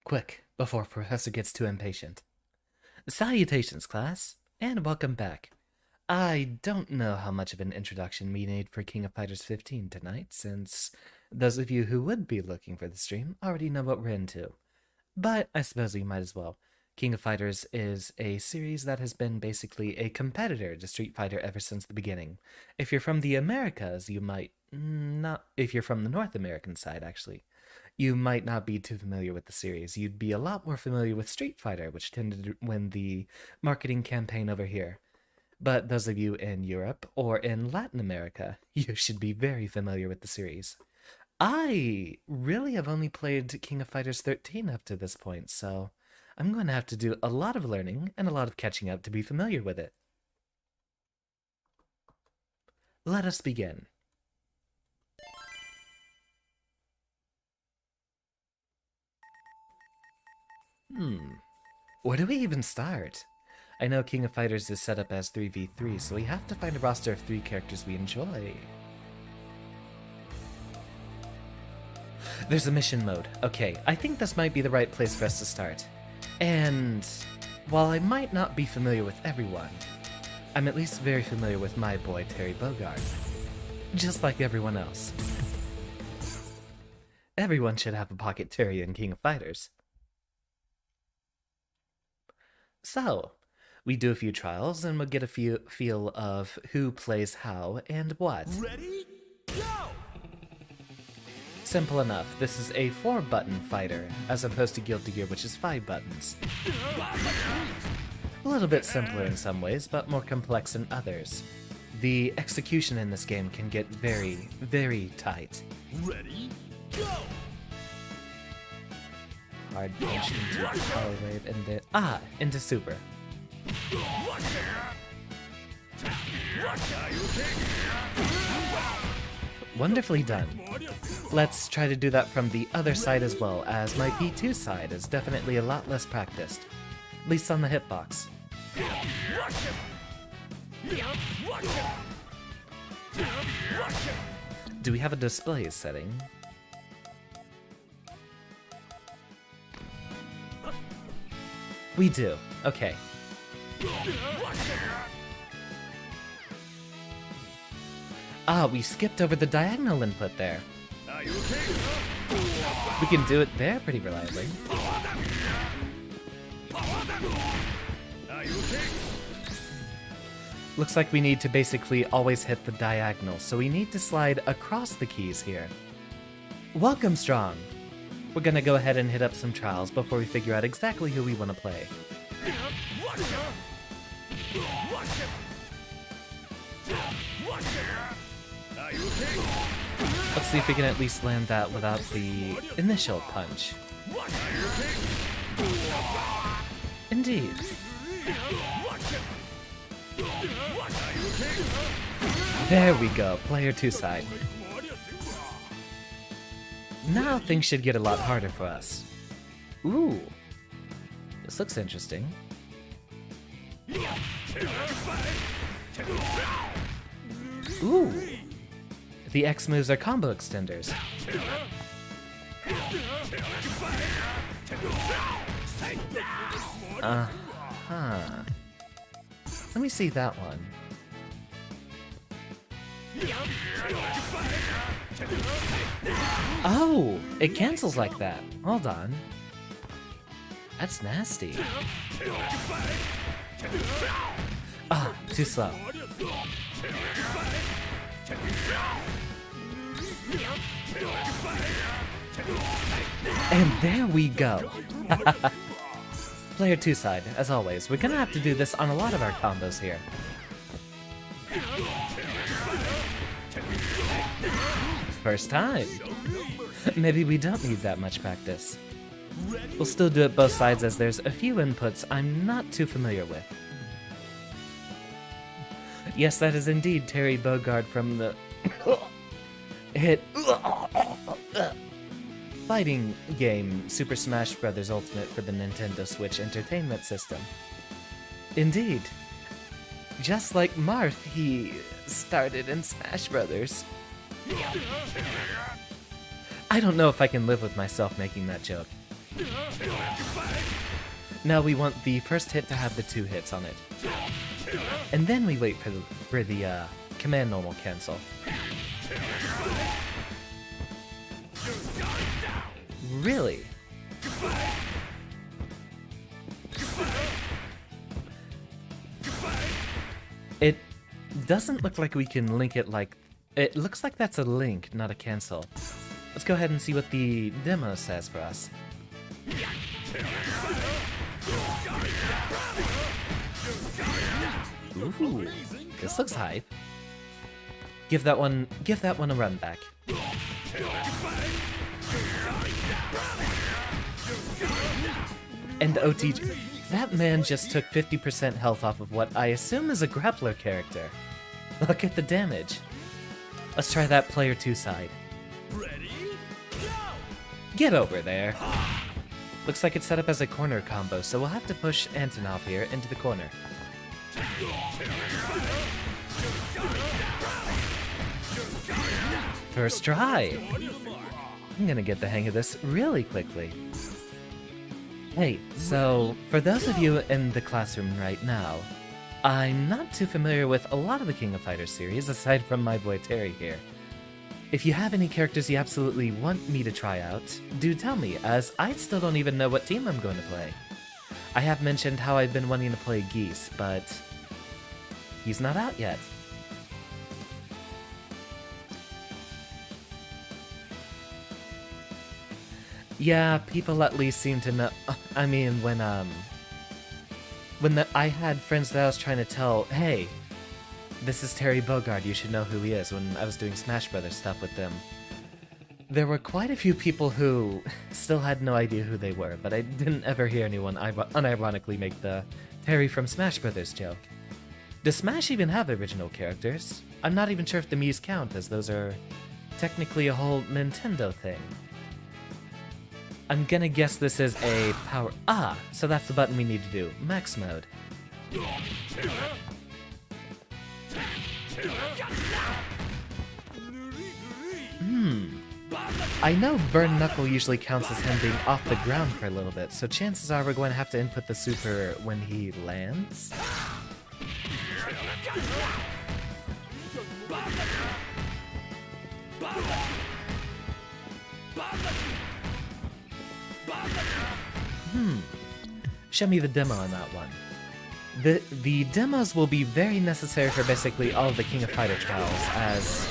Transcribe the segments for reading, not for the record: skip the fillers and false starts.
Quick, before Professor gets too impatient. Salutations, class, and welcome back. I don't know how much of an introduction we need for King of Fighters 15 tonight, since those of you who would be looking for the stream already know what we're into. But I suppose we might as well. King of Fighters is a series that has been basically a competitor to Street Fighter ever since the beginning. If you're from the Americas, you might not... If you're from the North American side, actually, you might not be too familiar with the series. You'd be a lot more familiar with Street Fighter, which tended to win the marketing campaign over here. But those of you in Europe or in Latin America, you should be very familiar with the series. I really have only played King of Fighters 13 up to this point, so I'm going to have to do a lot of learning and a lot of catching up to be familiar with it. Let us begin. Where do we even start? I know King of Fighters is set up as 3v3, so we have to find a roster of 3 characters we enjoy. There's a mission mode. Okay, I think this might be the right place for us to start. And while I might not be familiar with everyone, I'm at least very familiar with my boy Terry Bogard. Just like everyone else. Everyone should have a pocket Terry in King of Fighters. So, we do a few trials and we'll get a feel of who plays how and what. Ready? Go! Simple enough, this is a 4-button fighter, as opposed to Guilty Gear, which is 5 buttons. A little bit simpler in some ways, but more complex in others. The execution in this game can get very, very tight. Ready? Go! Hard punch into power wave and into super. Wonderfully done. Let's try to do that from the other side as well, as my P2 side is definitely a lot less practiced. At least on the hitbox. Do we have a display setting? We do. Okay. We skipped over the diagonal input there. We can do it there pretty reliably. Looks like we need to basically always hit the diagonal, so we need to slide across the keys here. Welcome, Strong! We're gonna go ahead and hit up some trials before we figure out exactly who we want to play. Let's see if we can at least land that without the initial punch. Indeed. There we go, player 2 side. Now things should get a lot harder for us. Ooh. This looks interesting. Ooh. The X moves are combo extenders. Uh-huh. Let me see that one. Oh, it cancels like that. Hold on. That's nasty. Too slow. And there we go. Player 2 side, as always. We're gonna have to do this on a lot of our combos here. First time. Maybe we don't need that much practice. We'll still do it both sides as there's a few inputs I'm not too familiar with. Yes, that is indeed Terry Bogard from the hit fighting game Super Smash Bros. Ultimate for the Nintendo Switch Entertainment System. Indeed. Just like Marth, he started in Smash Brothers. I don't know if I can live with myself making that joke. Now we want the first hit to have the 2 hits on it. And then we wait for the command normal cancel. Really? It doesn't look like we can link it like... It looks like that's a link, not a cancel. Let's go ahead and see what the demo says for us. Ooh, this looks hype. Give that one a run back. And OTG. That man just took 50% health off of what I assume is a grappler character. Look at the damage. Let's try that player 2 side. Ready? Go! Get over there. Looks like it's set up as a corner combo, so we'll have to push Antonov here into the corner. First try. I'm gonna get the hang of this really quickly. Hey, so for those of you in the classroom right now, I'm not too familiar with a lot of the King of Fighters series aside from my boy Terry here. If you have any characters you absolutely want me to try out, do tell me, as I still don't even know what team I'm going to play. I have mentioned how I've been wanting to play Geese, but he's not out yet. Yeah, people at least seem to know. I mean, when I had friends that I was trying to tell, hey, this is Terry Bogard, you should know who he is, when I was doing Smash Brothers stuff with them. There were quite a few people who still had no idea who they were, but I didn't ever hear anyone unironically make the Terry from Smash Brothers joke. Does Smash even have original characters? I'm not even sure if the Mii's count, as those are technically a whole Nintendo thing. I'm gonna guess this is a power... Ah! So that's the button we need to do. Max mode. I know Burn Knuckle usually counts as him being off the ground for a little bit, so chances are we're going to have to input the super when he lands. Show me the demo on that one. The demos will be very necessary for basically all of the King of Fighter trials, as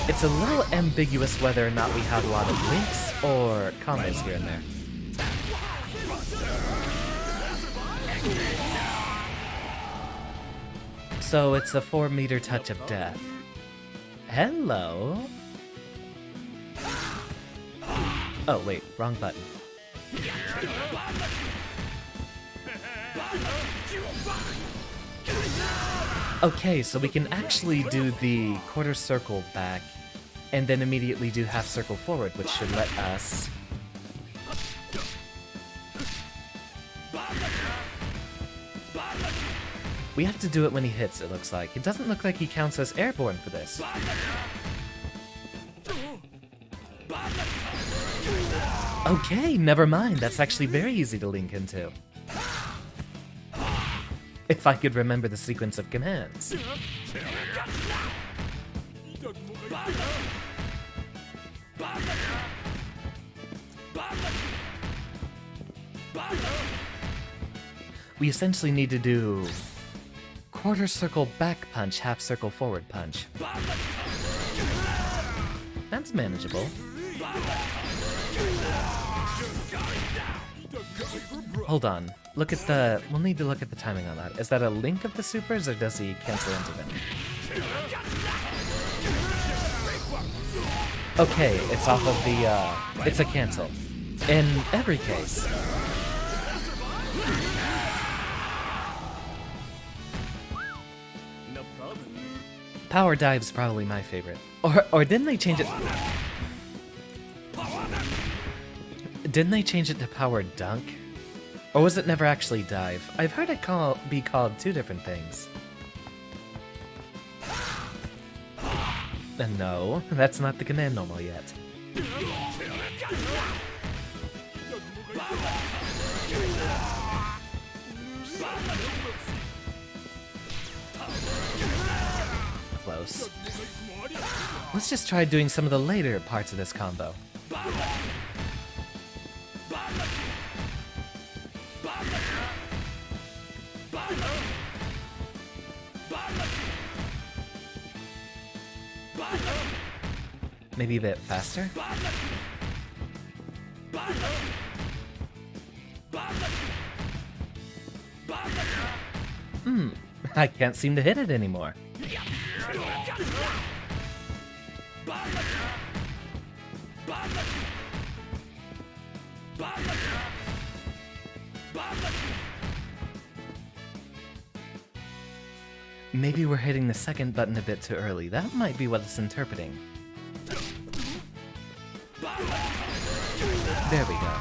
it's a little ambiguous whether or not we have a lot of links or combos here and there. So it's a 4-meter touch of death. Hello? Oh wait, wrong button. Okay, so we can actually do the quarter circle back, and then immediately do half circle forward, which should let us... We have to do it when he hits, it looks like. It doesn't look like he counts as airborne for this. Okay, never mind. That's actually very easy to link into. If I could remember the sequence of commands. We essentially need to do quarter circle back punch, half circle forward punch. That's manageable. Hold on. Look at the... We'll need to look at the timing on that. Is that a link of the supers, or does he cancel into them? Okay, it's off of the, It's a cancel. In every case. No problem. Power Dive's probably my favorite. Or didn't they change it... Didn't they change it to Power Dunk? Or was it never actually Dive? I've heard it be called two different things. And no, that's not the command normal yet. Close. Let's just try doing some of the later parts of this combo. Maybe a bit faster? I can't seem to hit it anymore. Maybe we're hitting the second button a bit too early. That might be what it's interpreting. There we go.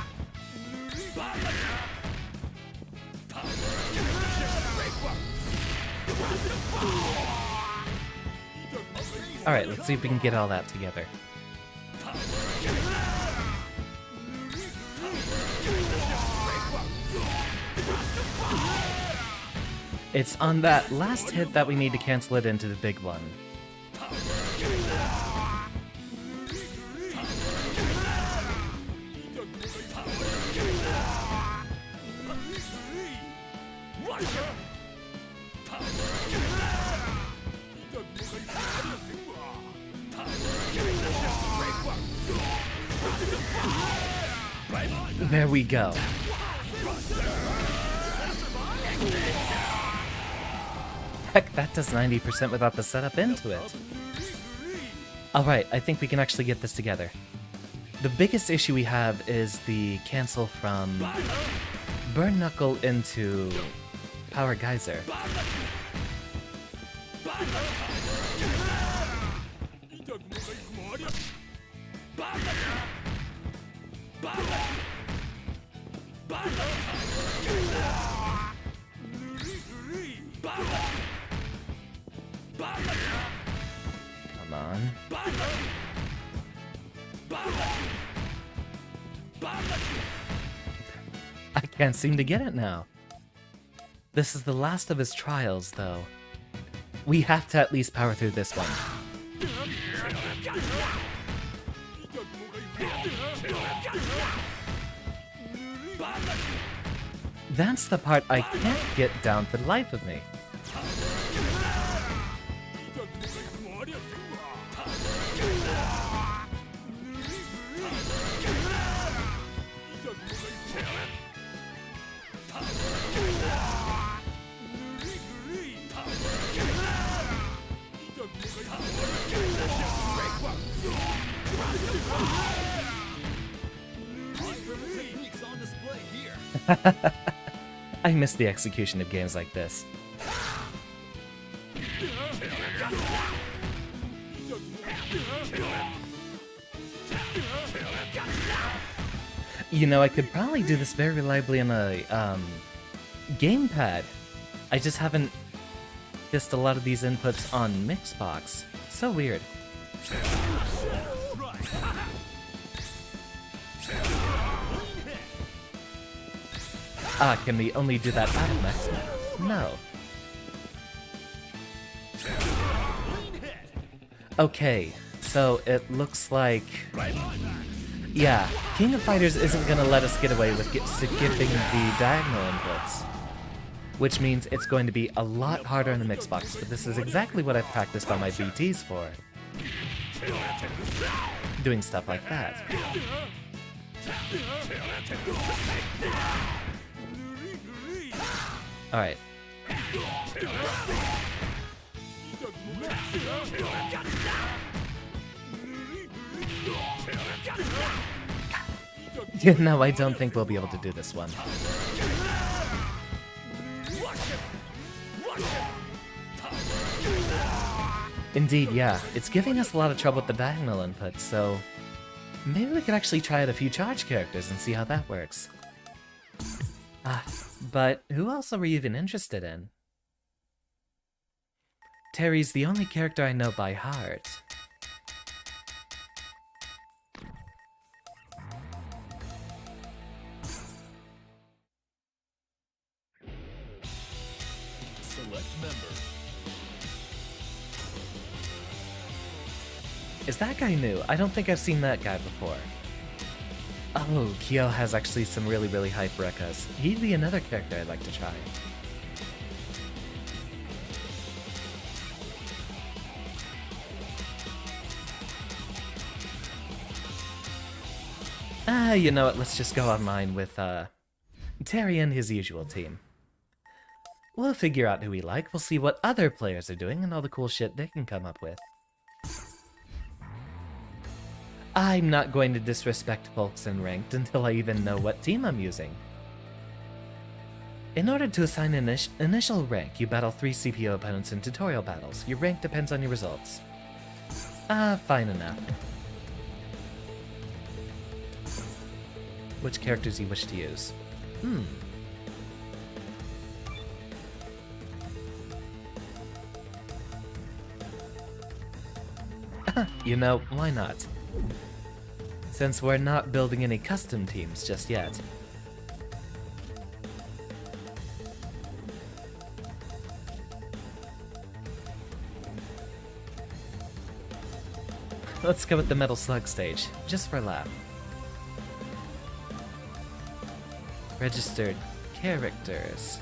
Alright, let's see if we can get all that together. It's on that last hit that we need to cancel it into the big one. There we go. Heck, that does 90% without the setup into it. Alright, I think we can actually get this together. The biggest issue we have is the cancel from Burn Knuckle into Power Geyser. Come on. I can't seem to get it now. This is the last of his trials, though. We have to at least power through this one. That's the part I can't get down for the life of me. I miss the execution of games like this. You know, I could probably do this very reliably on a gamepad. I just haven't dissed a lot of these inputs on Mixbox. So weird. Ah, can we only do that out of Max? No. Okay, so it looks like... Yeah, King of Fighters isn't gonna let us get away with skipping the diagonal inputs. Which means it's going to be a lot harder on the Mixbox, but this is exactly what I've practiced on my VTs for. Doing stuff like that. Alright. No, I don't think we'll be able to do this one. Indeed, yeah. It's giving us a lot of trouble with the diagonal input, so... maybe we could actually try out a few charge characters and see how that works. But who else are we even interested in? Terry's the only character I know by heart. Is that guy new? I don't think I've seen that guy before. Oh, Kyo has actually some really hype recas. He'd be another character I'd like to try. You know what, let's just go online with, Terry and his usual team. We'll figure out who we like, we'll see what other players are doing and all the cool shit they can come up with. I'm not going to disrespect folks in Ranked until I even know what team I'm using. In order to assign an initial rank, you battle 3 CPO opponents in tutorial battles. Your rank depends on your results. Fine enough. Which characters you wish to use? You know, why not? Since we're not building any custom teams just yet. Let's go with the Metal Slug stage, just for a laugh. Registered characters.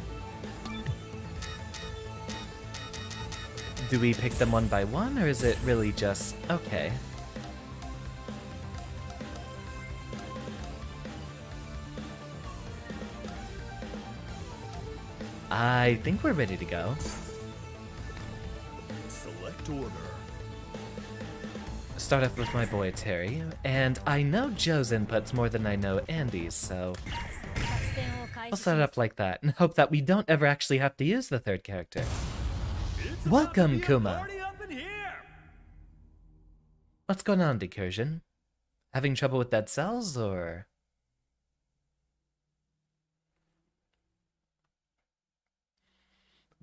Do we pick them one by one, or is it really just... okay. I think we're ready to go. Select order. Start off with my boy Terry, and I know Joe's inputs more than I know Andy's, so... I'll set it up like that, and hope that we don't ever actually have to use the third character. Welcome, Kuma! What's going on, Decursion? Having trouble with dead cells, or...?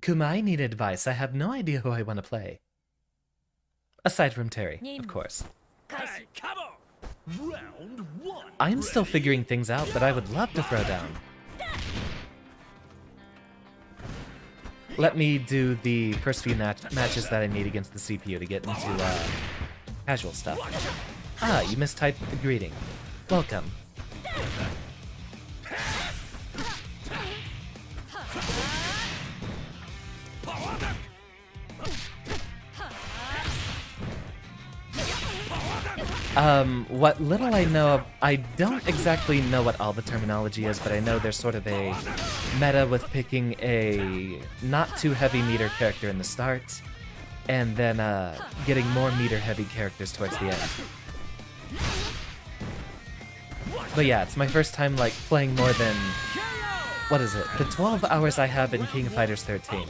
Kuma, I need advice. I have no idea who I want to play. Aside from Terry, of course. Hey, come on! Round one. I'm still figuring things out, but I would love to throw down. Let me do the first few matches that I need against the CPU to get into casual stuff. Ah, you mistyped the greeting. Welcome. What little I know of, I don't exactly know what all the terminology is, but I know there's sort of a meta with picking a not too heavy meter character in the start, and then getting more meter heavy characters towards the end. But yeah, it's my first time like playing more than, what is it, the 12 hours I have in King of Fighters 13.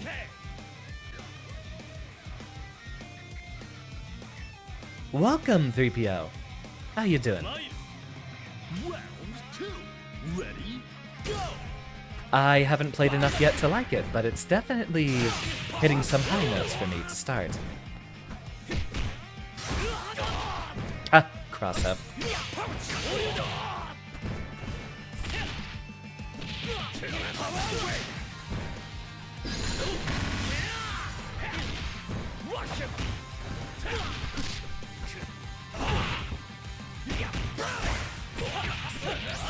Welcome, 3PO. How you doing? Round two. Ready, go! I haven't played enough yet to like it, but it's definitely hitting some high notes for me to start. Ah, cross up.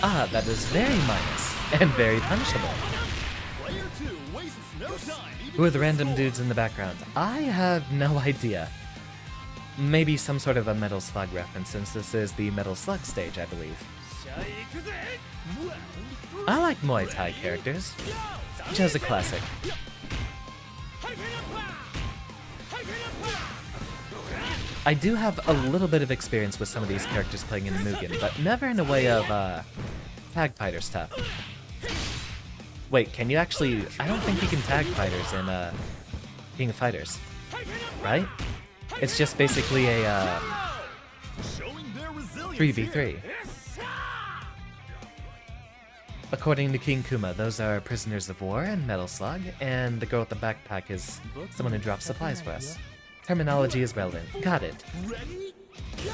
Ah, that is very minus, and very punishable. Player two wastes no time. Who are the random dudes in the background? I have no idea. Maybe some sort of a Metal Slug reference, since this is the Metal Slug stage, I believe. I like Muay Thai characters. Joe's a classic. I do have a little bit of experience with some of these characters playing in Mugen, but never in a way of, tag fighter stuff. Wait, can you actually... I don't think you can tag fighters in, King of Fighters. Right? It's just basically a, 3v3. According to King Kuma, those are Prisoners of War and Metal Slug, and the girl with the backpack is someone who drops supplies for us. Terminology is relevant. Got it. Ready, go!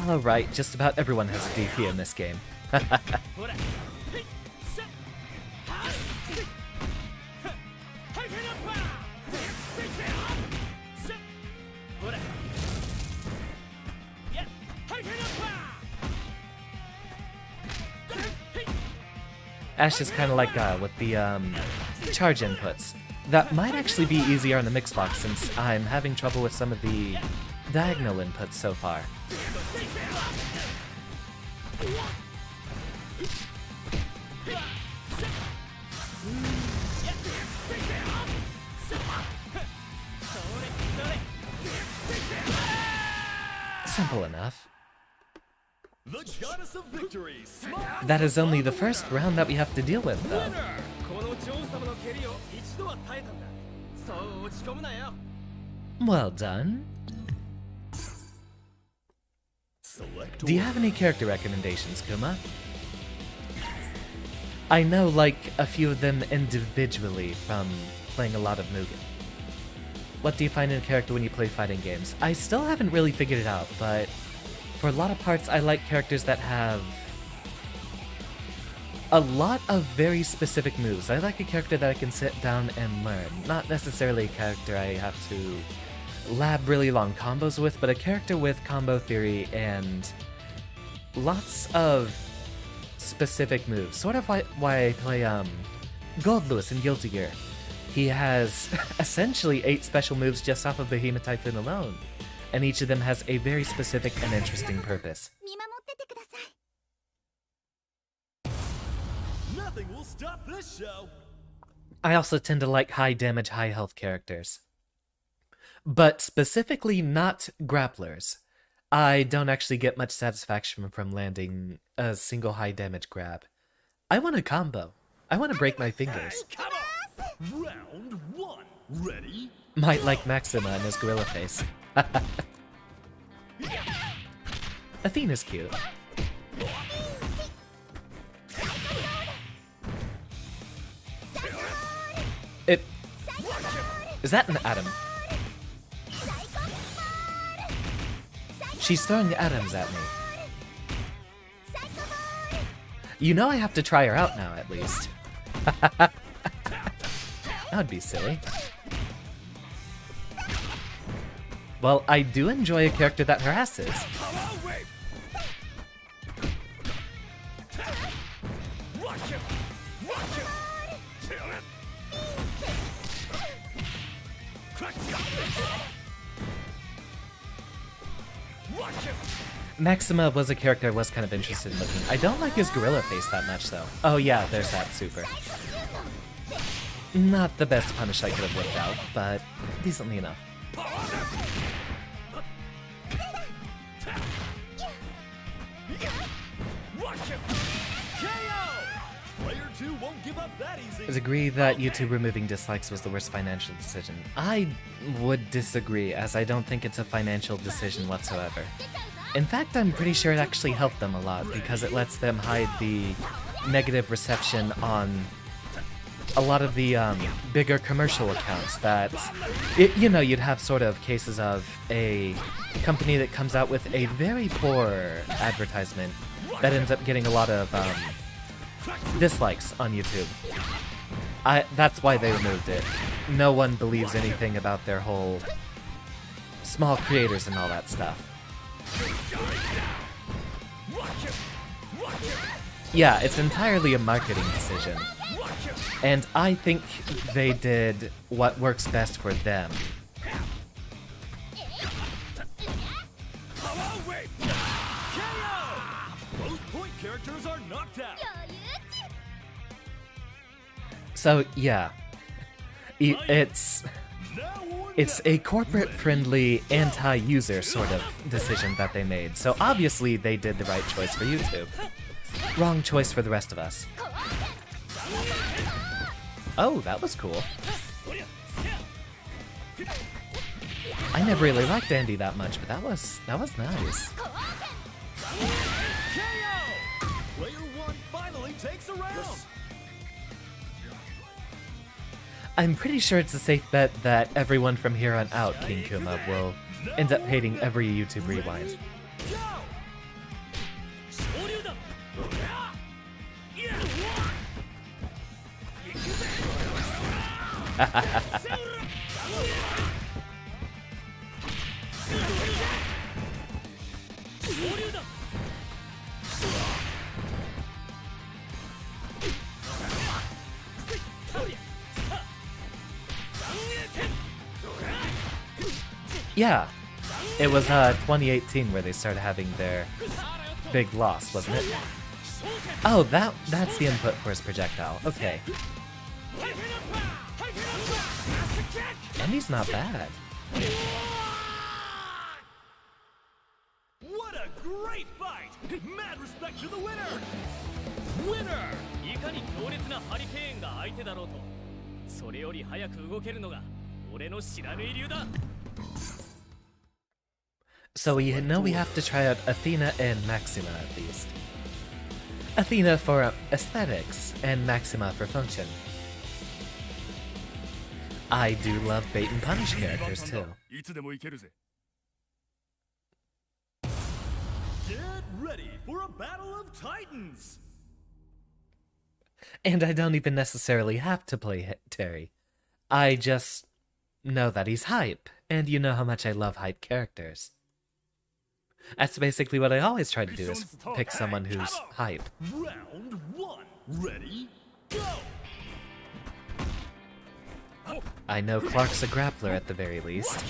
Alright, just about everyone has a DP in this game. Ash is kind of like with the charge inputs. That might actually be easier on the Mixbox since I'm having trouble with some of the diagonal inputs so far. Simple enough. The goddess of victory. That is only the first round that we have to deal with, though. Well done. Do you have any character recommendations, Kuma? I know, like, a few of them individually from playing a lot of Mugen. What do you find in a character when you play fighting games? I still haven't really figured it out, but for a lot of parts, I like characters that have a lot of very specific moves. I like a character that I can sit down and learn. Not necessarily a character I have to lab really long combos with, but a character with combo theory and lots of specific moves. Sort of why I play Goldlewis in Guilty Gear. He has essentially 8 special moves just off of Behemoth Typhoon alone, and each of them has a very specific and interesting purpose. Nothing will stop this show. I also tend to like high damage, high health characters. But specifically not grapplers. I don't actually get much satisfaction from landing a single high damage grab. I want a combo. I want to break my fingers. Come on. Round 1. Ready? Might like Maxima and his gorilla face. Athena's cute. Is that an atom? She's throwing atoms at me. You know I have to try her out now, at least. That would be silly. Well, I do enjoy a character that harasses. Maxima was a character I was kind of interested in looking. I don't like his gorilla face that much, though. Oh yeah, there's that super. Not the best punish I could have whipped out, but decently enough. I agree that YouTube removing dislikes was the worst financial decision. I would disagree, as I don't think it's a financial decision whatsoever. In fact, I'm pretty sure it actually helped them a lot, because it lets them hide the negative reception on a lot of the bigger commercial accounts that, you know, you'd have sort of cases of a company that comes out with a very poor advertisement that ends up getting a lot of dislikes on YouTube. That's why they removed it. No one believes anything about their whole small creators and all that stuff. Yeah, it's entirely a marketing decision. And I think they did what works best for them. So yeah, it's a corporate-friendly, anti-user sort of decision that they made. So obviously they did the right choice for YouTube. Wrong choice for the rest of us. Oh, that was cool. I never really liked Andy that much, but that was nice. Player 1 finally takes a round. I'm pretty sure it's a safe bet that everyone from here on out, King Kuma, will end up hating every YouTube Rewind. Yeah, it was 2018 where they started having their big loss, wasn't it? Oh, that's the input for his projectile. Okay. And he's not bad. What a great fight! Mad respect to the winner! Winner! いかに強烈なハリケーンが相手だろうと、それより早く動けるのが俺の知らぬい流だ。 So we know we have to try out Athena and Maxima at least. Athena for aesthetics and Maxima for function. I do love bait and punish characters too. いつでもいけるぜ。Get ready for a battle of titans! And I don't even necessarily have to play Terry. I just know that he's hype, and you know how much I love hype characters. That's basically what I always try to do, is pick someone who's hype. Round 1. Ready? Go! I know Clark's a grappler at the very least.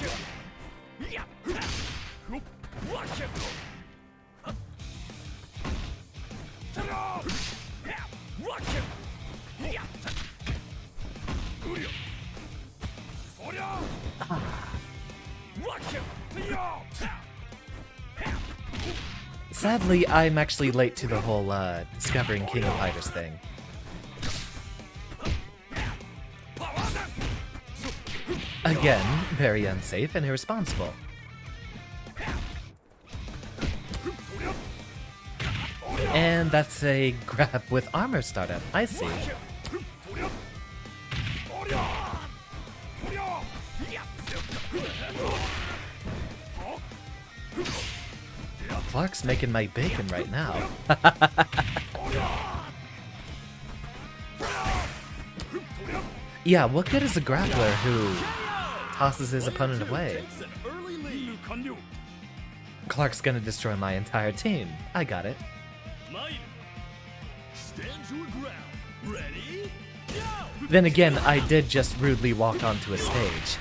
Sadly, I'm actually late to the whole discovering King of Fighters thing. Again, very unsafe and irresponsible. And that's a grab with armor startup, I see. Clark's making my bacon right now. Yeah, what good is a grappler who tosses his opponent away? Clark's gonna destroy my entire team. I got it. Then again, I did just rudely walk onto a stage.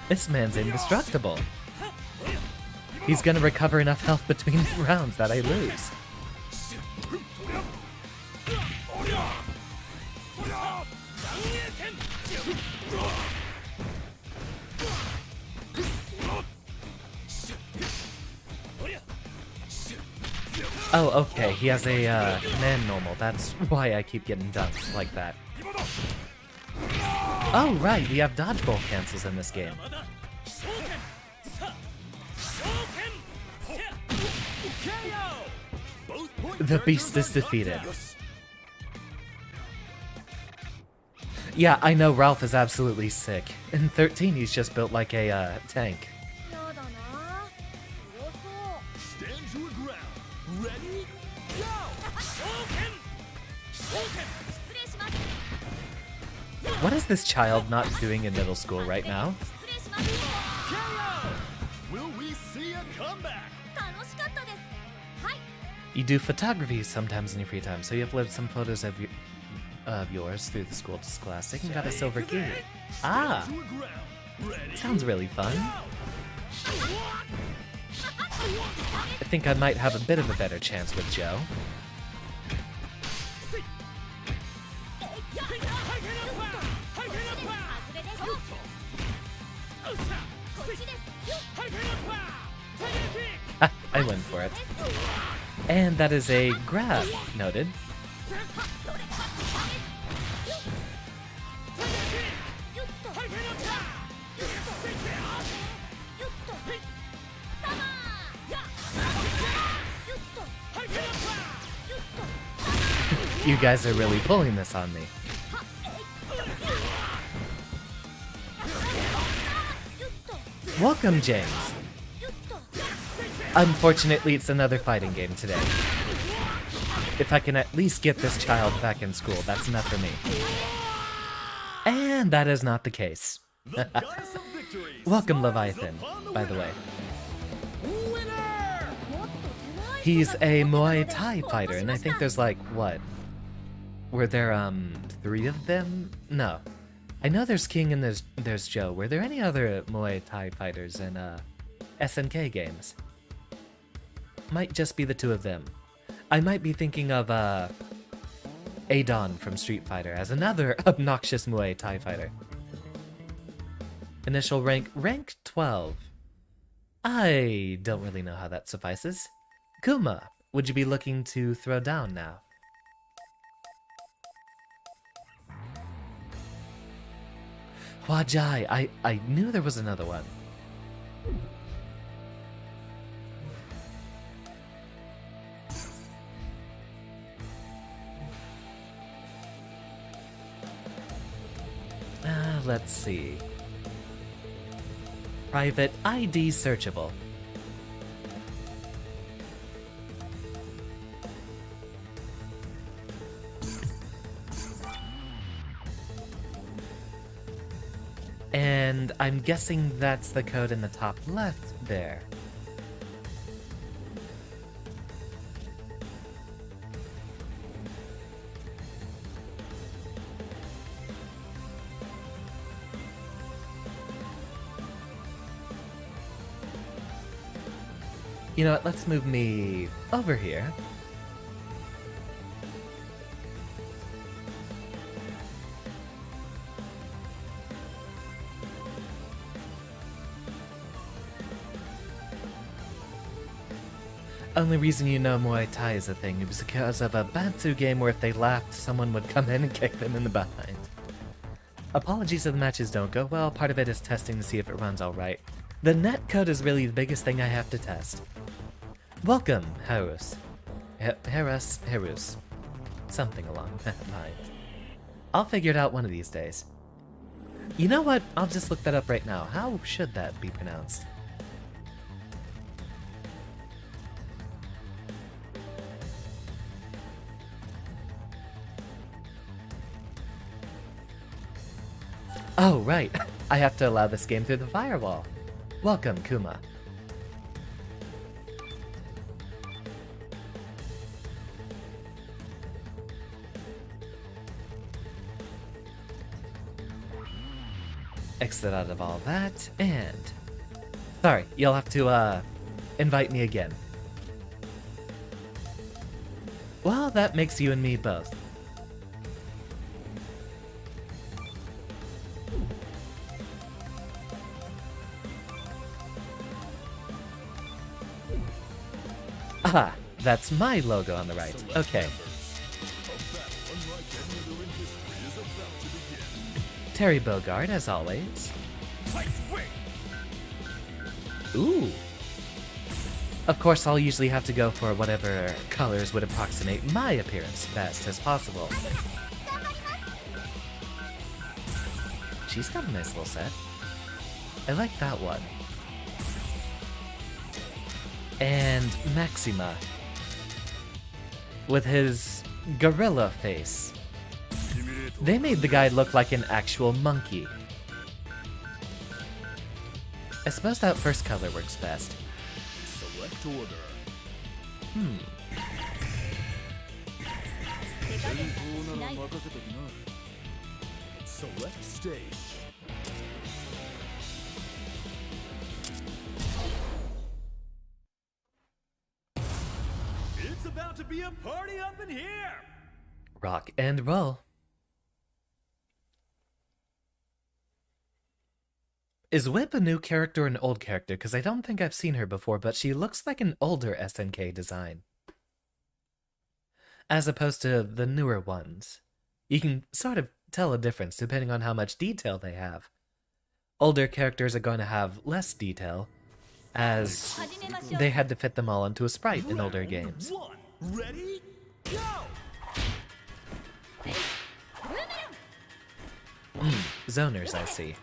This man's indestructible. He's gonna recover enough health between rounds that I lose. Oh, okay, he has a command normal. That's why I keep getting dunked like that. Oh, right, we have dodgeball cancels in this game. The beast is defeated. Yeah, I know Ralph is absolutely sick. In 13, he's just built like a tank. What is this child not doing in middle school right now? Will we see a comeback? You do photography sometimes in your free time, so you upload some photos of yours through the school Scholastic and got a silver key. Ah! Sounds really fun. I think I might have a bit of a better chance with Joe. I went for it. And that is a grab. Noted. You guys are really pulling this on me. Welcome, James. Unfortunately, it's another fighting game today. If I can at least get this child back in school, that's enough for me. And that is not the case. Welcome, Leviathan, by the way. He's a Muay Thai fighter, and I think there's like, what? Were there, 3 of them? No. I know there's King and there's Joe. Were there any other Muay Thai fighters in, SNK games? Might just be the 2 of them. I might be thinking of, Adon from Street Fighter as another obnoxious Muay Thai fighter. Initial rank 12. I don't really know how that suffices. Kuma, would you be looking to throw down now? Huajai, I knew there was another one. Let's see. Private ID searchable. And I'm guessing that's the code in the top left there. You know what, let's move me over here. Only reason you know Muay Thai is a thing was because of a Batsu game where if they laughed, someone would come in and kick them in the behind. Apologies if the matches don't go well, part of it is testing to see if it runs alright. The netcode is really the biggest thing I have to test. Welcome, Harus. Harus. Something along that line. I'll figure it out one of these days. You know what? I'll just look that up right now. How should that be pronounced? Oh, right. I have to allow this game through the firewall. Welcome, Kuma. Exit out of all that, and... Sorry, you'll have to, invite me again. Well, that makes you and me both. Ah, that's my logo on the right. Okay. Terry Bogard, as always. Ooh. Of course, I'll usually have to go for whatever colors would approximate my appearance best as possible. She's got a nice little set. I like that one. And Maxima. With his gorilla face. They made the guy look like an actual monkey. I suppose that first color works best. Select order. Select stage. It's about to be a party up in here. Rock and roll. Is Whip a new character or an old character? Because I don't think I've seen her before, but she looks like an older SNK design. As opposed to the newer ones. You can sort of tell a difference depending on how much detail they have. Older characters are going to have less detail, as they had to fit them all into a sprite in older games. Ready? Go! Zoners, I see.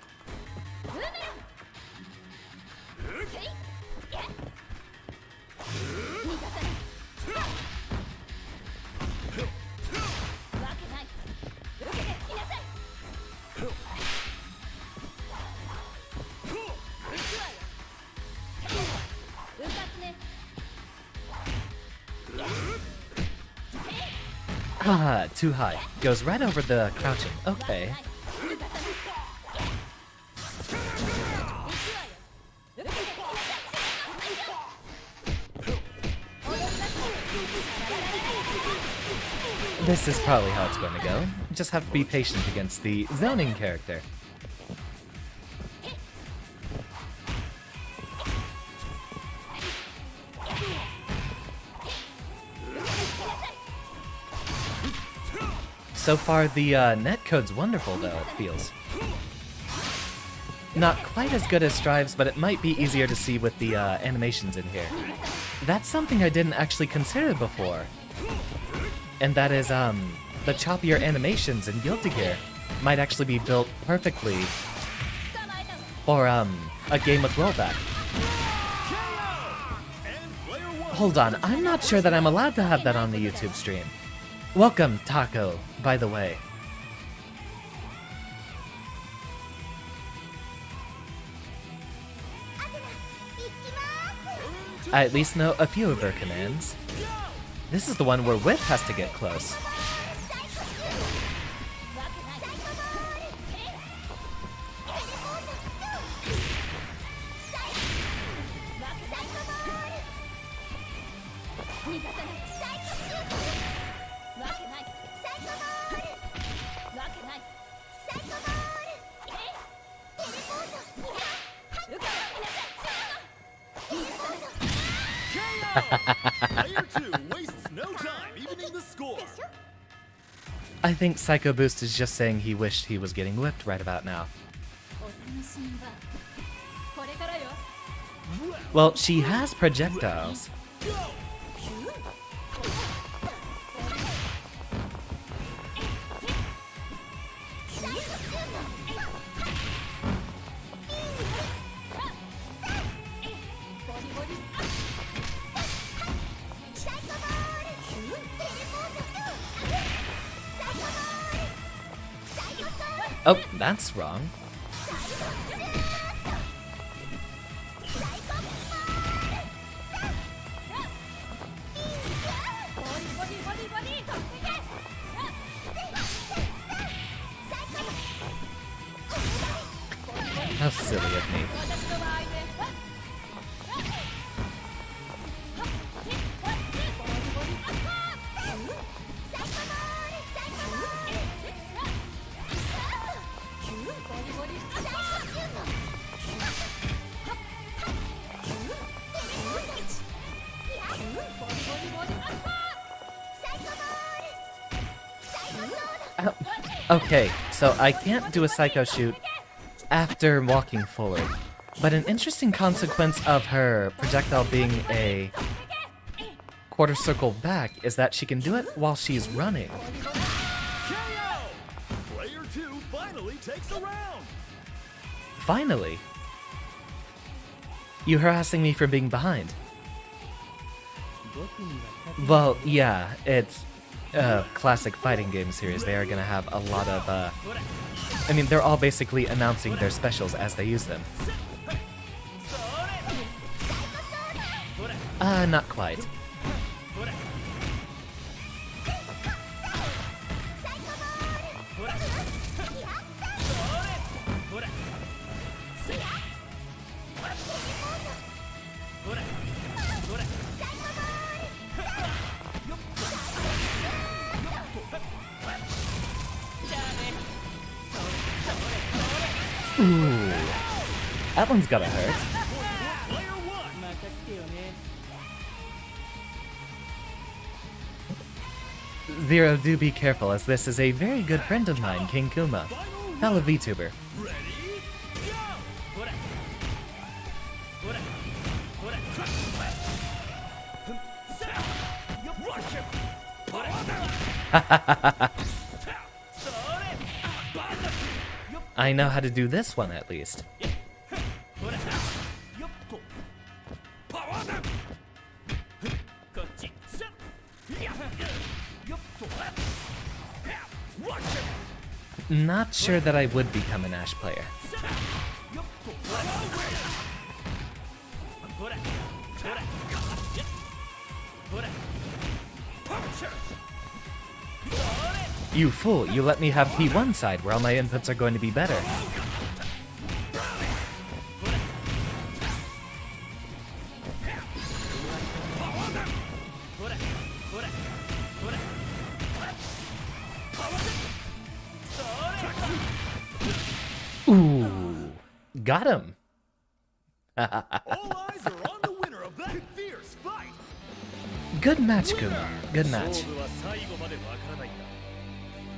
Ah, too high. Goes right over the crouching. Okay. This is probably how it's going to go. Just have to be patient against the zoning character. So far, the netcode's wonderful, though, it feels. Not quite as good as Strive's, but it might be easier to see with the animations in here. That's something I didn't actually consider before. And that is, the choppier animations in Guilty Gear might actually be built perfectly for, a game with rollback. Hold on, I'm not sure that I'm allowed to have that on the YouTube stream. Welcome, Taco, by the way. I at least know a few of her commands. This is the one where Whip has to get close. Player 2 wastes no time evening the score. I think Psycho Boost is just saying he wished he was getting whipped right about now. Well, she has projectiles. Oh, that's wrong. How silly of me. Okay, so I can't do a Psycho shoot after walking forward, but an interesting consequence of her projectile being a quarter circle back is that she can do it while she's running. KO! Player 2 finally takes a round. Finally! You harassing me for being behind. Well, yeah, it's a classic fighting game series. They are gonna have a lot of, I mean, they're all basically announcing their specials as they use them. Not quite. Ooh, that one's gotta hurt. Player 1. Zero, do be careful, as this is a very good friend of mine, King Kuma, fellow VTuber. Ready? Go! I know how to do this one at least. Not sure that I would become an Ash player. You fool, you let me have P1 side where all my inputs are going to be better. Ooh, got him. All eyes are on the winner of that fierce fight. Good match, Kuma. Good match. 勝負は最後までわからないんだ。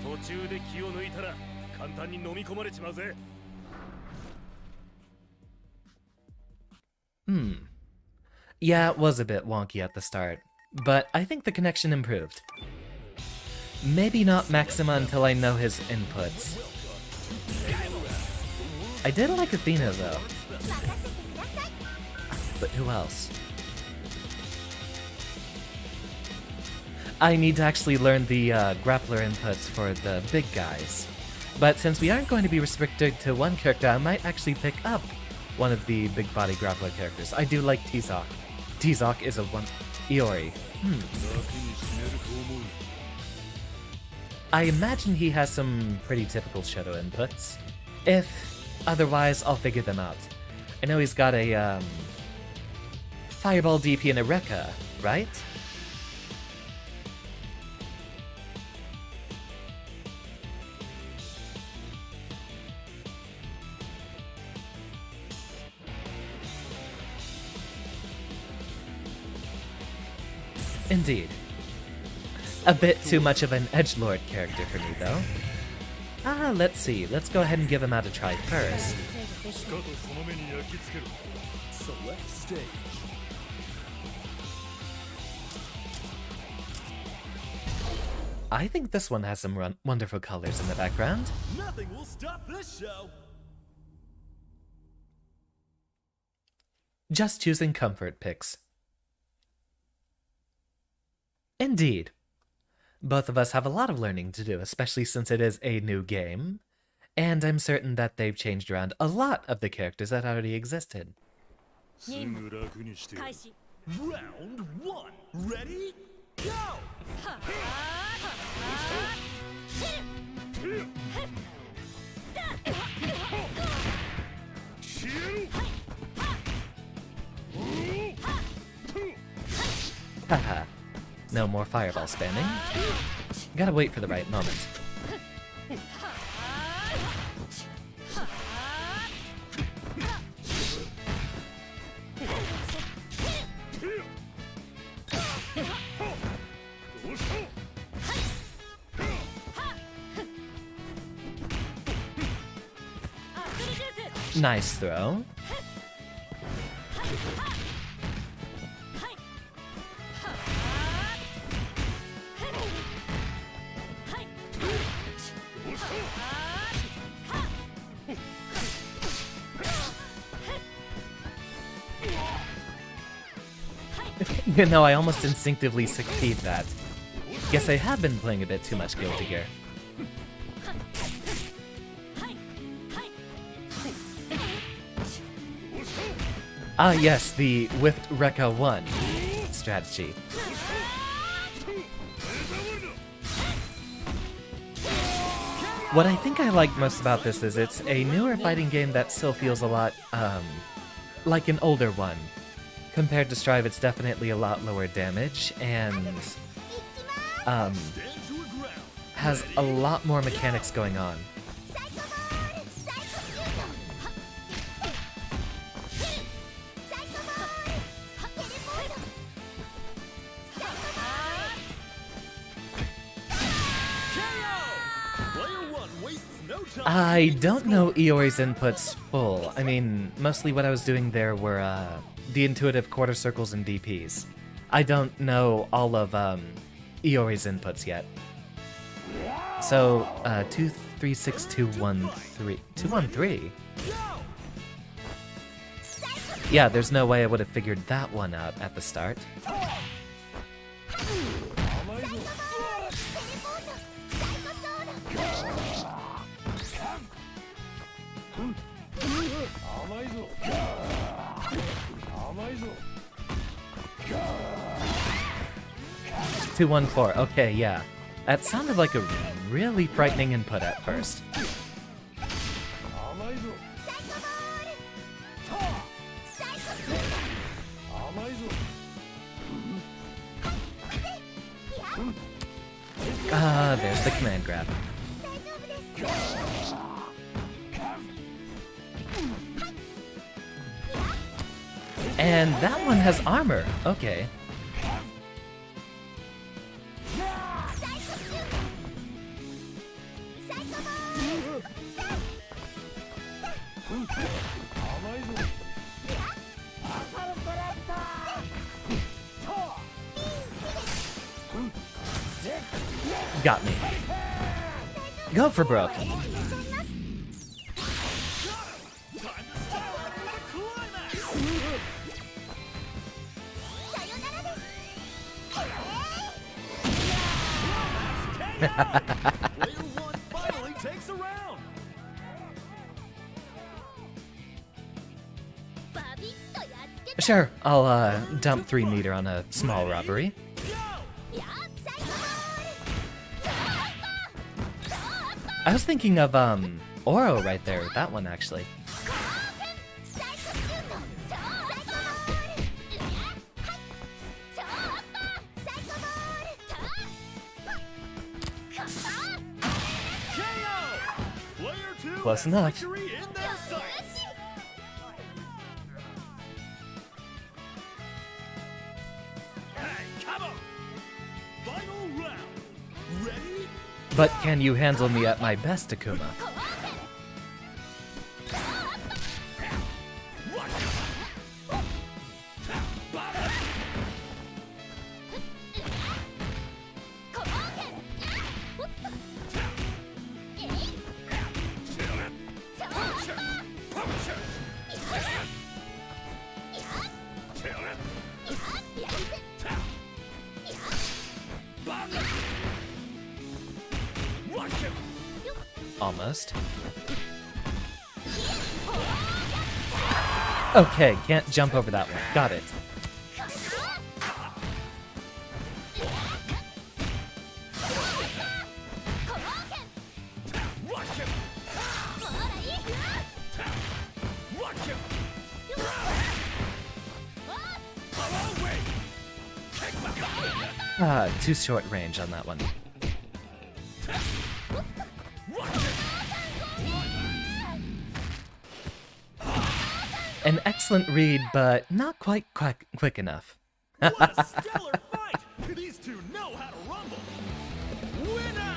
途中で気を抜いたら簡単に飲み込まれちまうぜ。Yeah, it was a bit wonky at the start, but I think the connection improved. Maybe not Maxima until I know his inputs. I did like Athena though. But who else? I need to actually learn the grappler inputs for the big guys. But since we aren't going to be restricted to one character, I might actually pick up one of the big body grappler characters. I do like T-Zoc. T-Zoc is a one... Iori. I imagine he has some pretty typical Shadow inputs. If otherwise, I'll figure them out. I know he's got a, Fireball DP and a Rekka, right? Indeed. A bit too much of an edgelord character for me, though. Let's see. Let's go ahead and give him out a try first. Select stage. I think this one has some wonderful colors in the background. Nothing will stop this show. Just choosing comfort picks. Indeed. Both of us have a lot of learning to do, especially since it is a new game. And I'm certain that they've changed around a lot of the characters that already existed. Round 1. Ready? Go! Haha. No more fireball spamming. Gotta wait for the right moment. Nice throw. You know, I almost instinctively succeed that. Guess I have been playing a bit too much Guilty Gear. Ah yes, the with Rekka 1 strategy. What I think I like most about this is it's a newer fighting game that still feels a lot, like an older one. Compared to Strive, it's definitely a lot lower damage, and, has a lot more mechanics going on. I don't know Iori's inputs full. I mean, mostly what I was doing there were, the intuitive quarter circles and DPs. I don't know all of, Iori's inputs yet. So, 2, 2136213. 213? Yeah, there's no way I would have figured that one out at the start. Two, 1, 4. Okay, yeah. That sounded like a really frightening input at first. Ah, there's the command grab. And that one has armor. Okay. Got me. Go for broke. Sure, I'll dump 3 meter on a small robbery. I was thinking of Oro right there, that one actually. Close enough. But can you handle me at my best, Akuma? Almost. Okay, can't jump over that one. Got it. Too short range on that one. An excellent read, but not quite quick enough. What a stellar fight! These two know how to rumble. Winner!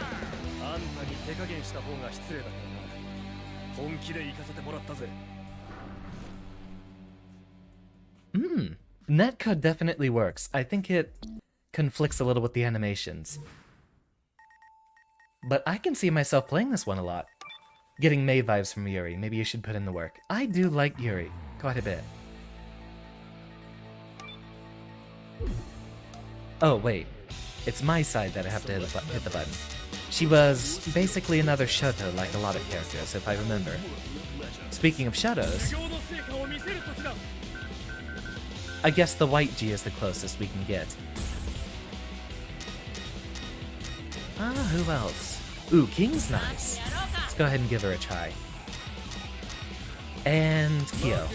あんたに手加減した方が失礼だからな。本気で行かせてもらったぜ。Netcode definitely works. I think it conflicts a little with the animations. But I can see myself playing this one a lot. Getting May vibes from Yuri. Maybe you should put in the work. I do like Yuri quite a bit. Oh, wait. It's my side that I have to hit the button. She was basically another Shoto like a lot of characters, if I remember. Speaking of Shotos, I guess the white G is the closest we can get. Who else? Ooh, King's nice. Let's go ahead and give her a try. And Kyo.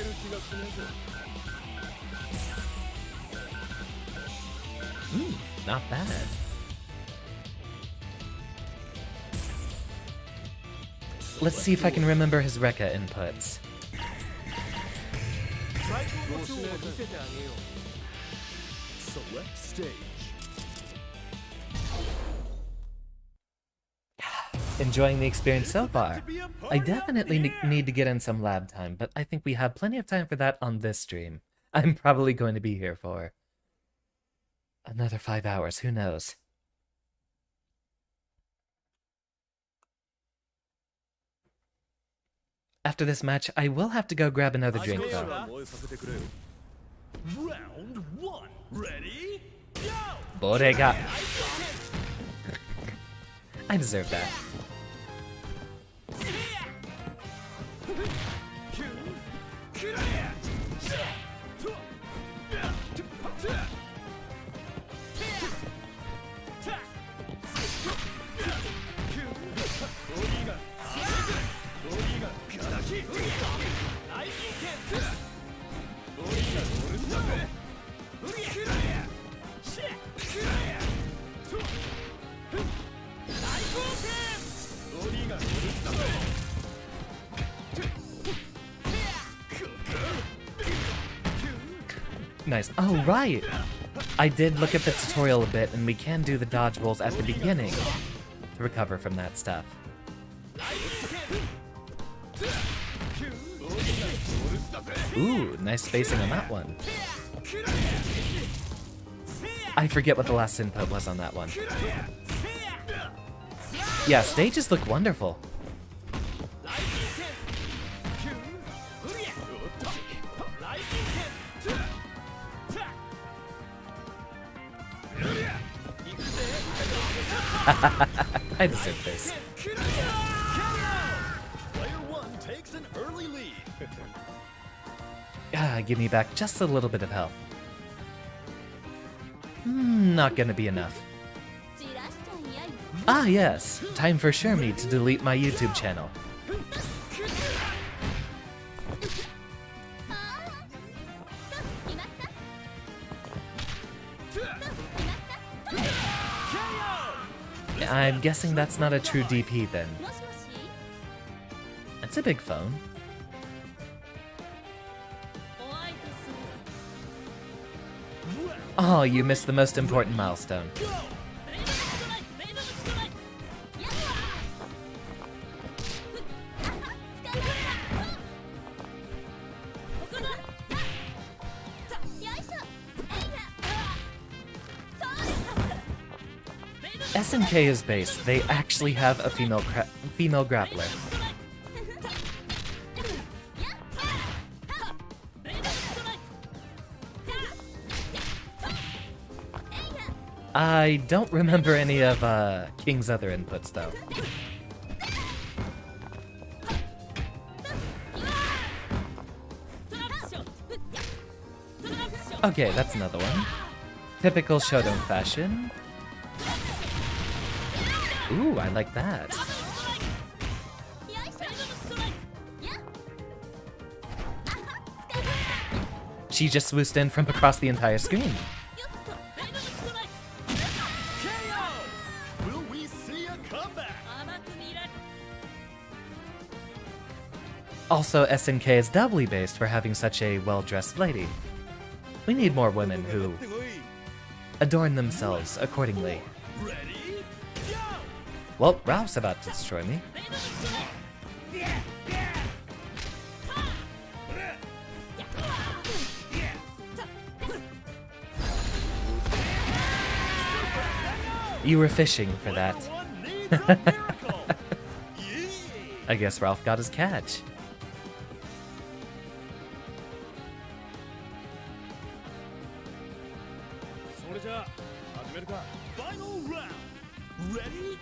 Not bad. Let's see if I can remember his Rekka inputs. Select stage. Enjoying the experience so far. I definitely need to get in some lab time, but I think we have plenty of time for that on this stream. I'm probably going to be here for another 5 hours, who knows? After this match, I will have to go grab another drink though. Round 1. Ready? Go! Borega. I deserve that. Nice. Oh, right! I did look at the tutorial a bit, and we can do the dodge rolls at the beginning to recover from that stuff. Ooh, nice spacing on that one. I forget what the last input was on that one. Yeah, stages look wonderful. I deserve this. Give me back just a little bit of health. Not gonna be enough. Ah yes, time for Shermie to delete my YouTube channel. I'm guessing that's not a true DP then. That's a big phone. Oh, you missed the most important milestone. SNK is base. They actually have a female grappler. I don't remember any of King's other inputs though. Okay, that's another one. Typical Shodan fashion. Ooh, I like that. She just swooshed in from across the entire screen. Also, SNK is doubly based for having such a well-dressed lady. We need more women who adorn themselves accordingly. Well, Ralph's about to destroy me. You were fishing for that. I guess Ralph got his catch. Final round. Ready?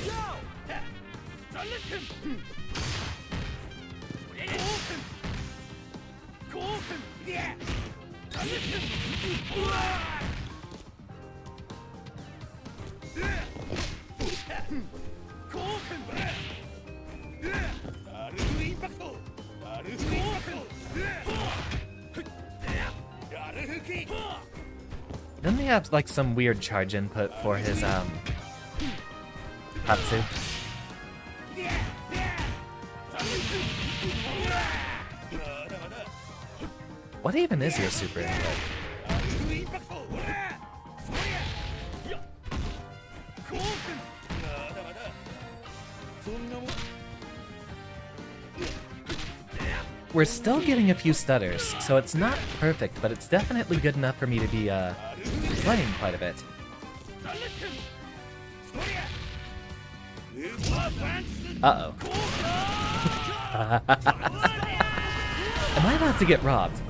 Go! Doesn't he have like some weird charge input for his Hatsu? What even is your super input? We're still getting a few stutters, so it's not perfect, but it's definitely good enough for me to be playing quite a bit. Uh-oh. Am I about to get robbed?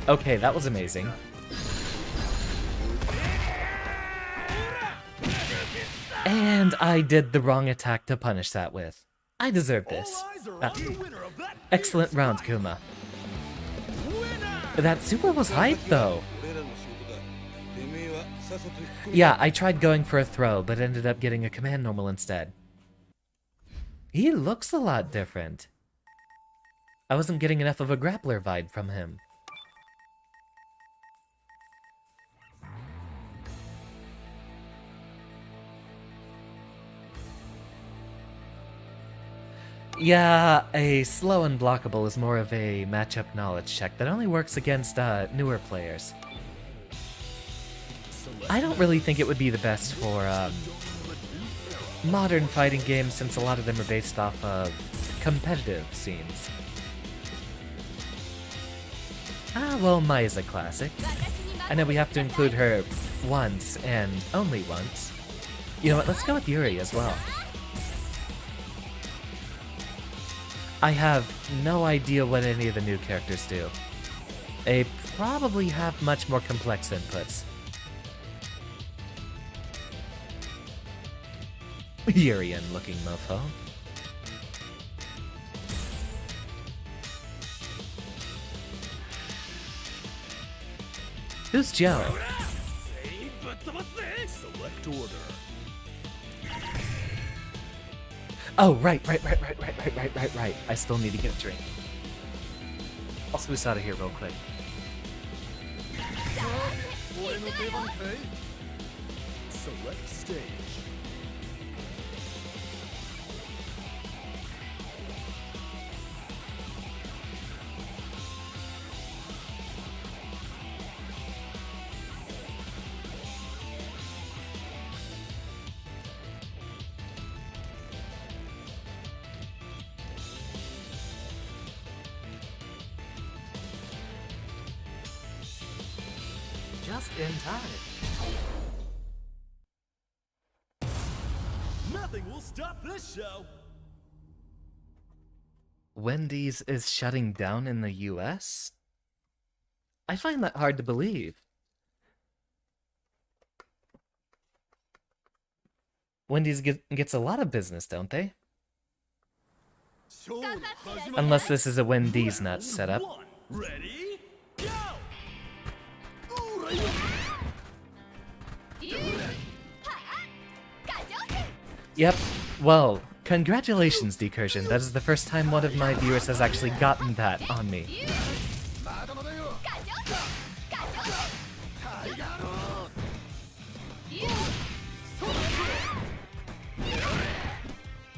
Okay, that was amazing. And I did the wrong attack to punish that with. I deserve this. Excellent round, Kuma. That super was hype, though. Yeah, I tried going for a throw, but ended up getting a command normal instead. He looks a lot different. I wasn't getting enough of a grappler vibe from him. Yeah, a slow and blockable is more of a matchup knowledge check that only works against newer players. I don't really think it would be the best for modern fighting games, since a lot of them are based off of competitive scenes. Ah, well, Mai's a classic. I know we have to include her once, and only once. You know what, let's go with Yuri as well. I have no idea what any of the new characters do. They probably have much more complex inputs. Urian-looking mofo. Who's Joe? Select order. Oh, right. I still need to get a drink. I'll swoosh out of here real quick. Select stage. Just in time. Nothing will stop this show. Wendy's is shutting down in the US? I find that hard to believe. Wendy's gets a lot of business, don't they? Unless this is a Wendy's nuts setup. Ready? Go! Yep. Well, congratulations, Decursion. That is the first time one of my viewers has actually gotten that on me.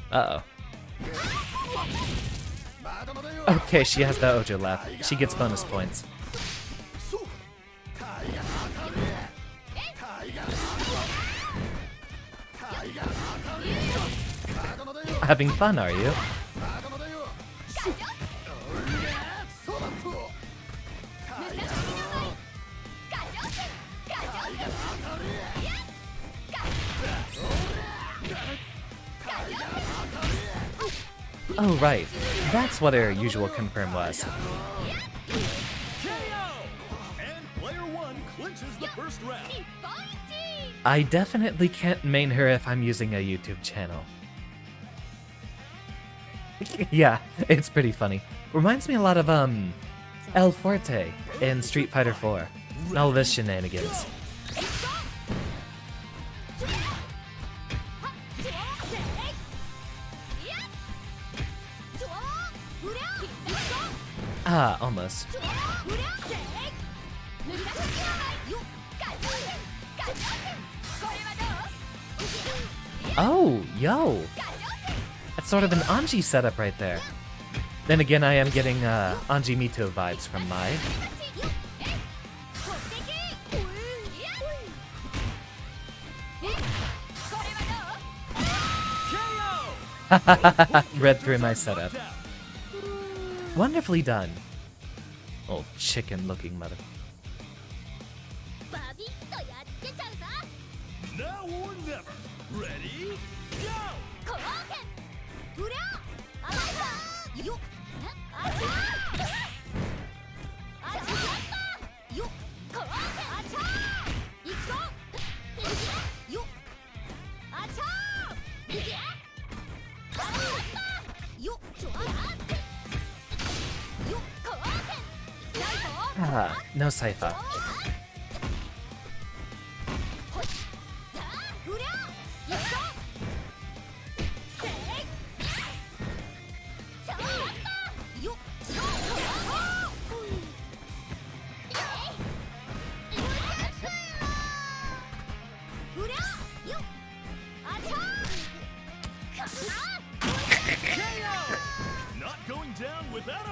Uh-oh. Okay, she has the Ojo laugh. She gets bonus points. Having fun, are you? Oh, right. That's what our usual confirm was. KO! And player one clinches the first round. I definitely can't main her if I'm using a YouTube channel. Yeah, it's pretty funny. Reminds me a lot of, El Forte in Street Fighter 4. And all of his shenanigans. Ah, almost. Oh, yo! That's sort of an Anji setup right there. Then again, I am getting Anji Mito vibes from Mai. Read through my setup. Wonderfully done. Old chicken-looking mother. Now or never. Ready? Go! Ah, no Saifa.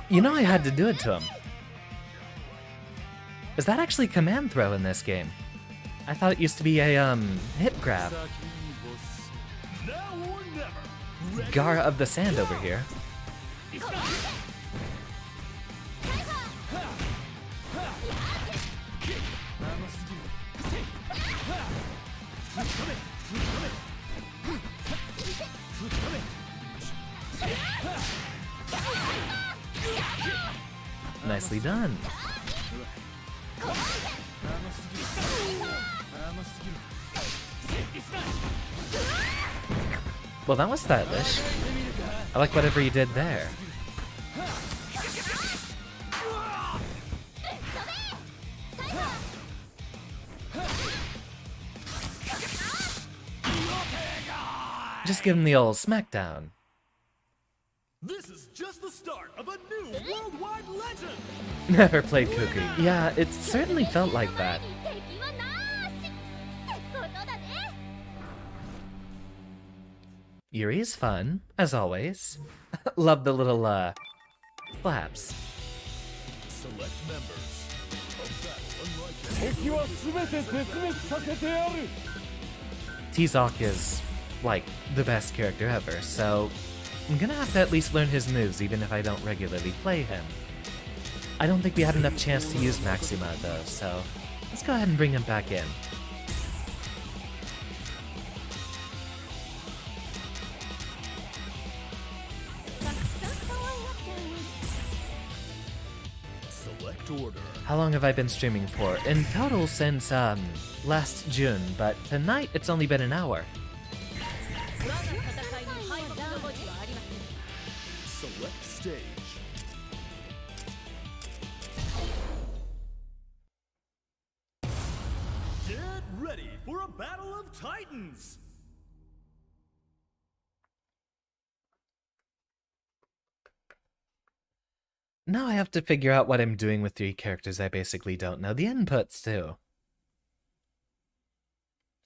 You know I had to do it to him. Is that actually command throw in this game? I thought it used to be a, hip grab. Gara of the Sand over here. Nicely done. Well, that was stylish. I like whatever you did there. Just give him the old smackdown. This is just the start of a new worldwide legend. Never played Cookie. Yeah, it certainly felt like that. Yuri's fun, as always. Love the little, flaps. Select members of that T-Zoc is, like, the best character ever, so I'm gonna have to at least learn his moves even if I don't regularly play him. I don't think we had enough chance to use Maxima though, so let's go ahead and bring him back in. Select order. How long have I been streaming for? In total since, last June, but tonight it's only been an hour. Select stage. Get ready for a battle of titans. Now I have to figure out what I'm doing with 3 characters I basically don't know the inputs to.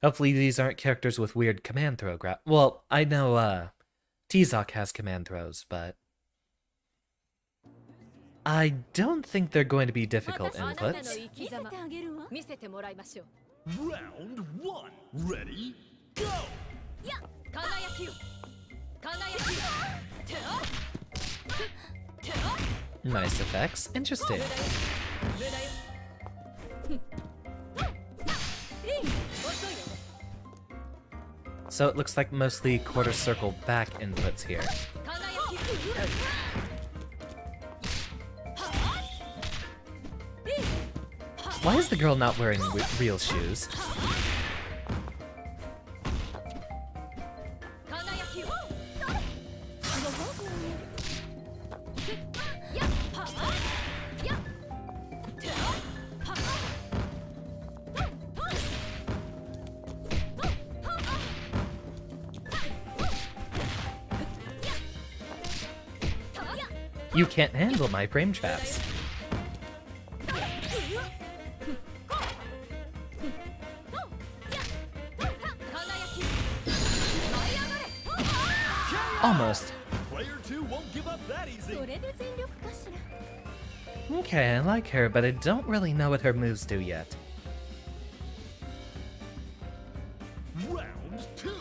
Hopefully these aren't characters with weird command throw well, I know, T-Zoc has command throws, but I don't think they're going to be difficult inputs. Round 1. Ready? Go! Nice effects. Interesting. So it looks like mostly quarter circle back inputs here. Why is the girl not wearing real shoes? You can't handle my frame traps. Almost. Player 2 won't give up that easy. Okay, I like her, but I don't really know what her moves do yet. Round 2.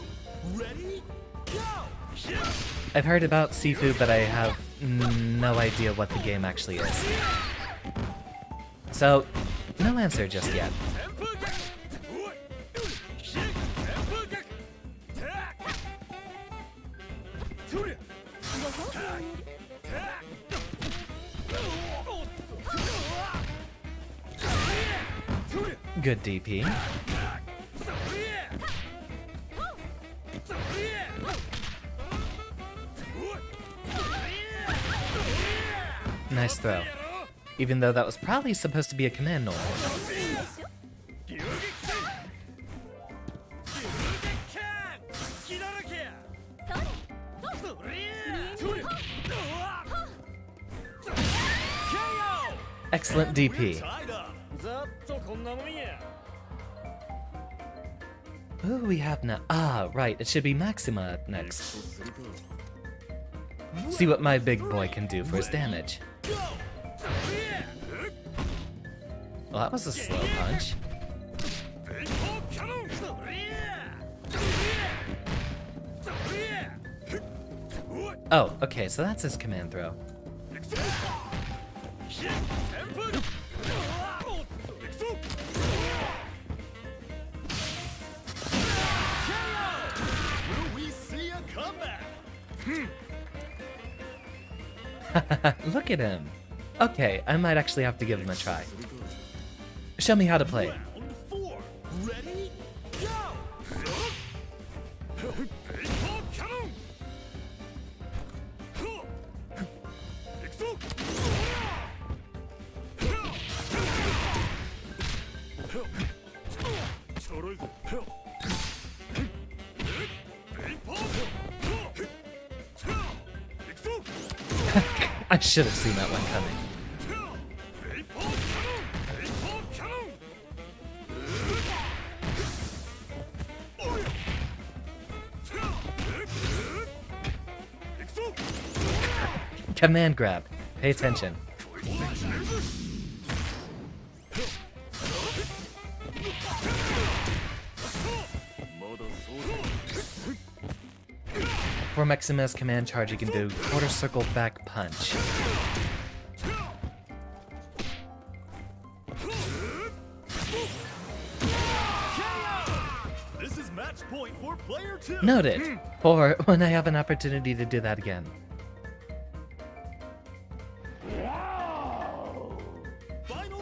Ready? Go! I've heard about Sifu, but I have no idea what the game actually is. So, no answer just yet. Good DP. Nice throw. Even though that was probably supposed to be a command normal. Excellent DP. Who do we have now? Ah, right, it should be Maxima up next. See what my big boy can do for his damage. Well, that was a slow punch. Oh, okay, so that's his command throw. Look at him. Okay, I might actually have to give him a try. Show me how to play. Ready? I should have seen that one coming. Command grab. Pay attention. For Maxima's command charge, you can do quarter circle back punch. This is match point for player 2. Noted. For when I have an opportunity to do that again.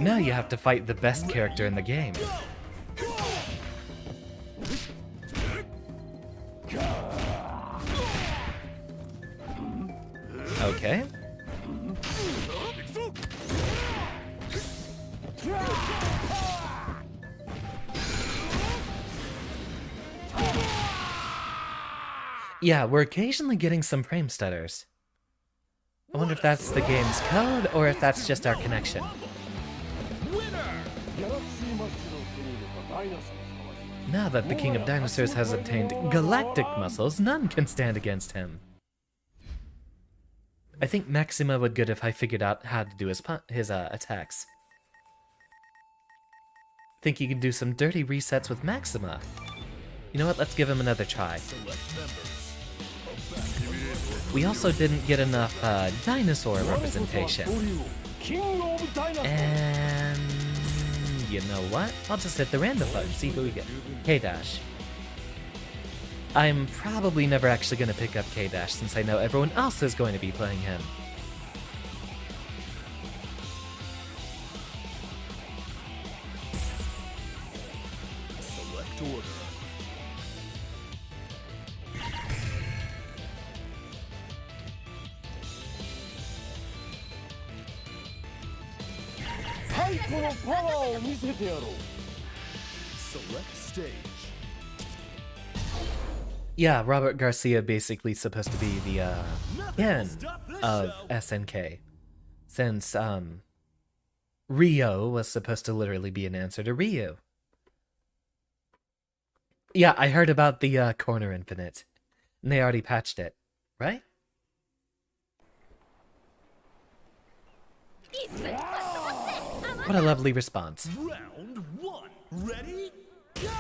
Now you have to fight the best character in the game. Okay. Yeah, we're occasionally getting some frame stutters. I wonder if that's the game's code or if that's just our connection. Now that the King of Dinosaurs has obtained galactic muscles, none can stand against him. I think Maxima would good if I figured out how to do his attacks. Think you can do some dirty resets with Maxima. You know what, let's give him another try. We also didn't get enough dinosaur representation. And you know what? I'll just hit the random button, see who we get. K-Dash. I'm probably never actually going to pick up K-Dash since I know everyone else is going to be playing him. Select order. Select stage. Yeah, Robert Garcia basically supposed to be the Ken of SNK. Since Rio was supposed to literally be an answer to Ryu. Yeah, I heard about the Corner Infinite. And they already patched it, right? What a lovely response. Round 1. Ready? Go!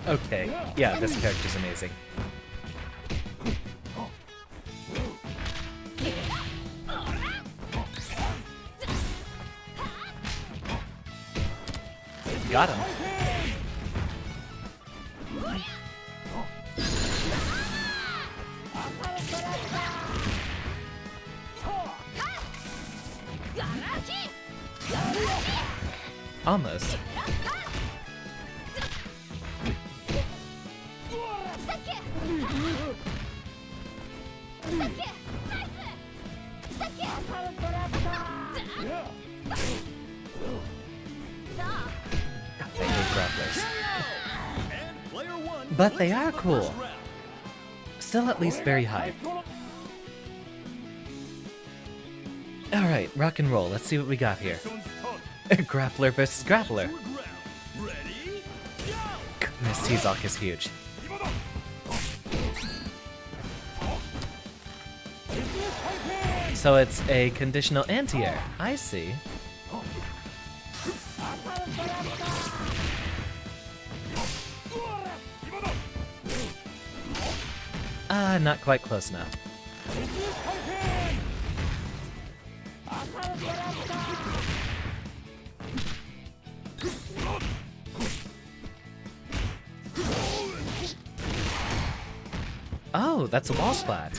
Okay, yeah, this character's amazing. Got him. Almost. They hate grapplers. But they are cool. Still at least very high. Alright, rock and roll. Let's see what we got here. Grappler versus grappler. Goodness, T-Zoc is huge. So it's a conditional anti-air. I see. Not quite close enough. Oh, that's a wall splat.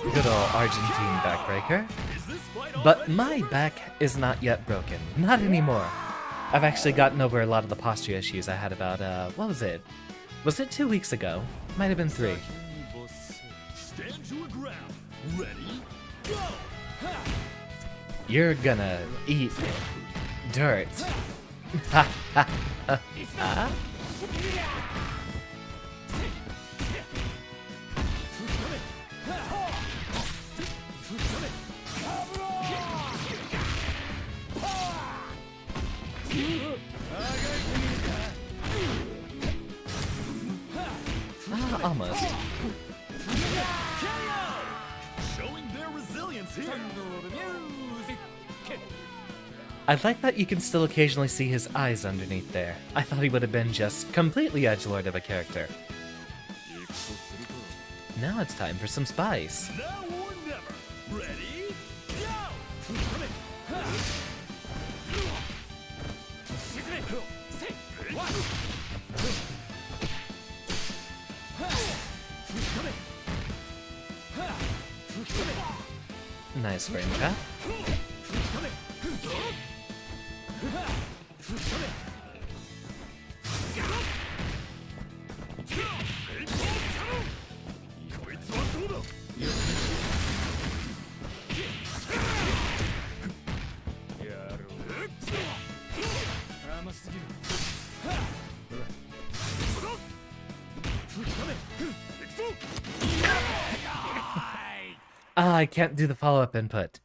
Good old Argentine backbreaker. But my back is not yet broken. Not anymore. I've actually gotten over a lot of the posture issues I had about, what was it? Was it 2 weeks ago? Might have been 3. Stand your ground. Ready? Go! You're gonna eat dirt. Ha ha ha ha. Almost. Showing their resilience here. I like that you can still occasionally see his eyes underneath there. I thought he would have been just completely edgelord of a character. Now it's time for some spice. Now or never. Ready? Go! Nice frame trap. I can't do the follow-up input.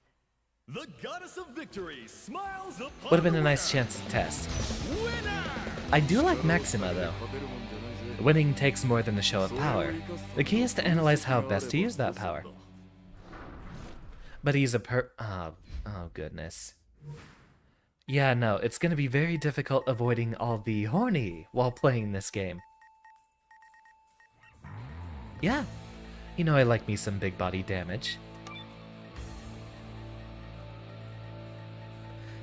The goddess of victory smiles upon Would have been a nice chance to test. winner. I do like Maxima though. Winning takes more than a show of power. The key is to analyze how best to use that power. But he's a oh goodness. Yeah, no, it's gonna be very difficult avoiding all the horny while playing this game. Yeah, you know I like me some big body damage.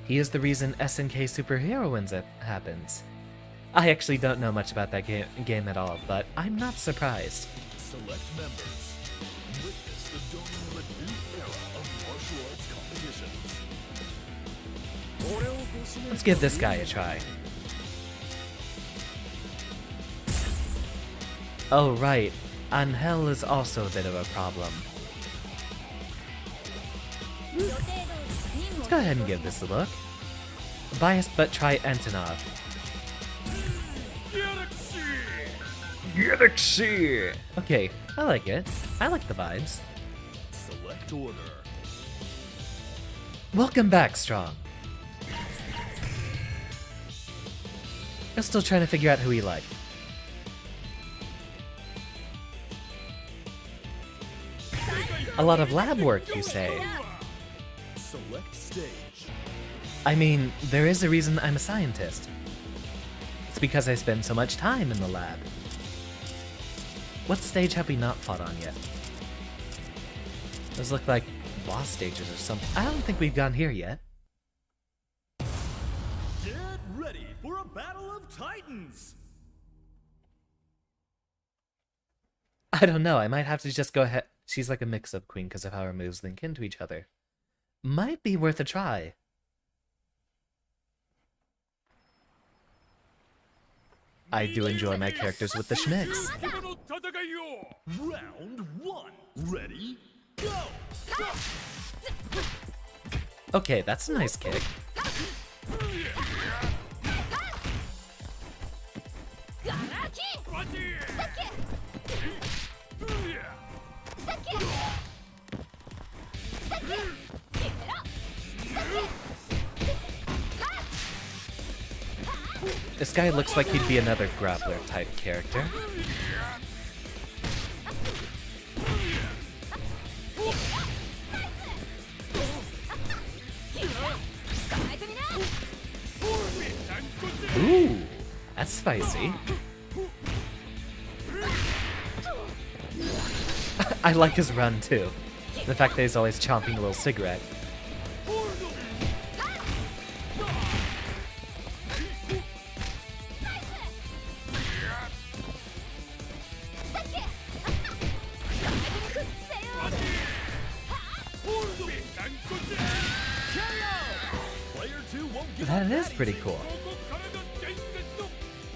He is the reason SNK Superheroines happens. I actually don't know much about that game at all, but I'm not surprised. Select members. Witness the dawning of a new era of martial arts competition. Let's give this guy a try. Oh right, Angel is also a bit of a problem. Let's go ahead and give this a look. Biased, but try Antonov. Galaxy! Okay, I like it. I like the vibes. Select order. Welcome back, Strong. I'm still trying to figure out who he liked. A lot of lab work, you say? Select stage. I mean, there is a reason I'm a scientist. It's because I spend so much time in the lab. What stage have we not fought on yet? Those look like boss stages or something. I don't think we've gone here yet. Get ready for a battle of titans! I don't know, I might have to just go ahead. She's like a mix-up queen because of how her moves link into each other. Might be worth a try. I do enjoy my characters with the schmicks. Round 1. Ready? Go! Okay, that's a nice kick. This guy looks like he'd be another grappler type character. Ooh, that's spicy. I like his run too. The fact that he's always chomping a little cigarette. That is pretty cool.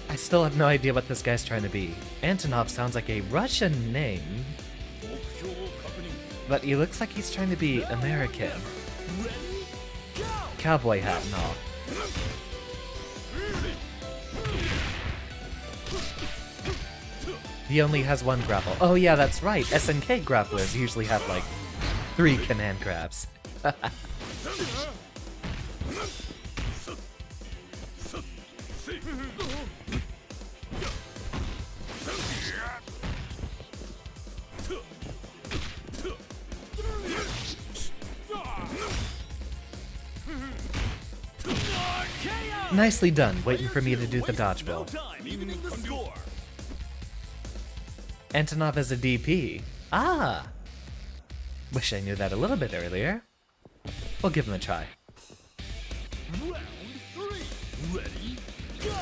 I still have no idea what this guy's trying to be. Antonov sounds like a Russian name, but he looks like he's trying to be American. Cowboy hat and all. He only has one grapple. Oh yeah, that's right. SNK grapplers usually have like 3 command grabs. Nicely done, waiting for me to do the dodgeball. Antonov as a DP. Ah! Wish I knew that a little bit earlier. We'll give him a try. Round 3. Ready? Go!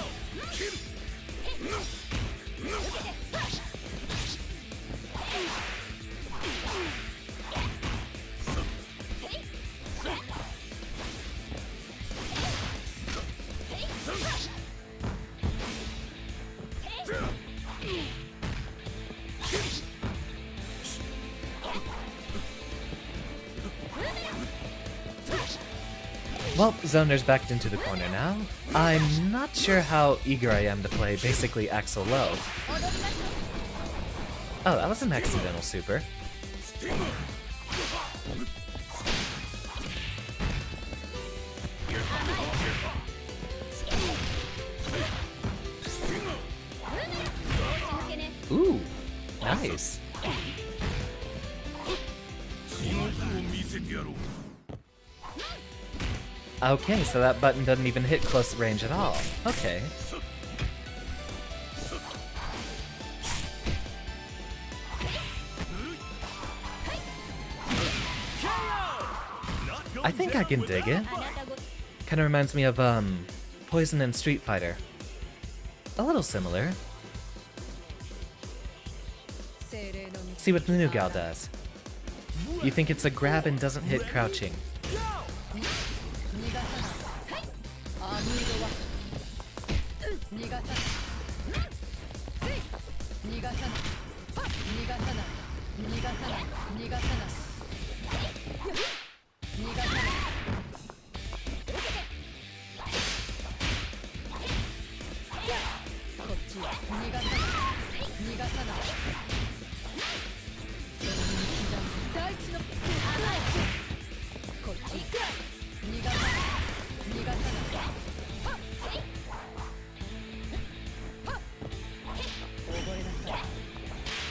Well, Zoner's backed into the corner now. I'm not sure how eager I am to play basically Axel low. Oh, that was an accidental super. Ooh, nice. Okay, so that button doesn't even hit close range at all. Okay. I think I can dig it. Kinda reminds me of, Poison and Street Fighter. A little similar. See what the new gal does. You think it's a grab and doesn't hit crouching.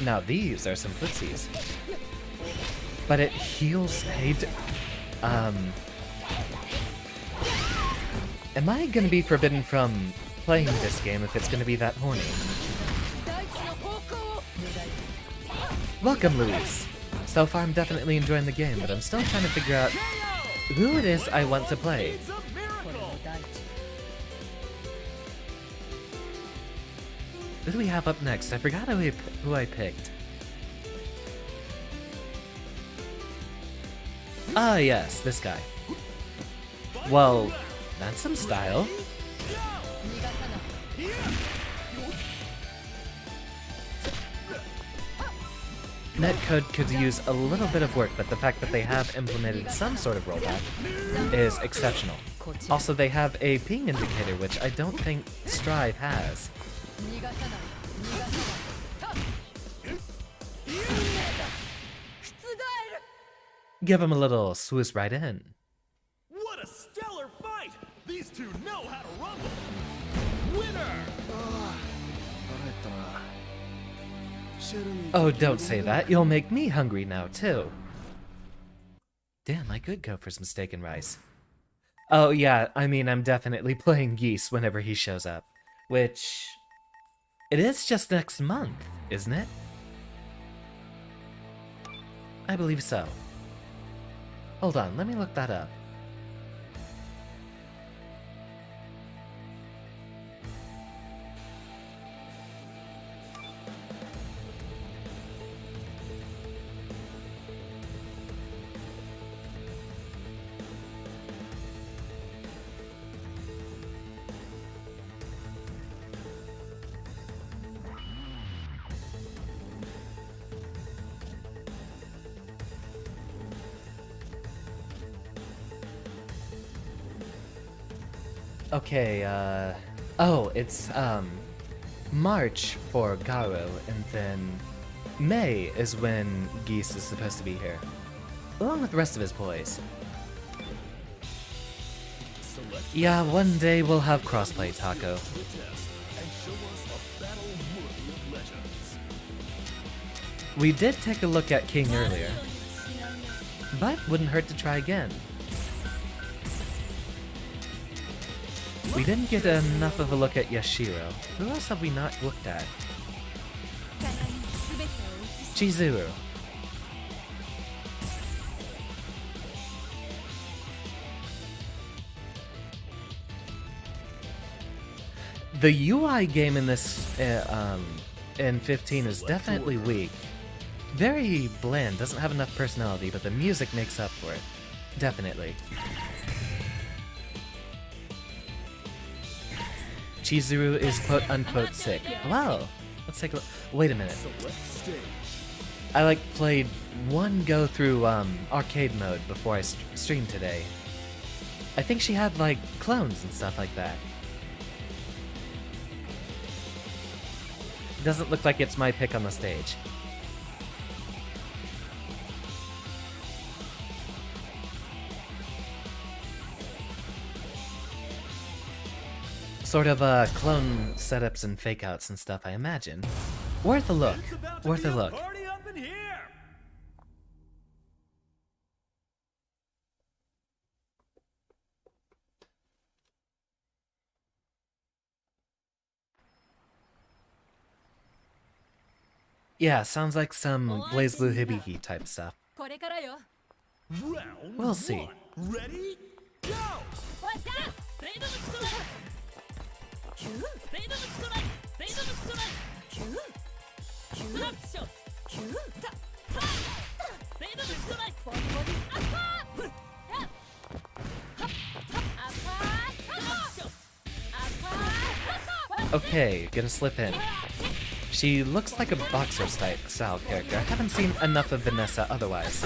Now these are some footsies. But it heals... Am I gonna be forbidden from playing this game if it's gonna be that horny? Welcome, Luis. So far, I'm definitely enjoying the game, but I'm still trying to figure out who it is I want to play. Who do we have up next? I forgot who I picked. Ah, yes, this guy. Well, that's some style. Netcode could use a little bit of work, but the fact that they have implemented some sort of rollback is exceptional. Also, they have a ping indicator, which I don't think Strive has. Give him a little swoosh right in. What a stellar fight! These two know how to rumble! Winner! Oh, don't say that. You'll make me hungry now, too. Damn, I could go for some steak and rice. Oh, yeah, I mean, I'm definitely playing Geese whenever he shows up. Which... it is just next month, isn't it? I believe so. Hold on, let me look that up. Okay, oh, it's, March for Garo, and then May is when Geese is supposed to be here. Along with the rest of his boys. Yeah, one day we'll have crossplay, Taco. We did take a look at King earlier, but wouldn't hurt to try again. We didn't get enough of a look at Yashiro. Who else have we not looked at? Chizuru. The UI game in this, in 15 is definitely weak. Very bland, doesn't have enough personality, but the music makes up for it. Definitely. Chizuru is quote-unquote sick. Wow, let's take a look. Wait a minute. I played one go through arcade mode before I streamed today. I think she had clones and stuff like that. Doesn't look like it's my pick on the stage. Sort of clone setups and fake outs and stuff, I imagine. Worth a look. Worth a look. Yeah, sounds like some Blaze Blue Hibiki type stuff. We'll see. Ready? Go! Okay, gonna slip in. She looks like a boxer style character. I haven't seen enough of Vanessa otherwise.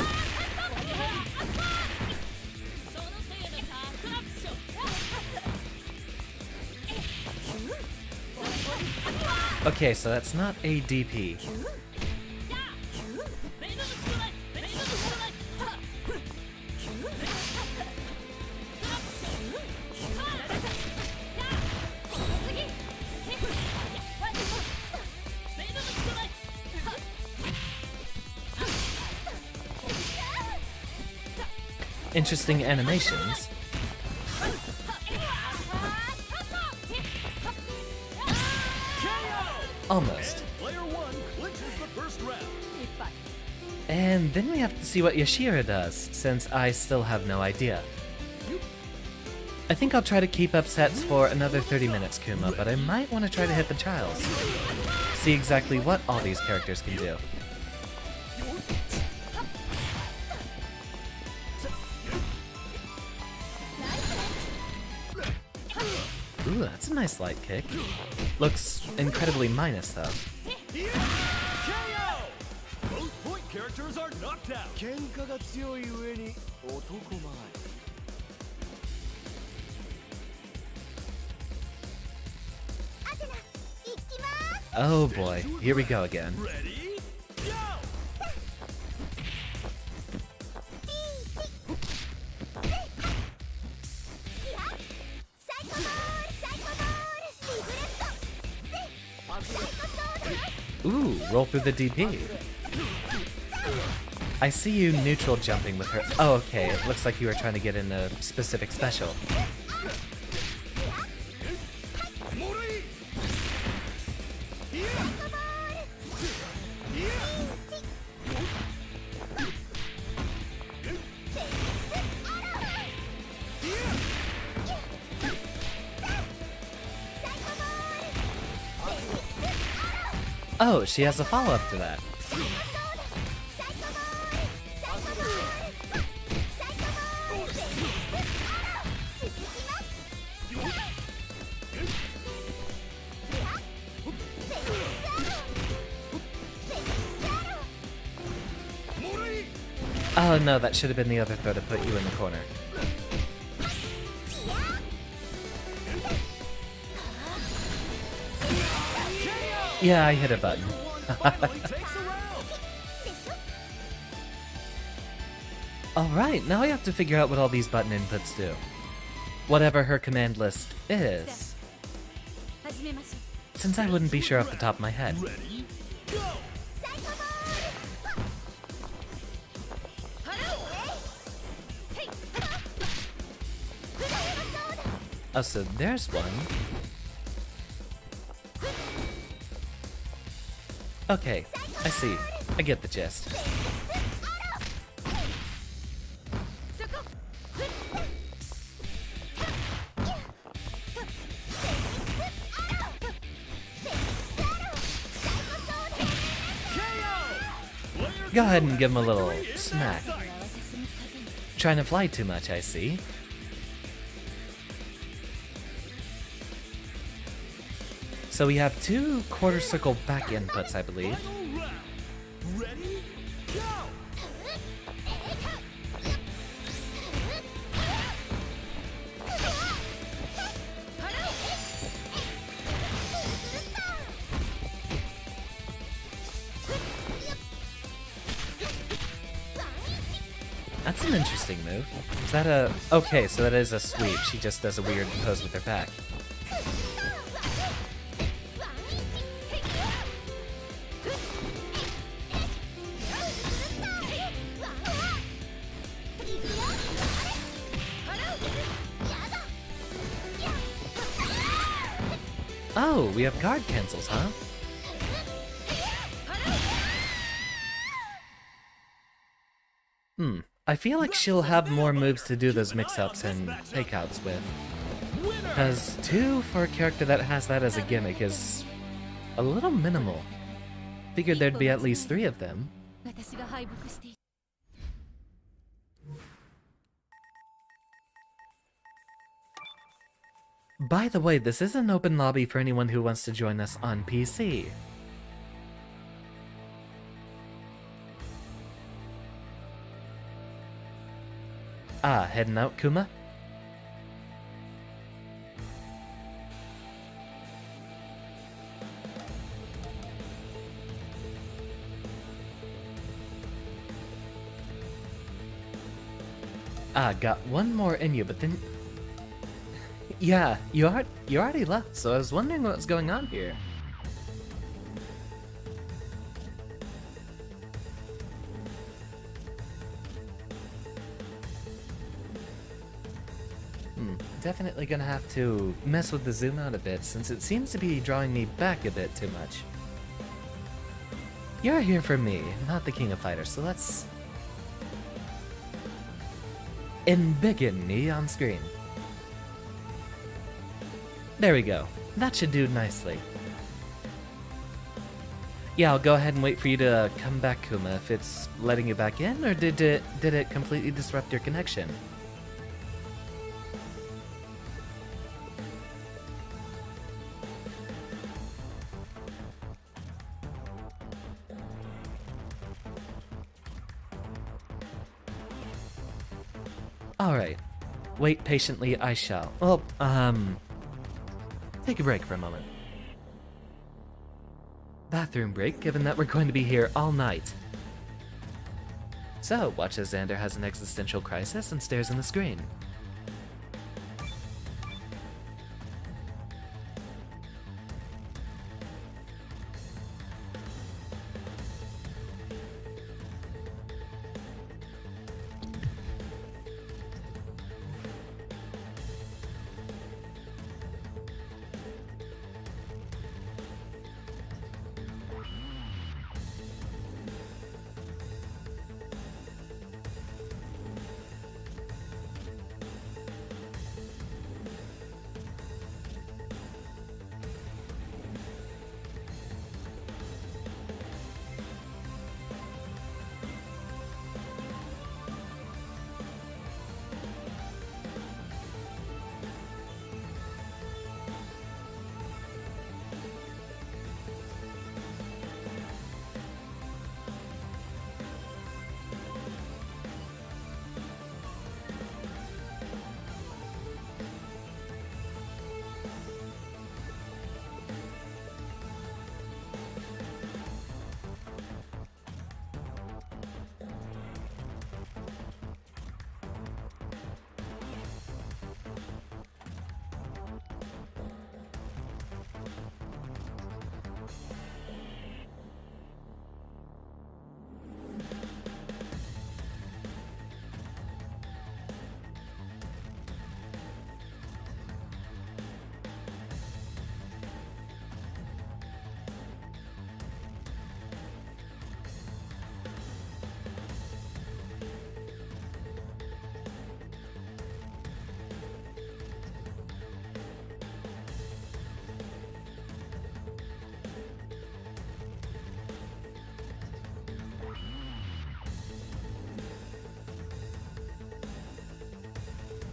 Okay, so that's not a DP. Interesting animations. Almost. Player one clinches the first round. And then we have to see what Yashira does, since I still have no idea. I think I'll try to keep up sets for another 30 minutes, Kuma, but I might want to try to hit the trials. See exactly what all these characters can do. Ooh, that's a nice light kick. Looks incredibly minus, though. KO! Both point characters are knocked out. Oh boy, here we go again. Ready? Go! Ooh, roll through the DP. I see you neutral jumping with her. Oh, okay, it looks like you were trying to get in a specific special. Oh, she has a follow-up to that. Oh no, that should have been the other throw to put you in the corner. Yeah, I hit a button. Alright, now I have to figure out what all these button inputs do. Whatever her command list is. Since I wouldn't be sure off the top of my head. Ready? Go! Oh, so there's one. Okay, I see. I get the gist. Go ahead and give him a little smack. Trying to fly too much, I see. So we have two quarter circle back inputs, I believe. Ready? Go! That's an interesting move. Is that a... Okay, so that is a sweep. She just does a weird pose with her back. Oh, we have guard cancels, huh? I feel like she'll have more moves to do those mix-ups and takeouts with. Because 2 for a character that has that as a gimmick is a little minimal. Figured there'd be at least 3 of them. By the way, this is an open lobby for anyone who wants to join us on PC. Ah, heading out, Kuma? Ah, got one more in you, but then... Yeah, you already left, so I was wondering what was going on here. Definitely gonna have to mess with the zoom out a bit, since it seems to be drawing me back a bit too much. You're here for me, not the King of Fighters, so let's... embiggen me on screen. There we go. That should do nicely. Yeah, I'll go ahead and wait for you to come back, Kuma, if it's letting you back in, or did it completely disrupt your connection? Alright. Wait patiently, I shall. Well, take a break for a moment. Bathroom break, given that we're going to be here all night. So, watch as Xander has an existential crisis and stares in the screen.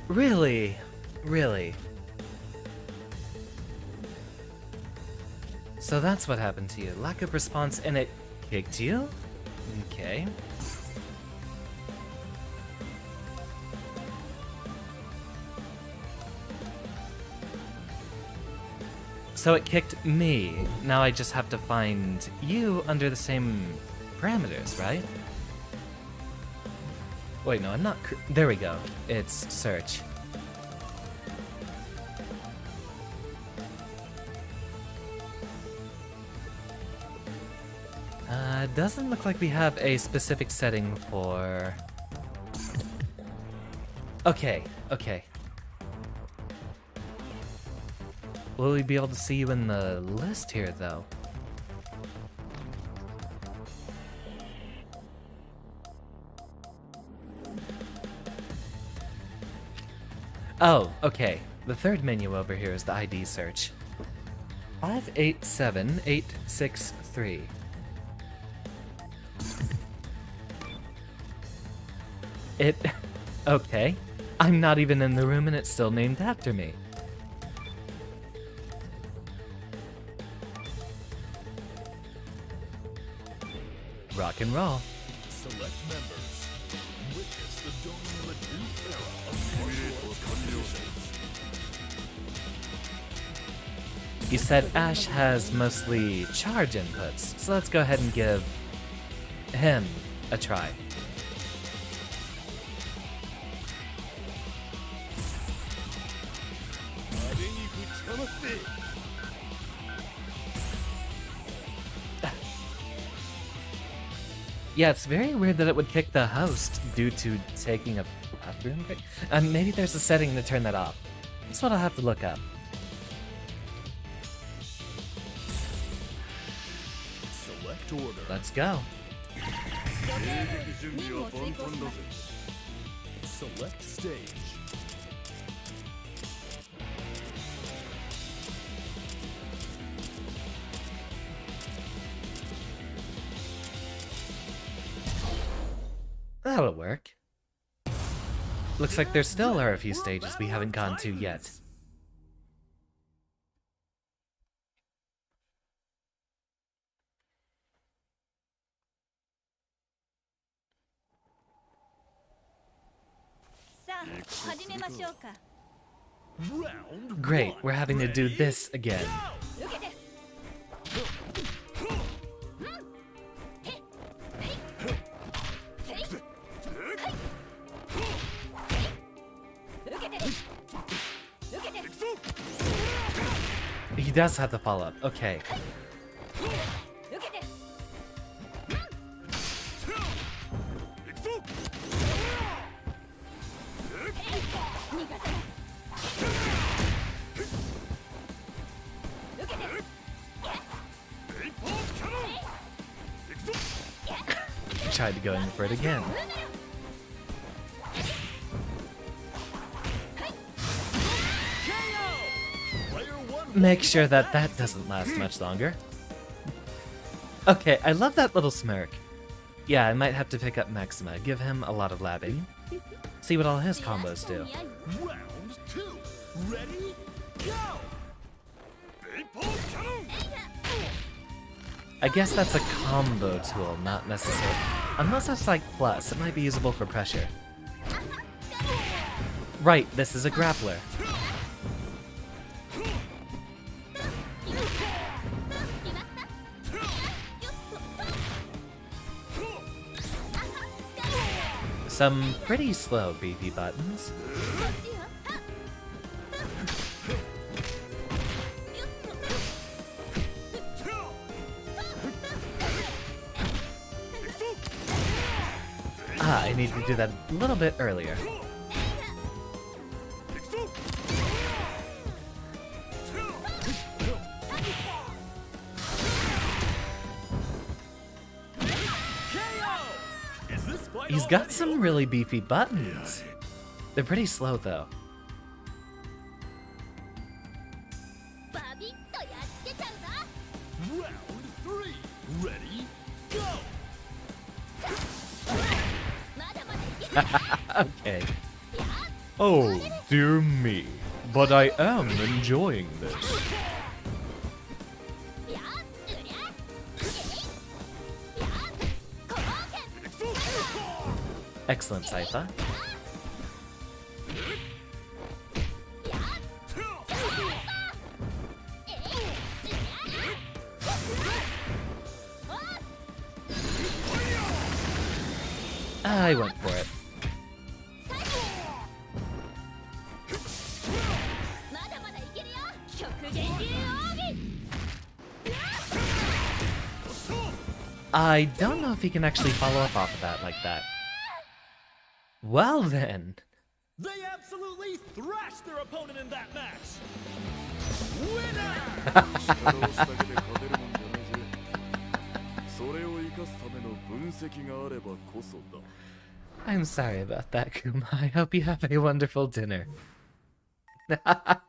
Really? Really? So that's what happened to you. Lack of response and it kicked you? Okay. So it kicked me. Now I just have to find you under the same parameters, right? Wait, no, I'm not... There we go. It's search. Doesn't look like we have a specific setting for... Okay, okay. Will we be able to see you in the list here, though? Oh, okay. The third menu over here is the ID search. 587863. It... Okay. I'm not even in the room and it's still named after me. Rock and roll. Select members. Witness the dawning of a new era of martial arts competitions. You said Ash has mostly charge inputs, so let's go ahead and give him a try. Yeah, it's very weird that it would kick the host due to taking a bathroom break. Maybe there's a setting to turn that off. That's what I'll have to look up. Select Select order. Let's go. 準備は万端だぜ Select stage. That'll work. Looks like there still are a few stages we haven't gone to yet. Round Great, one. we're having to do Ready? this again. He does have the follow-up, okay. Tried going for it again. Make sure that that doesn't last much longer. Okay, I love that little smirk. Yeah, I might have to pick up Maxima, give him a lot of labbing. See what all his combos do. Round two. Ready? Go! I guess that's a combo tool, not necessarily. Unless that's like plus, it might be usable for pressure. Right, this is a grappler. Some pretty slow beefy buttons. Ah, I need to do that a little bit earlier. He's got some really beefy buttons. They're pretty slow though. Round three. Ready? Go! Okay. Oh, dear me. But I am enjoying this. Excellent, Saifa. I went for it. I don't know if he can actually follow up off of that like that. Well then. They absolutely thrashed their opponent in that match. Winner! 力をしただけで勝てるもんじゃないぜそれを生かすための分析があればこそだ I'm sorry about that, Kuma. I hope you have a wonderful dinner. That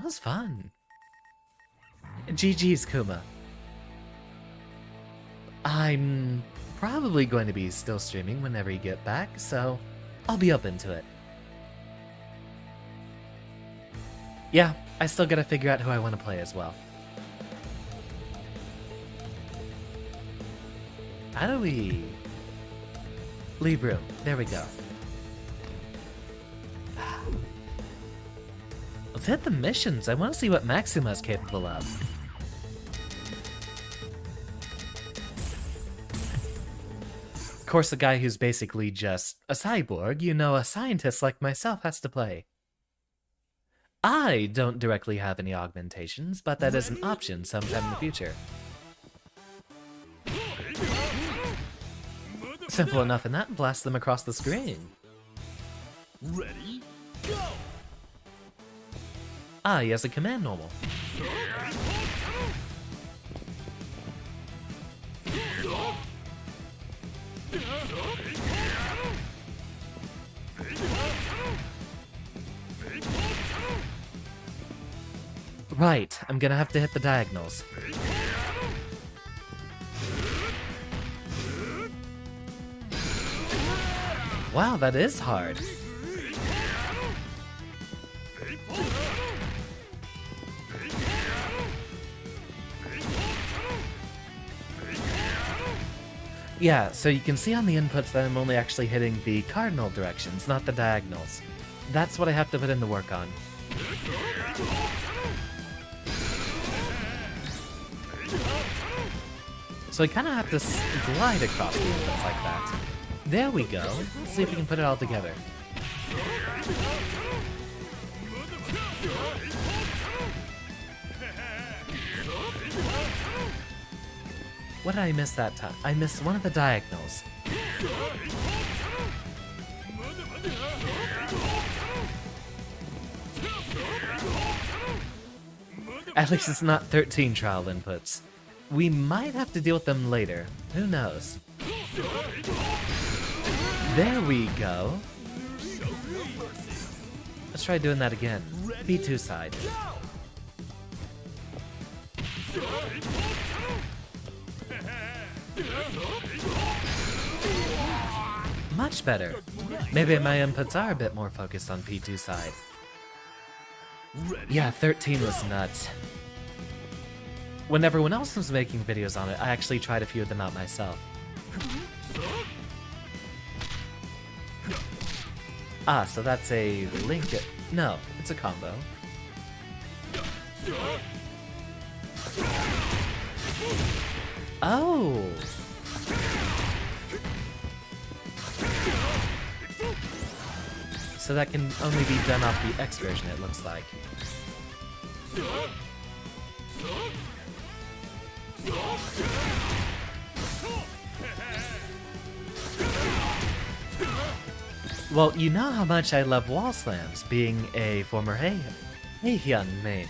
was fun. GG's, Kuma. I'm probably going to be still streaming whenever you get back, so I'll be open to it. Yeah, I still gotta figure out who I want to play as well. How do we... leave room. There we go. Let's hit the missions. I want to see what Maxima's capable of. Of course, a guy who's basically just a cyborg, you know, a scientist like myself has to play. I don't directly have any augmentations, but that is an option sometime in the future. Simple enough in that, blast them across the screen. Ready? Go! Ah, he has a command normal. Right, I'm gonna have to hit the diagonals. Wow, that is hard. Yeah, so you can see on the inputs that I'm only actually hitting the cardinal directions, not the diagonals. That's what I have to put in the work on. So I kind of have to glide across the inputs like that. There we go. Let's see if we can put it all together. What did I miss that time? I missed one of the diagonals. At least it's not 13 trial inputs. We might have to deal with them later. Who knows? There we go. Let's try doing that again. B2 side. Much better. Maybe my inputs are a bit more focused on P2 side. Yeah, 13 was nuts. When everyone else was making videos on it, I actually tried a few of them out myself. Ah, so that's a link. No, it's a combo. Oh! So that can only be done off the X version, it looks like. Well, you know how much I love wall slams, being a former Heihyun main.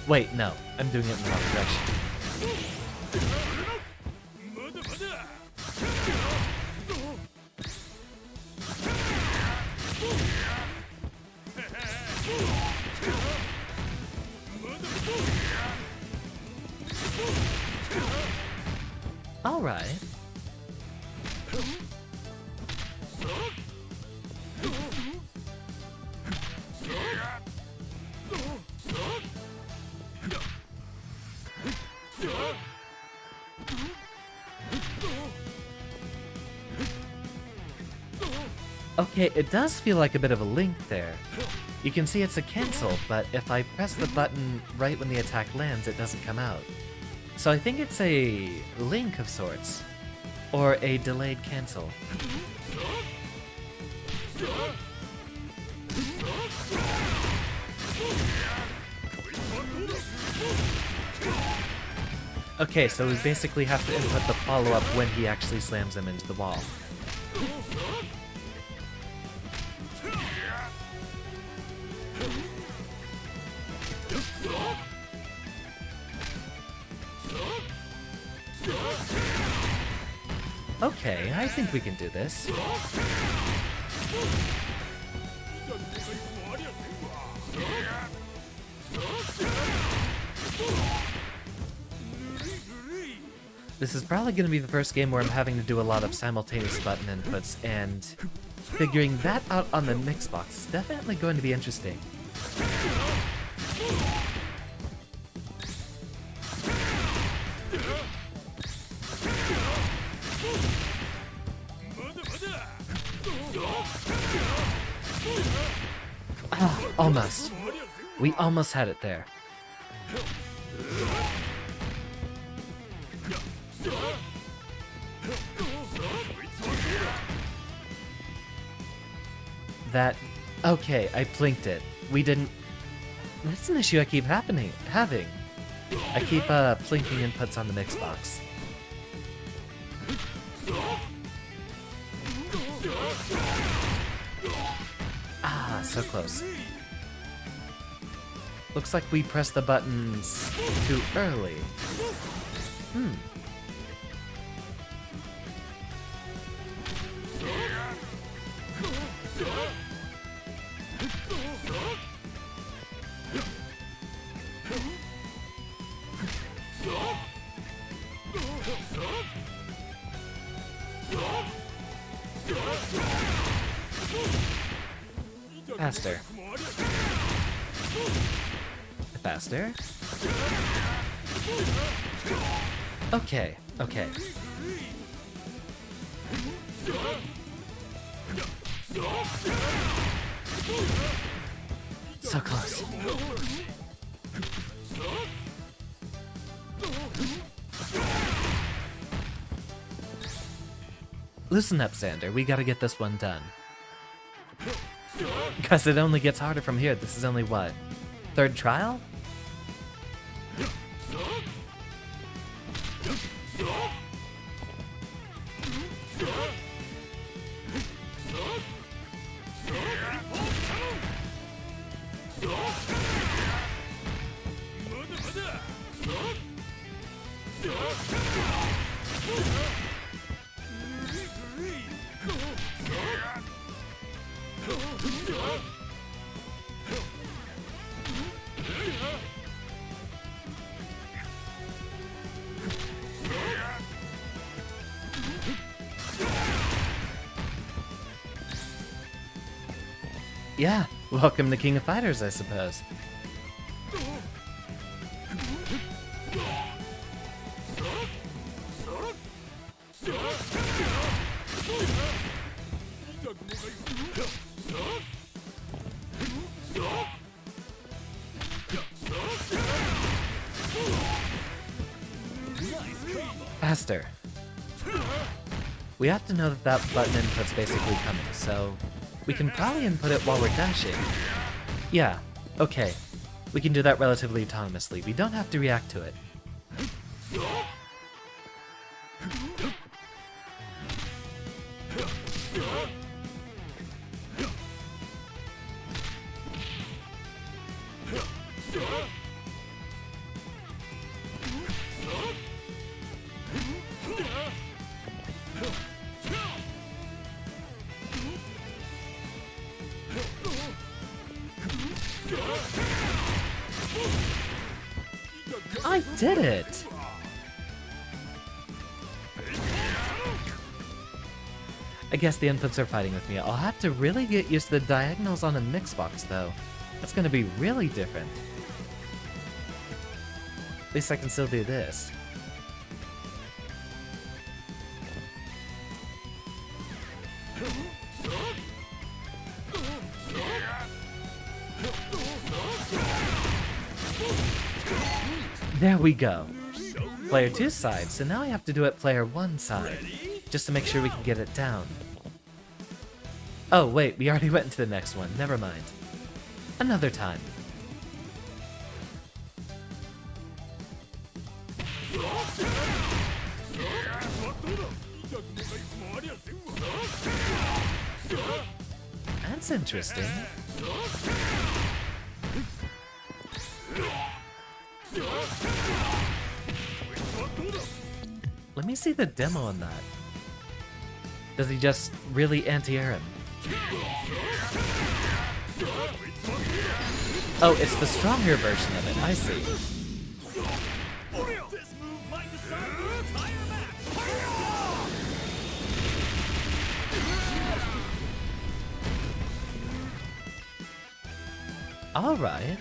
Wait, no, I'm doing it in the wrong direction. Alright. Okay, it does feel like a bit of a link there. You can see it's a cancel, but if I press the button right when the attack lands, it doesn't come out. So I think it's a link of sorts, or a delayed cancel. Okay, so we basically have to input the follow-up when he actually slams him into the wall. Okay, I think we can do this. This is probably going to be the first game where I'm having to do a lot of simultaneous button inputs, and figuring that out on the mix box is definitely going to be interesting. Ah, almost. We almost had it there. That... Okay, I plinked it. We didn't... That's an issue I keep having. I keep plinking inputs on the mix box. Ah, so close. Looks like we pressed the buttons too early. Faster. Faster. Okay, okay. So close. Listen up, Xander. We gotta get this one done. Because it only gets harder from here. This is only what? Third trial? Yeah, welcome to King of Fighters, I suppose. Faster. We have to know that that button input's basically coming, so we can probably input it while we're dashing. Yeah, okay. We can do that relatively autonomously. We don't have to react to it. I did it! I guess the inputs are fighting with me. I'll have to really get used to the diagonals on a mix box, though. That's gonna be really different. At least I can still do this. There we go. Player 2's side, so now I have to do it player 1's side, just to make sure we can get it down. Oh wait, we already went into the next one, never mind. Another time. That's interesting. Let me see the demo on that. Does he just really anti-air him? Oh, it's the stronger version of it, I see. This move might decide the entire match. Alright.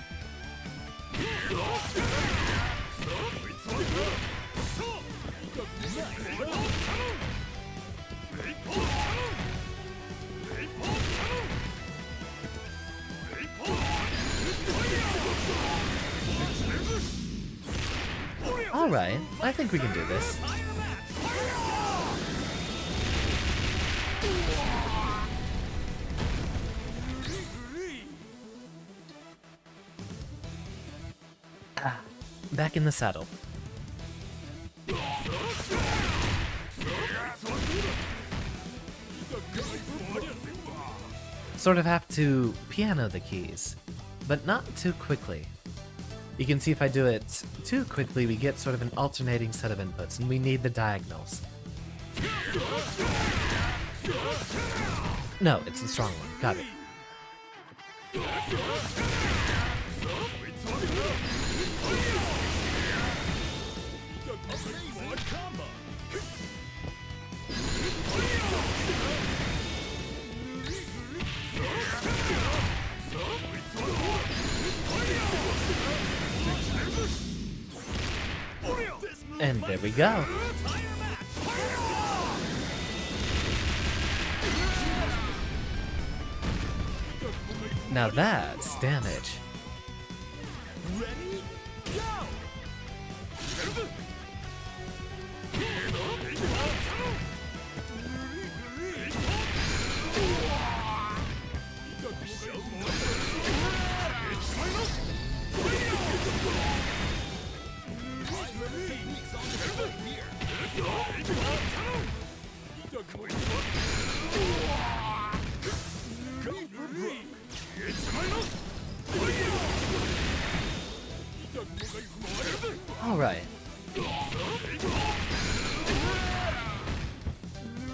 Alright, I think we can do this. Ah, back in the saddle. Sort of have to piano the keys, but not too quickly. You can see if I do it too quickly, we get sort of an alternating set of inputs, and we need the diagonals. No, it's the strong one. Got it. And there we go. Now that's damage. Ready? Go! Alright.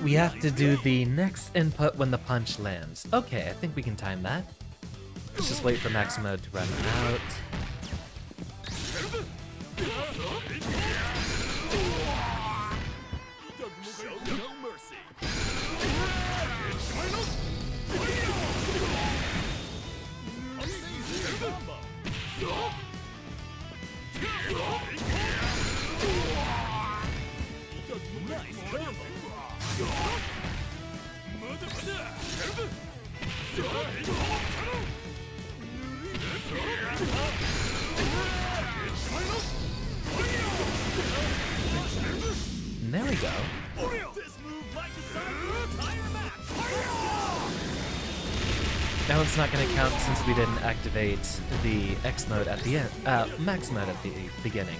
We have to do the next input when the punch lands. Okay, I think we can time that. Let's just wait for max mode to run out. No mercy. Amazing combo. Nice combo. And there we go. This move might decide the entire match. Now it's not going to count since we didn't activate the X mode at the end, max mode at the beginning.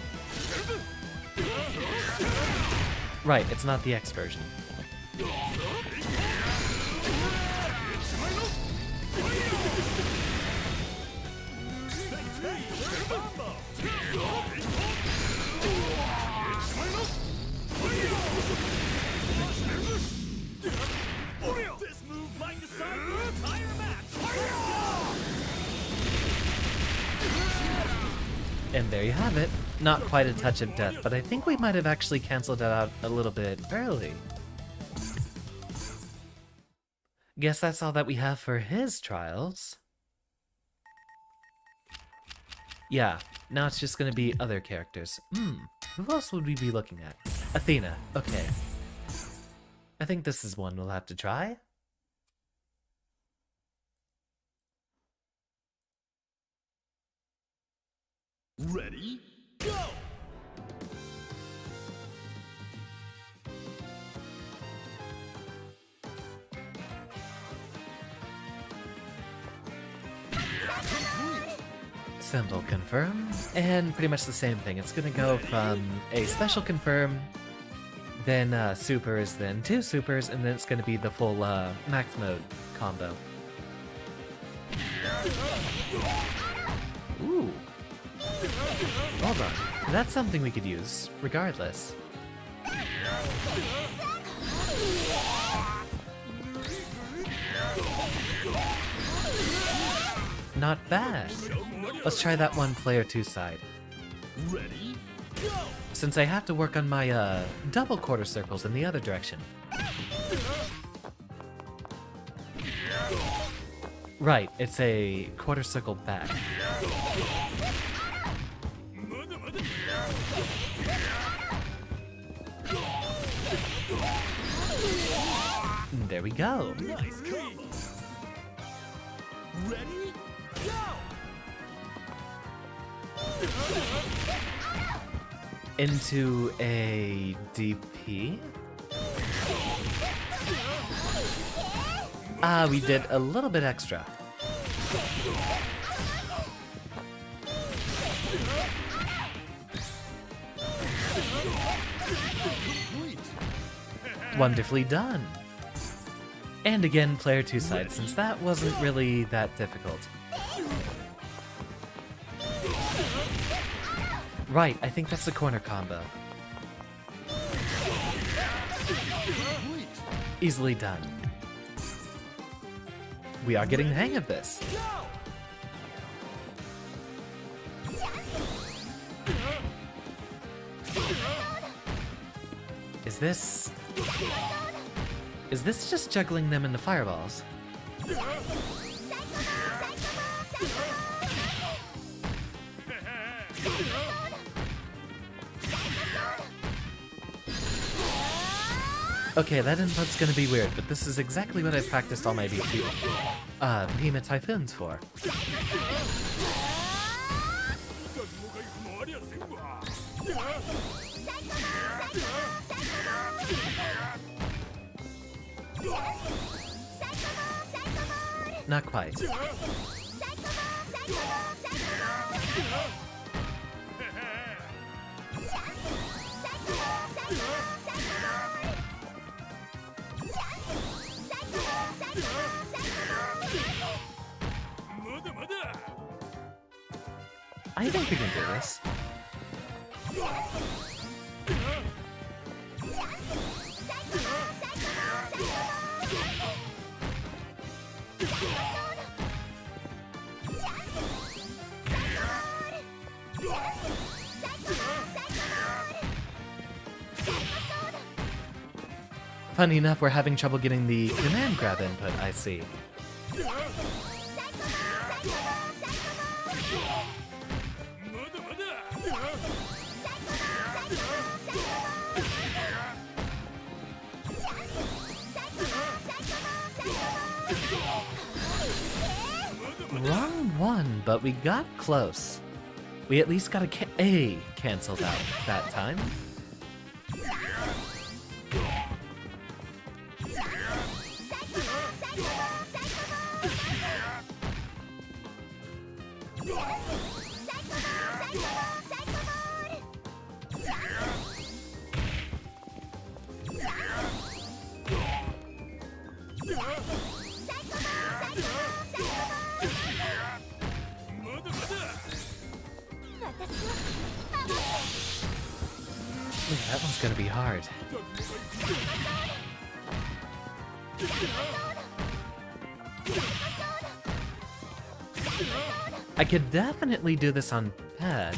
Right, it's not the X version. This move might decide the entire match. And there you have it. Not quite a touch of death, but I think we might have actually canceled it out a little bit early. Guess that's all that we have for his trials. Yeah, now it's just gonna be other characters. Who else would we be looking at? Athena, okay. I think this is one we'll have to try. Ready? Go! Symbol confirm, and pretty much the same thing. It's gonna go from a special confirm, then supers, then 2 supers, and then it's gonna be the full max mode combo. Ooh. Well done. That's something we could use, regardless. Not bad. Let's try that one player 2 side. Ready? Go! Since I have to work on my double quarter circles in the other direction. Right, it's a quarter circle back. And there we go. Nice combo. Ready? Go! Into a DP. Ah, we did a little bit extra. Wonderfully done. And again, player 2 side, since that wasn't really that difficult. Right, I think that's the corner combo. Easily done. We are getting the hang of this. Is this just juggling them in the fireballs? Okay, that input's gonna be weird, but this is exactly what I practiced all my Behemoth Typhoons for. Not quite. I think we can do this. Funny enough, we're having trouble getting the command grab input, I see. Wrong one, but we got close. We at least got a canceled out that time. Ooh, that one's gonna be hard. I could definitely do this on pad.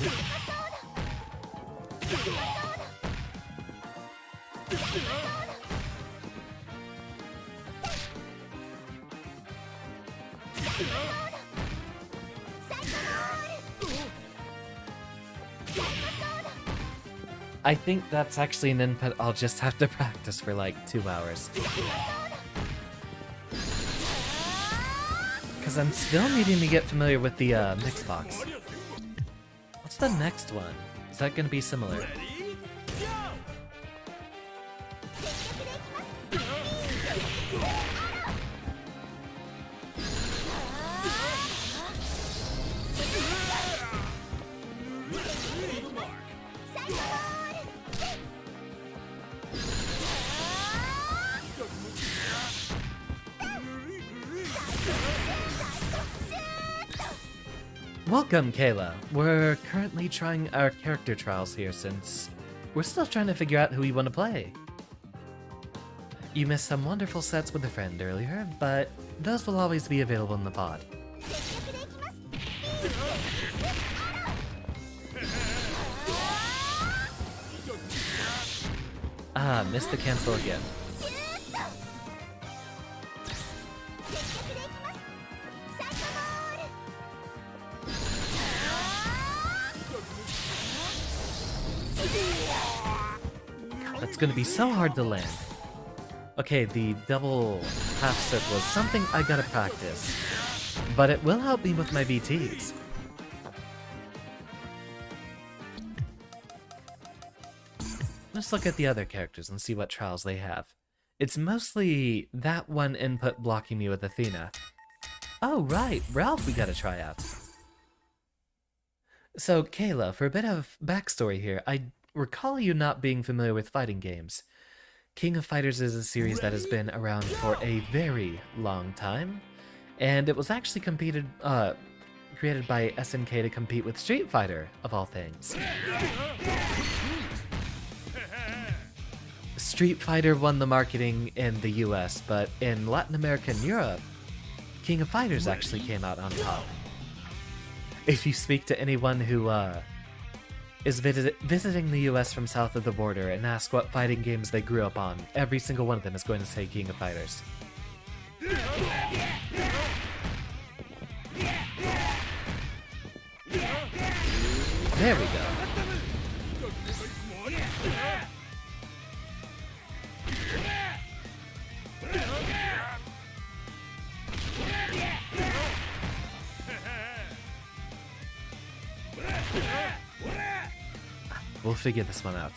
I think that's actually an input I'll just have to practice for like 2 hours. Because I'm still needing to get familiar with the mix box. What's the next one? Is that going to be similar? Welcome, Kayla. We're currently trying our character trials here since we're still trying to figure out who we want to play. You missed some wonderful sets with a friend earlier, but those will always be available in the pod. Ah, missed the cancel again. That's gonna be so hard to land. Okay, the double half circle is something I gotta practice, but it will help me with my VTs. Let's look at the other characters and see what trials they have. It's mostly that one input blocking me with Athena. Oh right, Ralph we gotta try out. So Kayla, for a bit of backstory here, I recall you not being familiar with fighting games. King of Fighters is a series that has been around for a very long time, and it was actually created by SNK to compete with Street Fighter, of all things. Street Fighter won the marketing in the US, but in Latin America and Europe, King of Fighters actually came out on top. If you speak to anyone who is visiting the US from south of the border and ask what fighting games they grew up on, every single one of them is going to say King of Fighters. There we go. We'll figure this one out.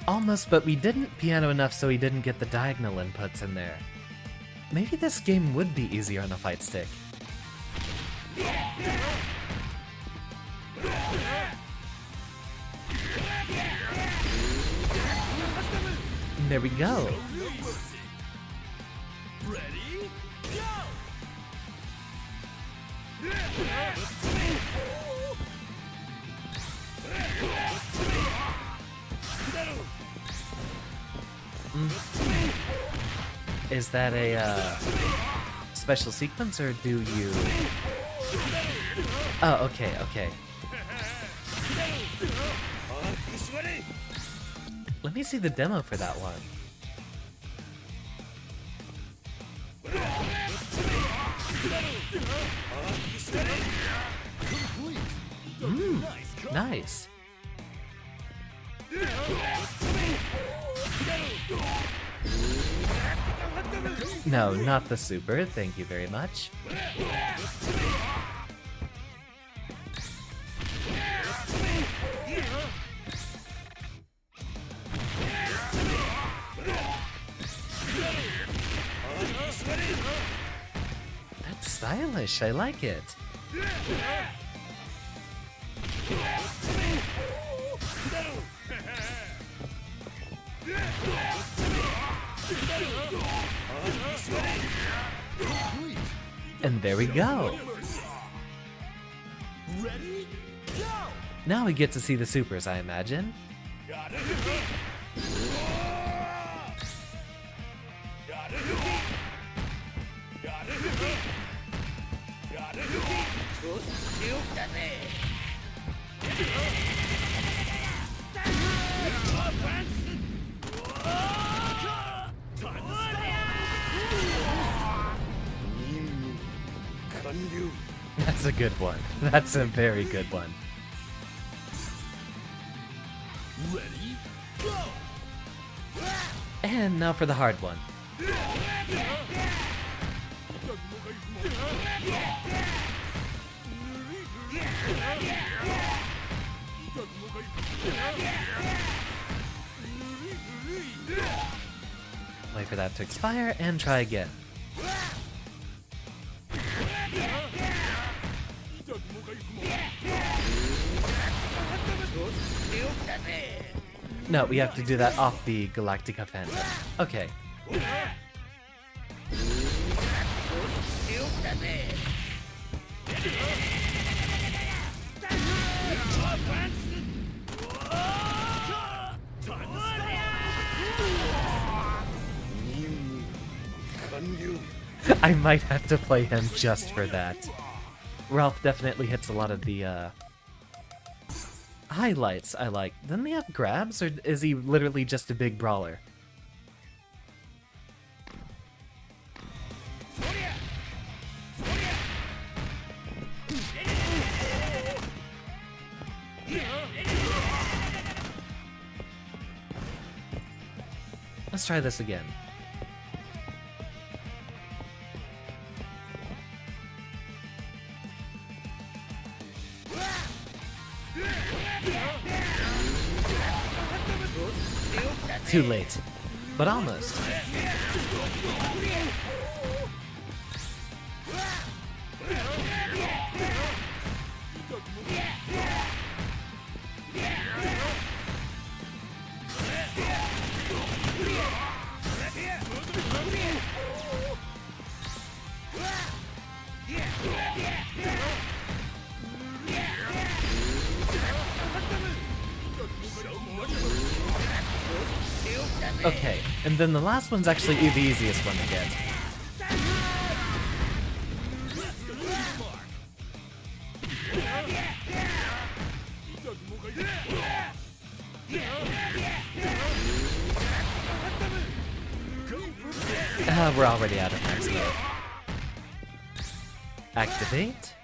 Almost, but we didn't piano enough so he didn't get the diagonal inputs in there. Maybe this game would be easier on a fight stick. There we go. Ready? Go! Is that a special sequence, or do you... Oh, okay, okay. Let me see the demo for that one. Nice. No, not the super, thank you very much. That's stylish, I like it. And there we go. Ready? Go! Now we get to see the supers, I imagine. That's a good one. That's a very good one. Ready? Go! And now for the hard one. Wait for that to expire and try again. No, we have to do that off the Galactica Phantom. Okay. I might have to play him just for that. Ralph definitely hits a lot of the highlights I like. Doesn't he have grabs, or is he literally just a big brawler? Let's try this again. Too late, but almost. Okay, and then the last one's actually the easiest one to get. We're already out of max though. Activate.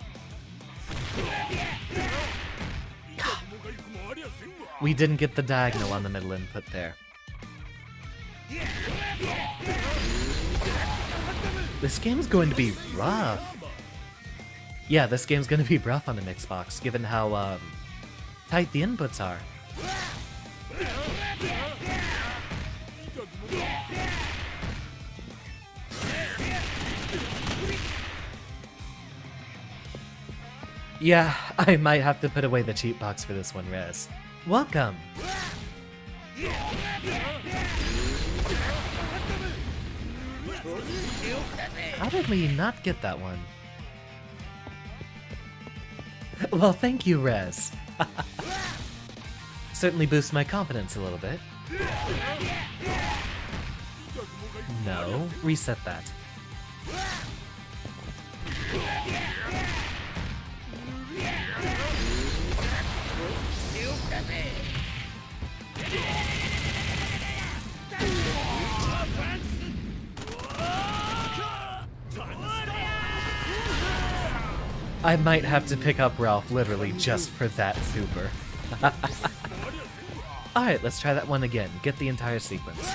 We didn't get the diagonal on the middle input there. This game's going to be rough. Yeah, this game's going to be rough on the Xbox, given how tight the inputs are. Yeah, I might have to put away the cheat box for this one, Rez. Welcome! How did we not get that one? Well, thank you, Rez. Certainly boosts my confidence a little bit. No, reset that. I might have to pick up Ralph literally just for that super. Alright, let's try that one again. Get the entire sequence.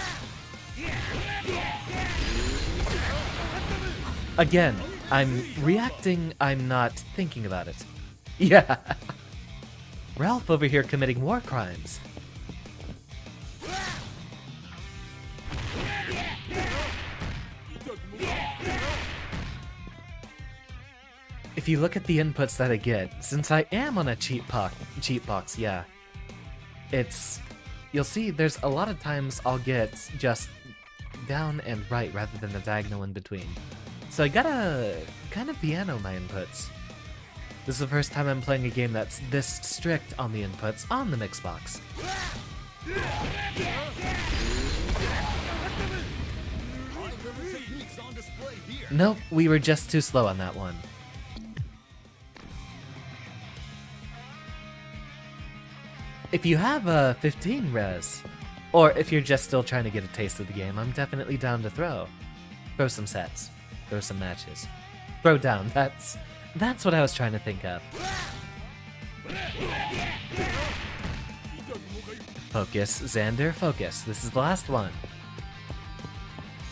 Again, I'm reacting, I'm not thinking about it. Yeah. Ralph over here committing war crimes. If you look at the inputs that I get, since I am on a cheat box, yeah, you'll see there's a lot of times I'll get just down and right rather than a diagonal in between. So I gotta kind of piano my inputs. This is the first time I'm playing a game that's this strict on the inputs on the Xbox. Nope, we were just too slow on that one. If you have a 15 res, or if you're just still trying to get a taste of the game, I'm definitely down to throw. Throw some sets. Throw some matches. Throw down, that's what I was trying to think of. Focus, Xander, focus. This is the last one.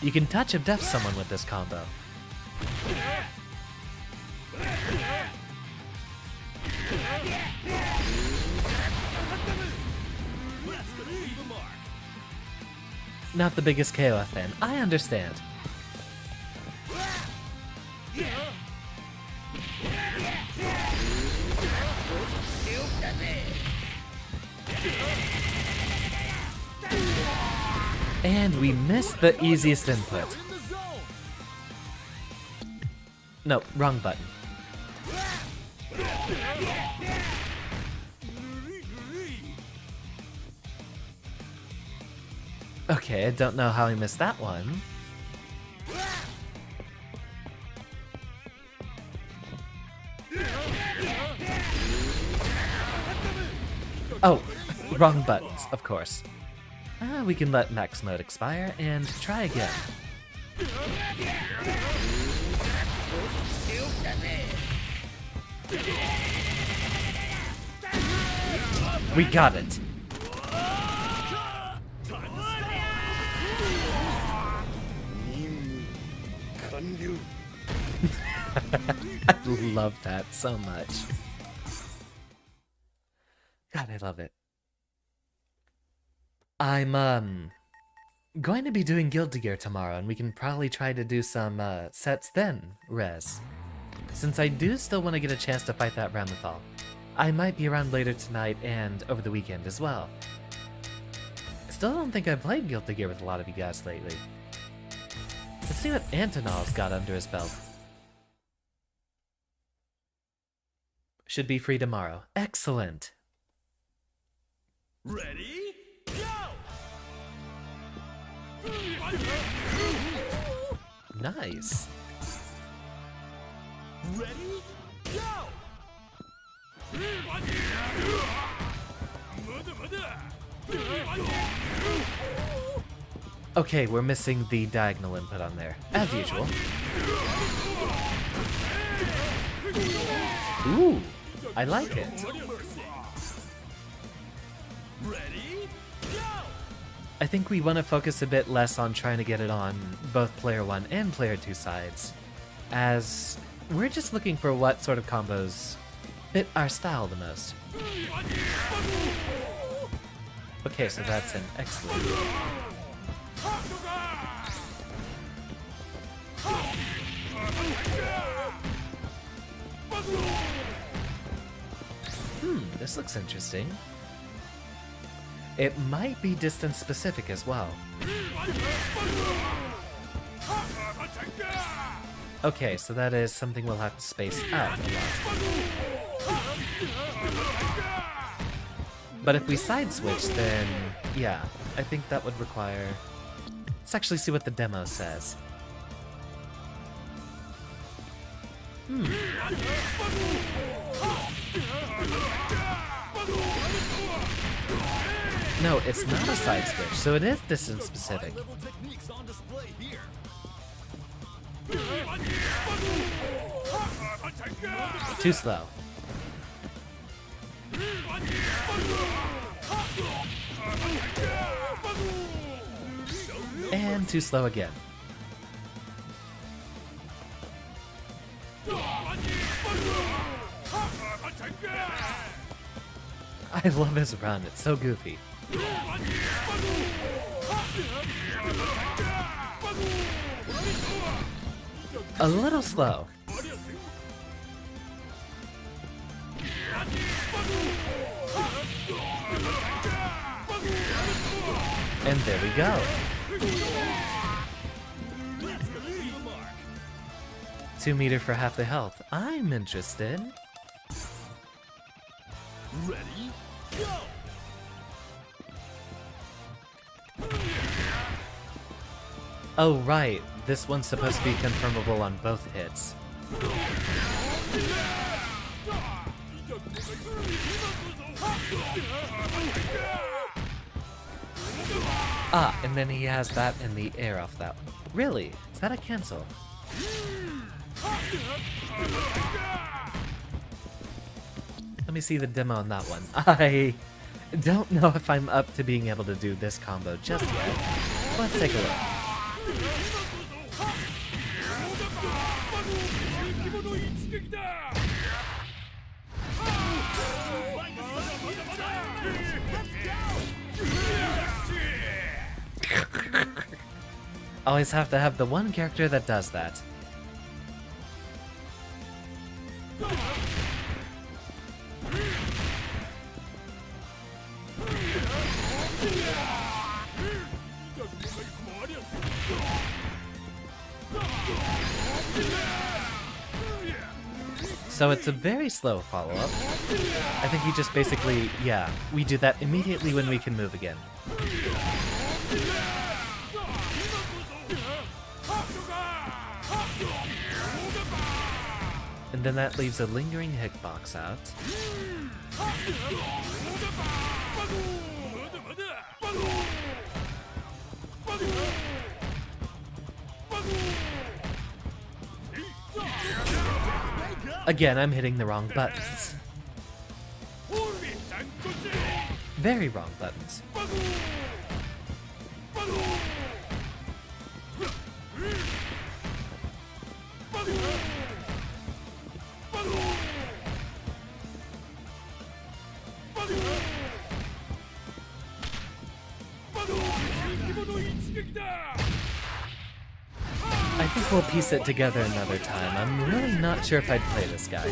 You can touch of death someone with this combo. Not the biggest KOF fan, I understand. And we missed the easiest input. No, wrong button. Okay, I don't know how I missed that one. Oh, wrong buttons, of course. We can let max mode expire and try again. We got it. I love that so much. God, I love it. I'm going to be doing Guilty Gear tomorrow, and we can probably try to do some sets then, Rez. Since I do still want to get a chance to fight that Ramethal, I might be around later tonight and over the weekend as well. Still don't think I've played Guilty Gear with a lot of you guys lately. Let's see what Antonal's got under his belt. Should be free tomorrow. Excellent. Ready? Go! Nice. Ready? Go! Okay, we're missing the diagonal input on there, as usual. Ooh, I like it. I think we want to focus a bit less on trying to get it on both player 1 and player 2 sides, as we're just looking for what sort of combos fit our style the most. Okay, so that's an excellent. This looks interesting. It might be distance specific as well. Okay, so that is something we'll have to space out a lot. But if we side switch, then yeah, I think that would require... Let's actually see what the demo says. No, it's not a side switch, so it is distance specific. Too slow. And too slow again. I love his run, it's so goofy. A little slow. And there we go. 2 meter for half the health. I'm interested. Ready? Go! Oh right, this one's supposed to be confirmable on both hits. Ah, and then he has that in the air off that. Really? Is that a cancel? Let me see the demo on that one. I don't know if I'm up to being able to do this combo just yet. Let's take a look. Always have to have the one character that does that. So it's a very slow follow-up. I think you just basically, yeah, we do that immediately when we can move again. And then that leaves a lingering hitbox out. Again, I'm hitting the wrong buttons. Very wrong buttons. I think we'll piece it together another time. I'm really not sure if I'd play this guy.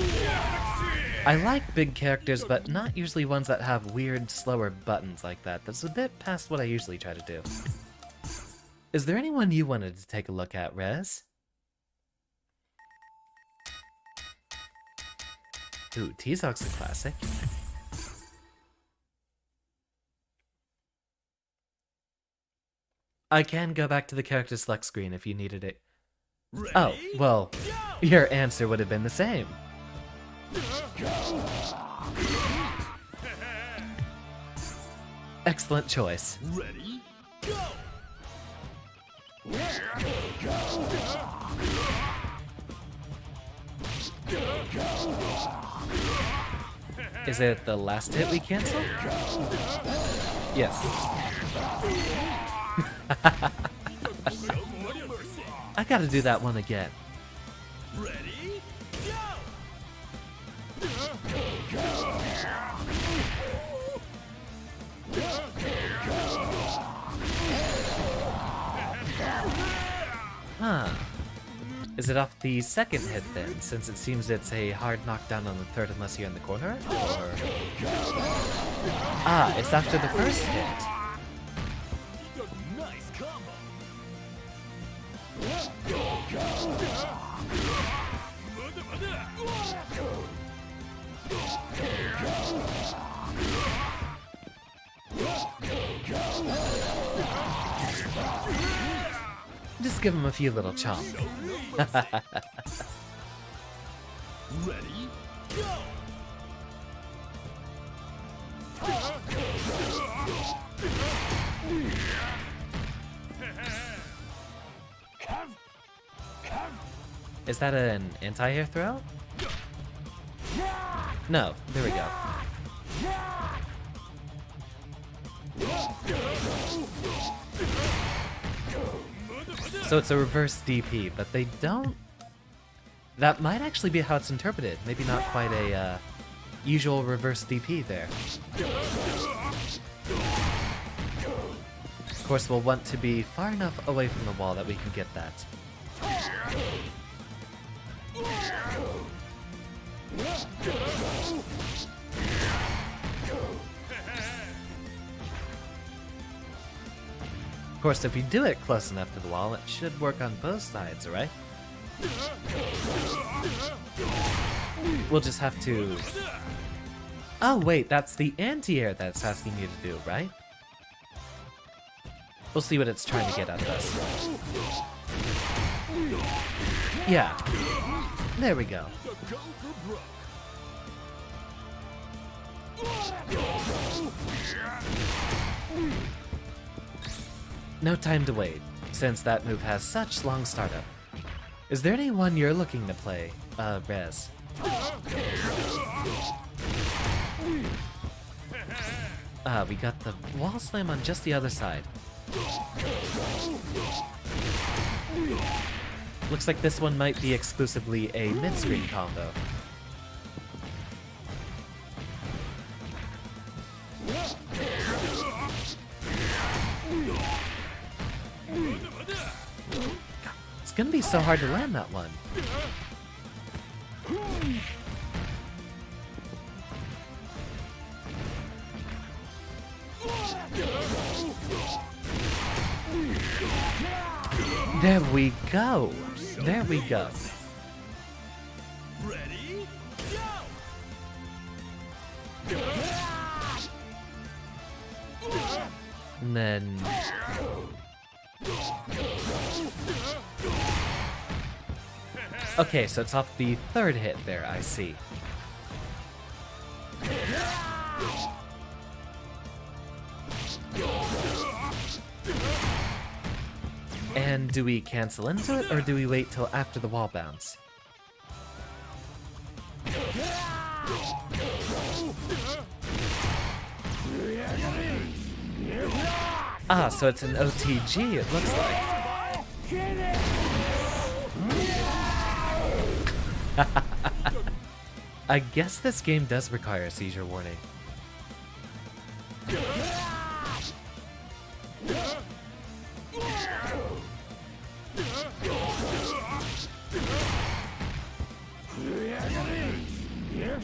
I like big characters, but not usually ones that have weird, slower buttons like that. That's a bit past what I usually try to do. Is there anyone you wanted to take a look at, Rez? Ooh, T-Zog's a classic. I can go back to the character select screen if you needed it. Ready? Oh, well, your answer would have been the same. Excellent choice. Ready? Go! Is it the last hit we cancel? Yes. I gotta do that one again. Ready? Huh. Is it off the second hit then, since it seems it's a hard knockdown on the third unless you're in the corner? Or... Ah, it's after the first hit. Nice combo. Just give him a few little chomps. Ready? Go! Is that an anti-air throw? No, there we go. So it's a reverse DP, but they don't... That might actually be how it's interpreted. Maybe not quite a usual reverse DP there. Of course, we'll want to be far enough away from the wall that we can get that. Of course, if we do it close enough to the wall, it should work on both sides, right? We'll just have to... Oh wait, that's the anti-air that's asking you to do, right? We'll see what it's trying to get out of us. Yeah. There we go. No time to wait, since that move has such long startup. Is there anyone you're looking to play, Rez? We got the wall slam on just the other side. Looks like this one might be exclusively a mid-screen combo. It's gonna be so hard to land that one. There we go. There we go. Ready? Go! And then... Okay, so it's off the third hit there, I see. And do we cancel into it, or do we wait till after the wall bounce? Ah, so it's an OTG, it looks like. I guess this game does require a seizure warning.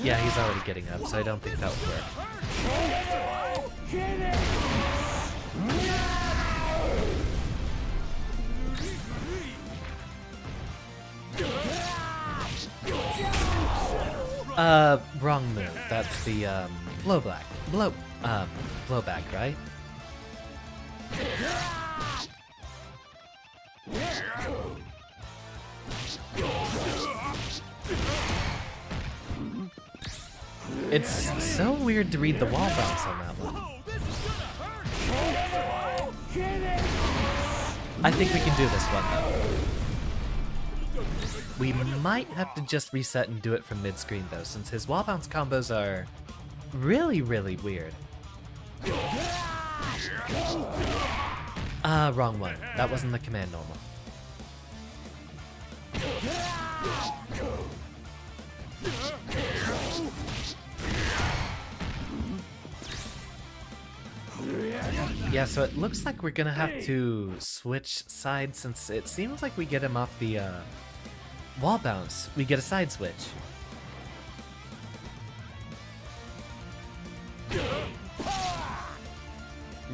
Yeah, he's already getting up, so I don't think that would work. Wrong move. That's the, blowback, right? It's so weird to read the wall bounce on that one. I think we can do this one, though. We might have to just reset and do it from mid-screen, though, since his wall bounce combos are really, really weird. Wrong one. That wasn't the command normal. Yeah, so it looks like we're gonna have to switch sides since it seems like we get him off the wall bounce. We get a side switch.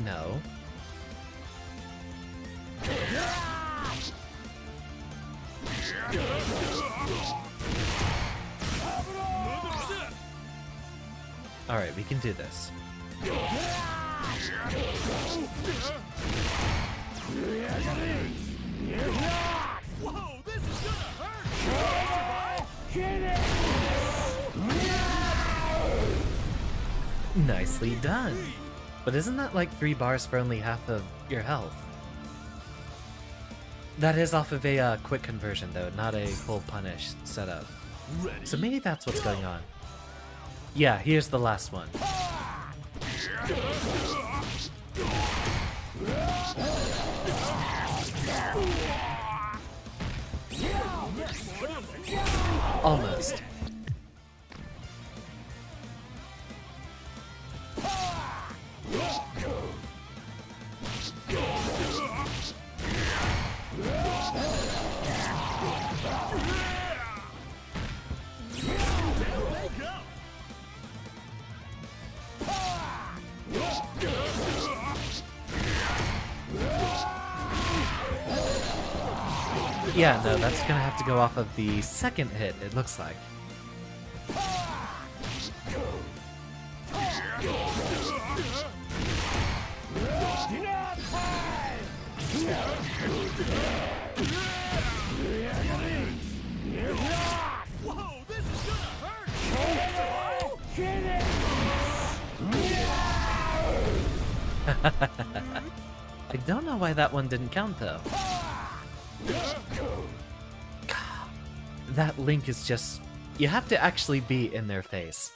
No. Alright, we can do this. Whoa, this is gonna hurt! Nicely done. But isn't that like 3 bars for only half of your health? That is off of a quick conversion though, not a full punish setup. So maybe that's what's going on. Yeah, here's the last one. Almost. Yeah, no, that's gonna have to go off of the second hit, it looks like. Whoa, this is gonna hurt! I don't know why that one didn't count though. That Link is just... You have to actually be in their face.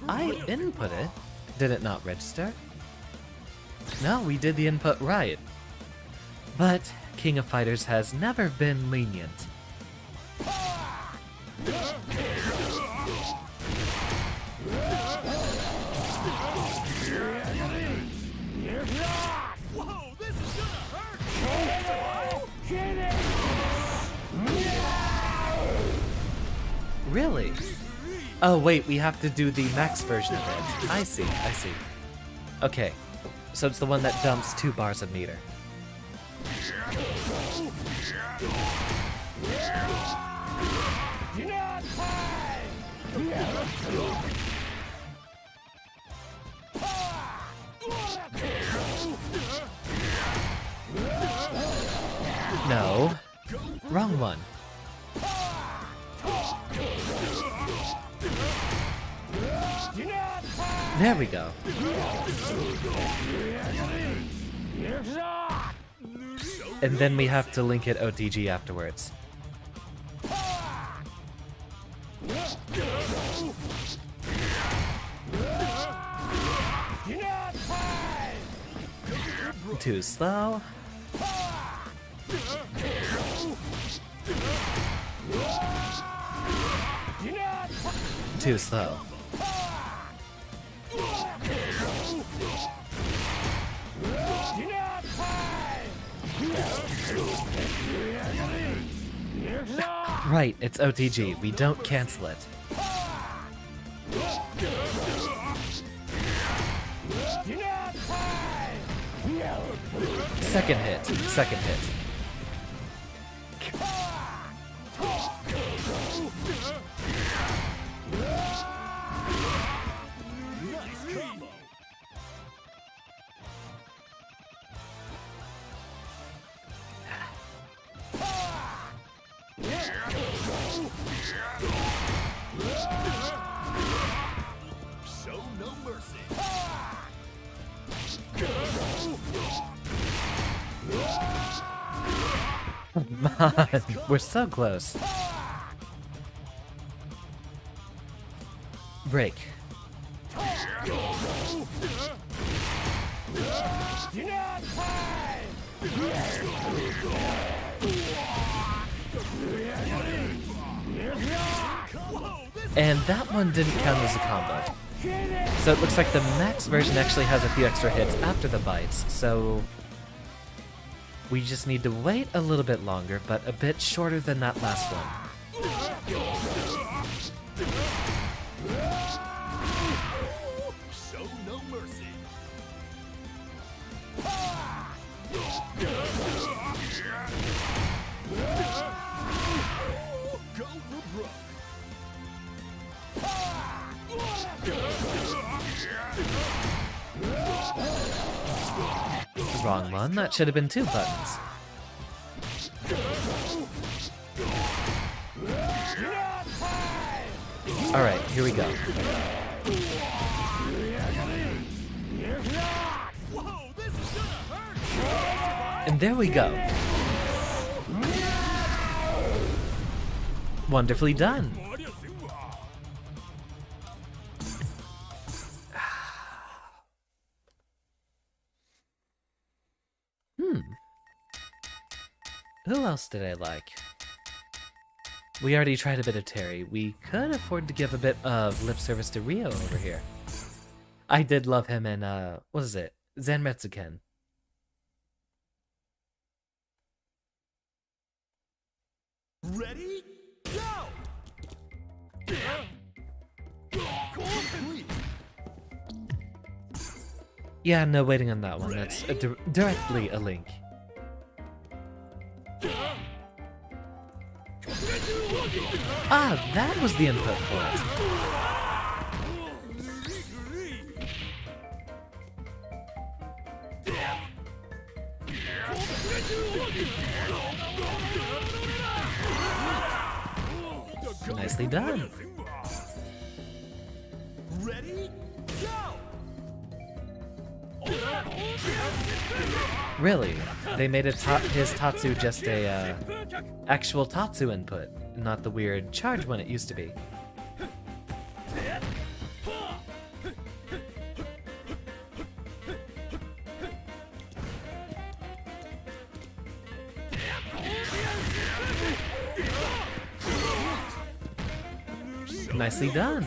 I input it. Did it not register? No, we did the input right. But King of Fighters has never been lenient. Whoa, this is gonna hurt! Really? Oh wait, we have to do the max version of it. I see, I see. Okay, so it's the one that dumps 2 bars of meter. No. Wrong one. There we go. And then we have to link it OTG afterwards. Too slow. Too slow. Right, it's OTG. We don't cancel it. Second hit. Second hit. Nice combo! Show no mercy! Come on, we're so close. Break. And that one didn't count as a combo. So it looks like the max version actually has a few extra hits after the bites, so we just need to wait a little bit longer, but a bit shorter than that last one. Show no mercy. Go for broke. Wrong one, that should have been 2 buttons. Alright, here we go. And there we go. Wonderfully done. Who else did I like? We already tried a bit of Terry. We could afford to give a bit of lip service to Rio over here. I did love him in, what is it? Zanmetsuken. Ready? Go! Complete. Yeah, no waiting on that one. That's directly a link. Ah, that was the input for it. Nicely done. Ready? Go! Really? They made his Tatsu just a actual Tatsu input, not the weird charge one it used to be. Nicely done.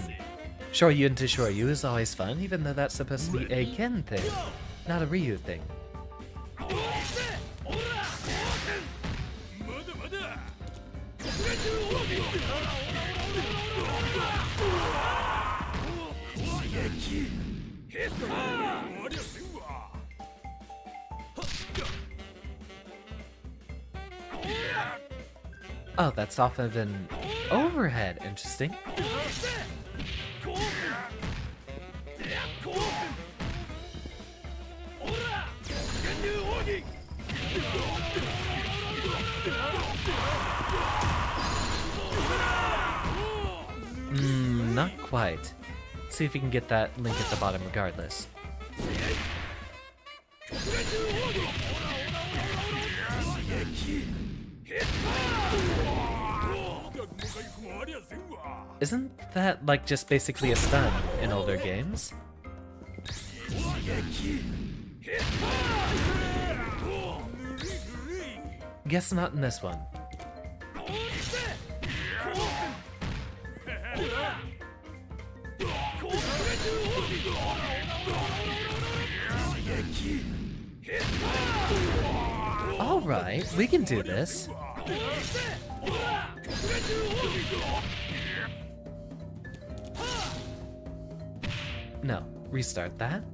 Shoryu into Shoryu is always fun, even though that's supposed to be a Ken thing, not a Ryu thing. Oh, that's off of an overhead. Interesting. Not quite. Let's see if we can get that link at the bottom regardless. Isn't that like just basically a stun in older games? Guess not in this one. Alright, we can do this. No, restart that.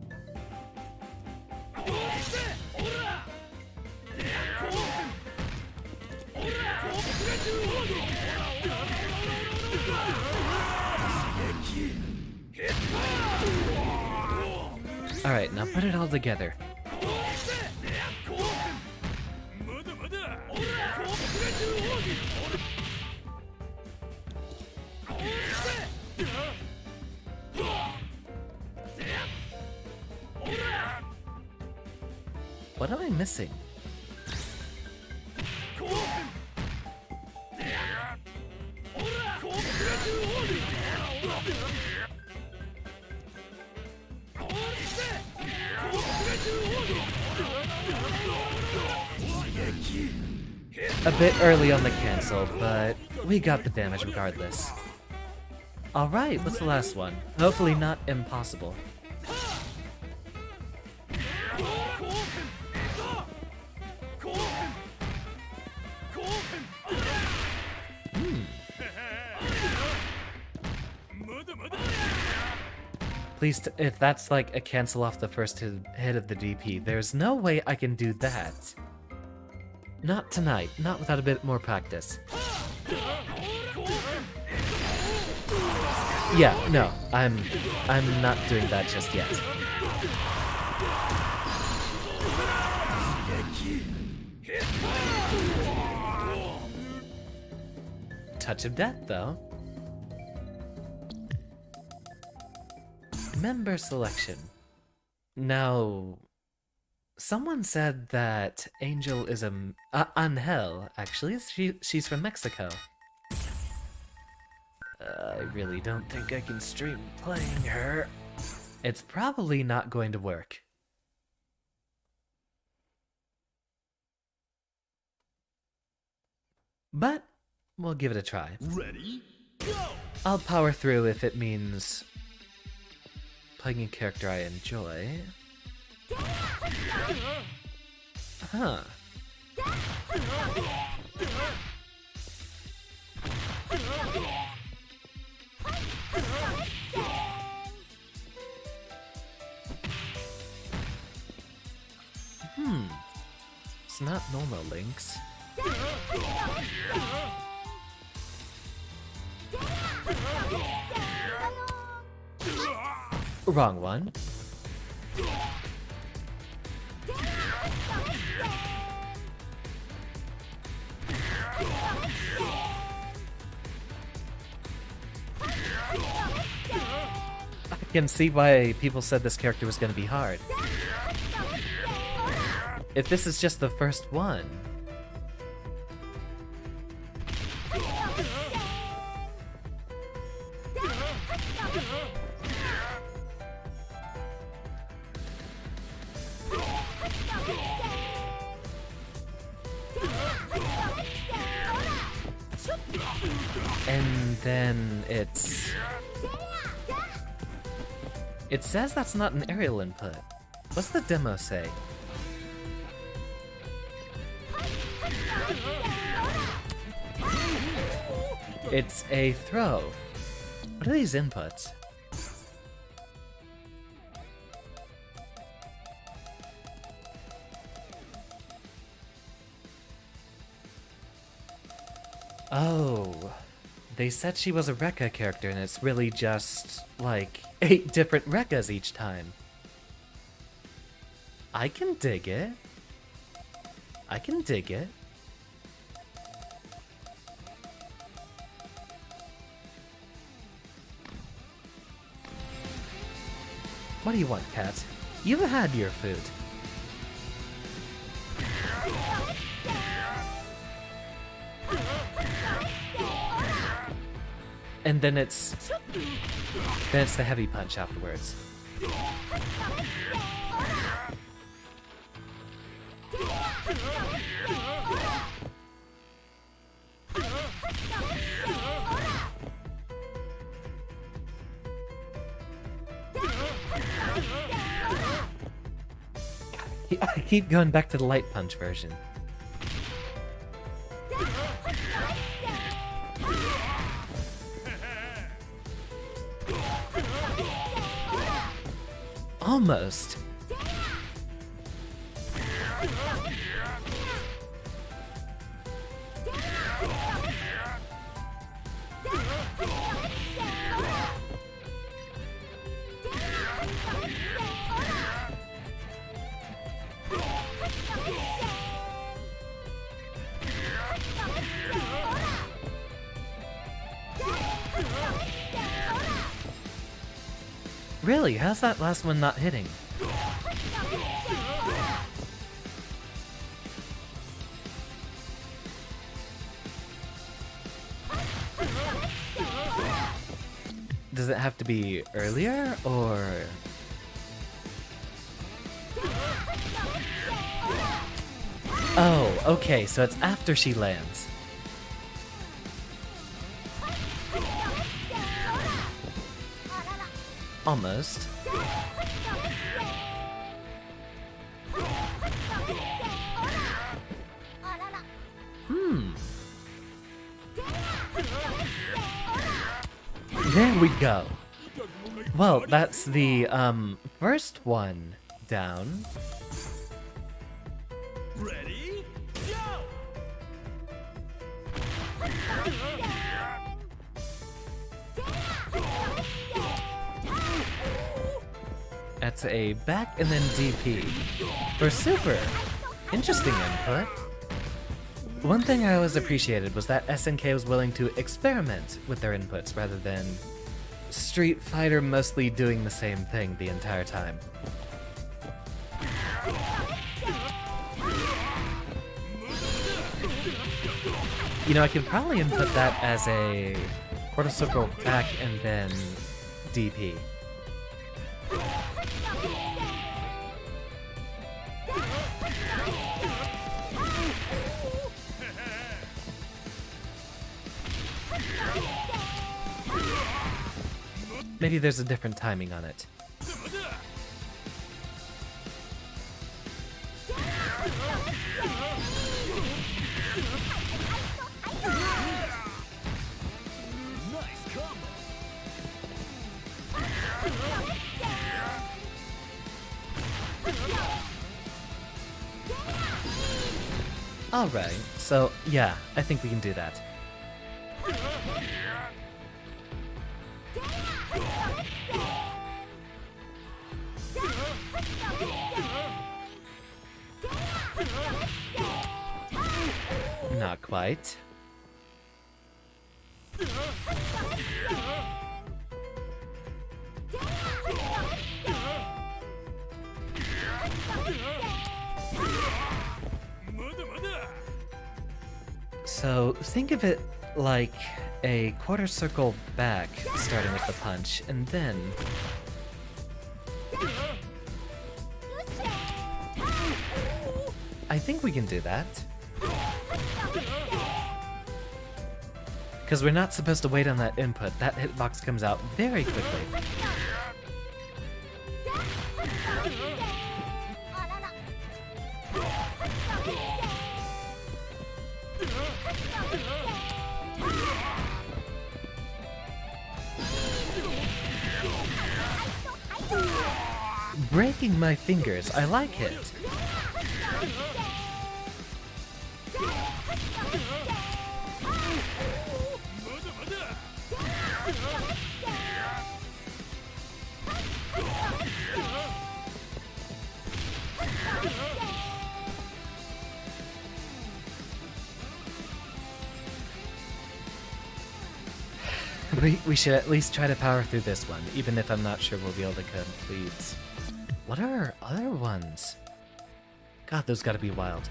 Alright, now put it all together. What am I missing? A bit early on the cancel, but we got the damage regardless. Alright, what's the last one? Hopefully not impossible. Please, if that's like a cancel off the first hit of the DP, there's no way I can do that. Not tonight, not without a bit more practice. Yeah, no, I'm not doing that just yet. Touch of death, though. Member selection. Now, someone said that Angel is Angel, actually. She's from Mexico. I really don't think I can stream playing her. It's probably not going to work. But we'll give it a try. Ready? Go! I'll power through if it means playing a character I enjoy. Huh. It's not normal links. Wrong one. I can see why people said this character was going to be hard. If this is just the first one. And then it's... It says that's not an aerial input. What's the demo say? It's a throw. What are these inputs? Oh, they said she was a Rekka character and it's really just, like, 8 different Rekkas each time. I can dig it. I can dig it. What do you want, cat? You've had your food. And then it's the heavy punch afterwards. I keep going back to the light punch version. Almost. Really? How's that last one not hitting? Does it have to be earlier, or...? Oh, okay, so it's after she lands. Almost. There we go. Well, that's the, first one down. Ready? Go! That's a back and then DP. For super. Interesting input. One thing I always appreciated was that SNK was willing to experiment with their inputs rather than Street Fighter mostly doing the same thing the entire time. You know, I could probably input that as a quarter circle back and then DP. Maybe there's a different timing on it. Nice combo! Alright, so yeah, I think we can do that. Not quite. So think of it like a quarter circle back, starting with the punch, and then I think we can do that. Because we're not supposed to wait on that input. That hitbox comes out very quickly. Breaking my fingers, I like it. We should at least try to power through this one, even if I'm not sure we'll be able to complete. What are our other ones? God, those gotta be wild.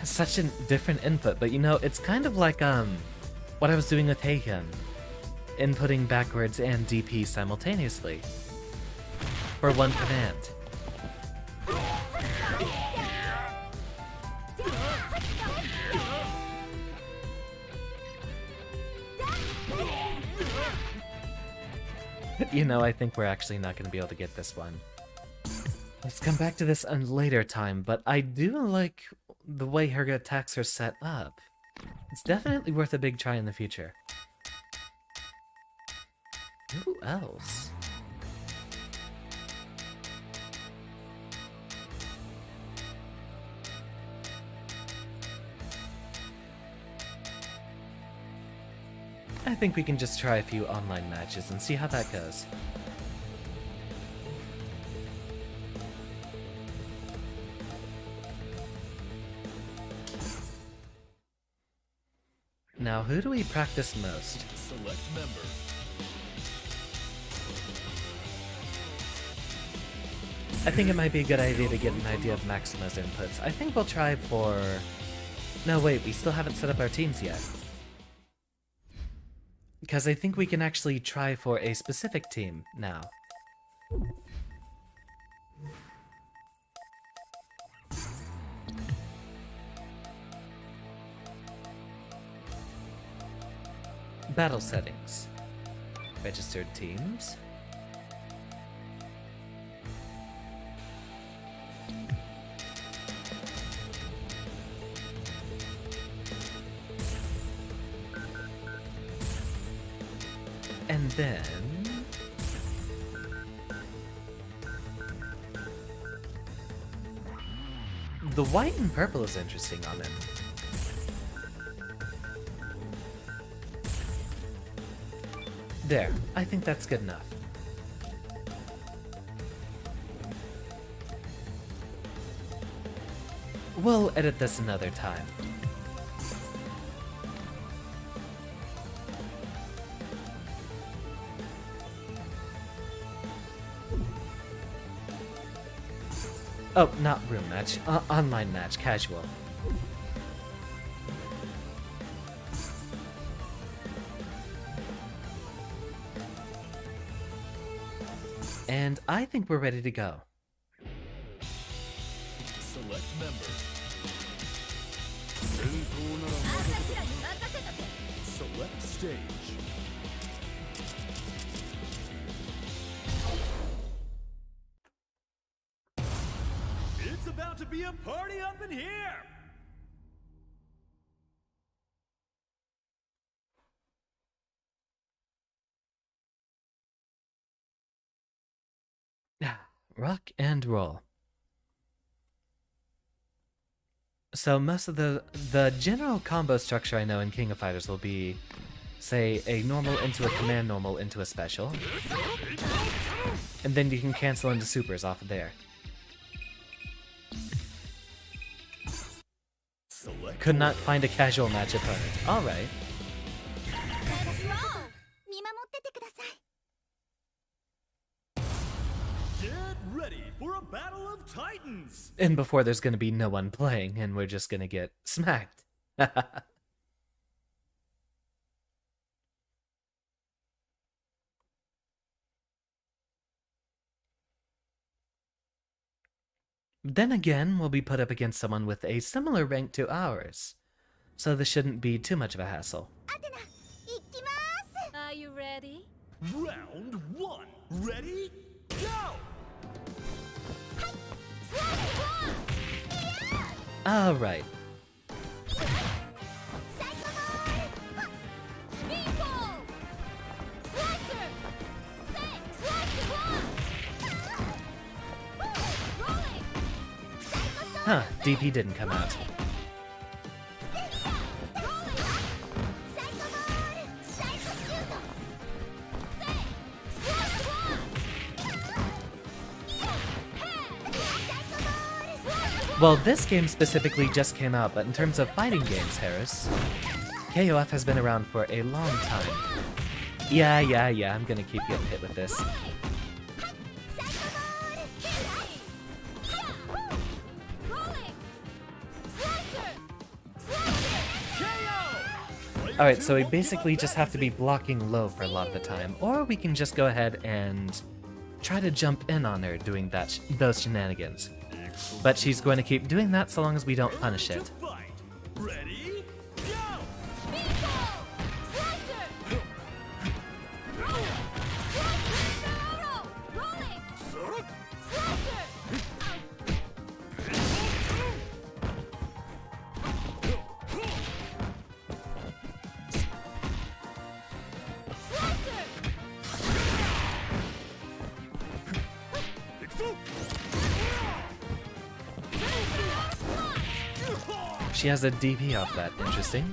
Such a different input, but you know, it's kind of like what I was doing with Heiken, inputting backwards and DP simultaneously for one command. You know, I think we're actually not going to be able to get this one. Let's come back to this a later time, but I do like the way her attacks are set up. It's definitely worth a big try in the future. Who else? I think we can just try a few online matches and see how that goes. Now, who do we practice most? Select member. I think it might be a good idea to get an idea of Maxima's inputs. I think we'll try for... No, wait, we still haven't set up our teams yet. Because I think we can actually try for a specific team now. Battle settings. Registered teams. And then... the white and purple is interesting on him. There, I think that's good enough. We'll edit this another time. Oh, not room match. Online match, casual. And I think we're ready to go. Select member. Select stage. It's about to be a party up in here! Rock and roll. So most of the general combo structure I know in King of Fighters will be, say, a normal into a command normal into a special. And then you can cancel into supers off of there. Could not find a casual match opponent. Alright. Get ready for a battle of titans! And before there's gonna be no one playing, and we're just gonna get smacked. Then again, we'll be put up against someone with a similar rank to ours, so this shouldn't be too much of a hassle. Are you ready? Round one. Ready? Go! Alright. Huh, DP didn't come out. Well, this game specifically just came out, but in terms of fighting games, Harris, KOF has been around for a long time. Yeah, I'm gonna keep getting hit with this. Alright, so we basically just have to be blocking low for a lot of the time, or we can just go ahead and try to jump in on her doing those shenanigans. But she's going to keep doing that so long as we don't punish it. Fight. Ready? Go! She has a DP off that. Interesting.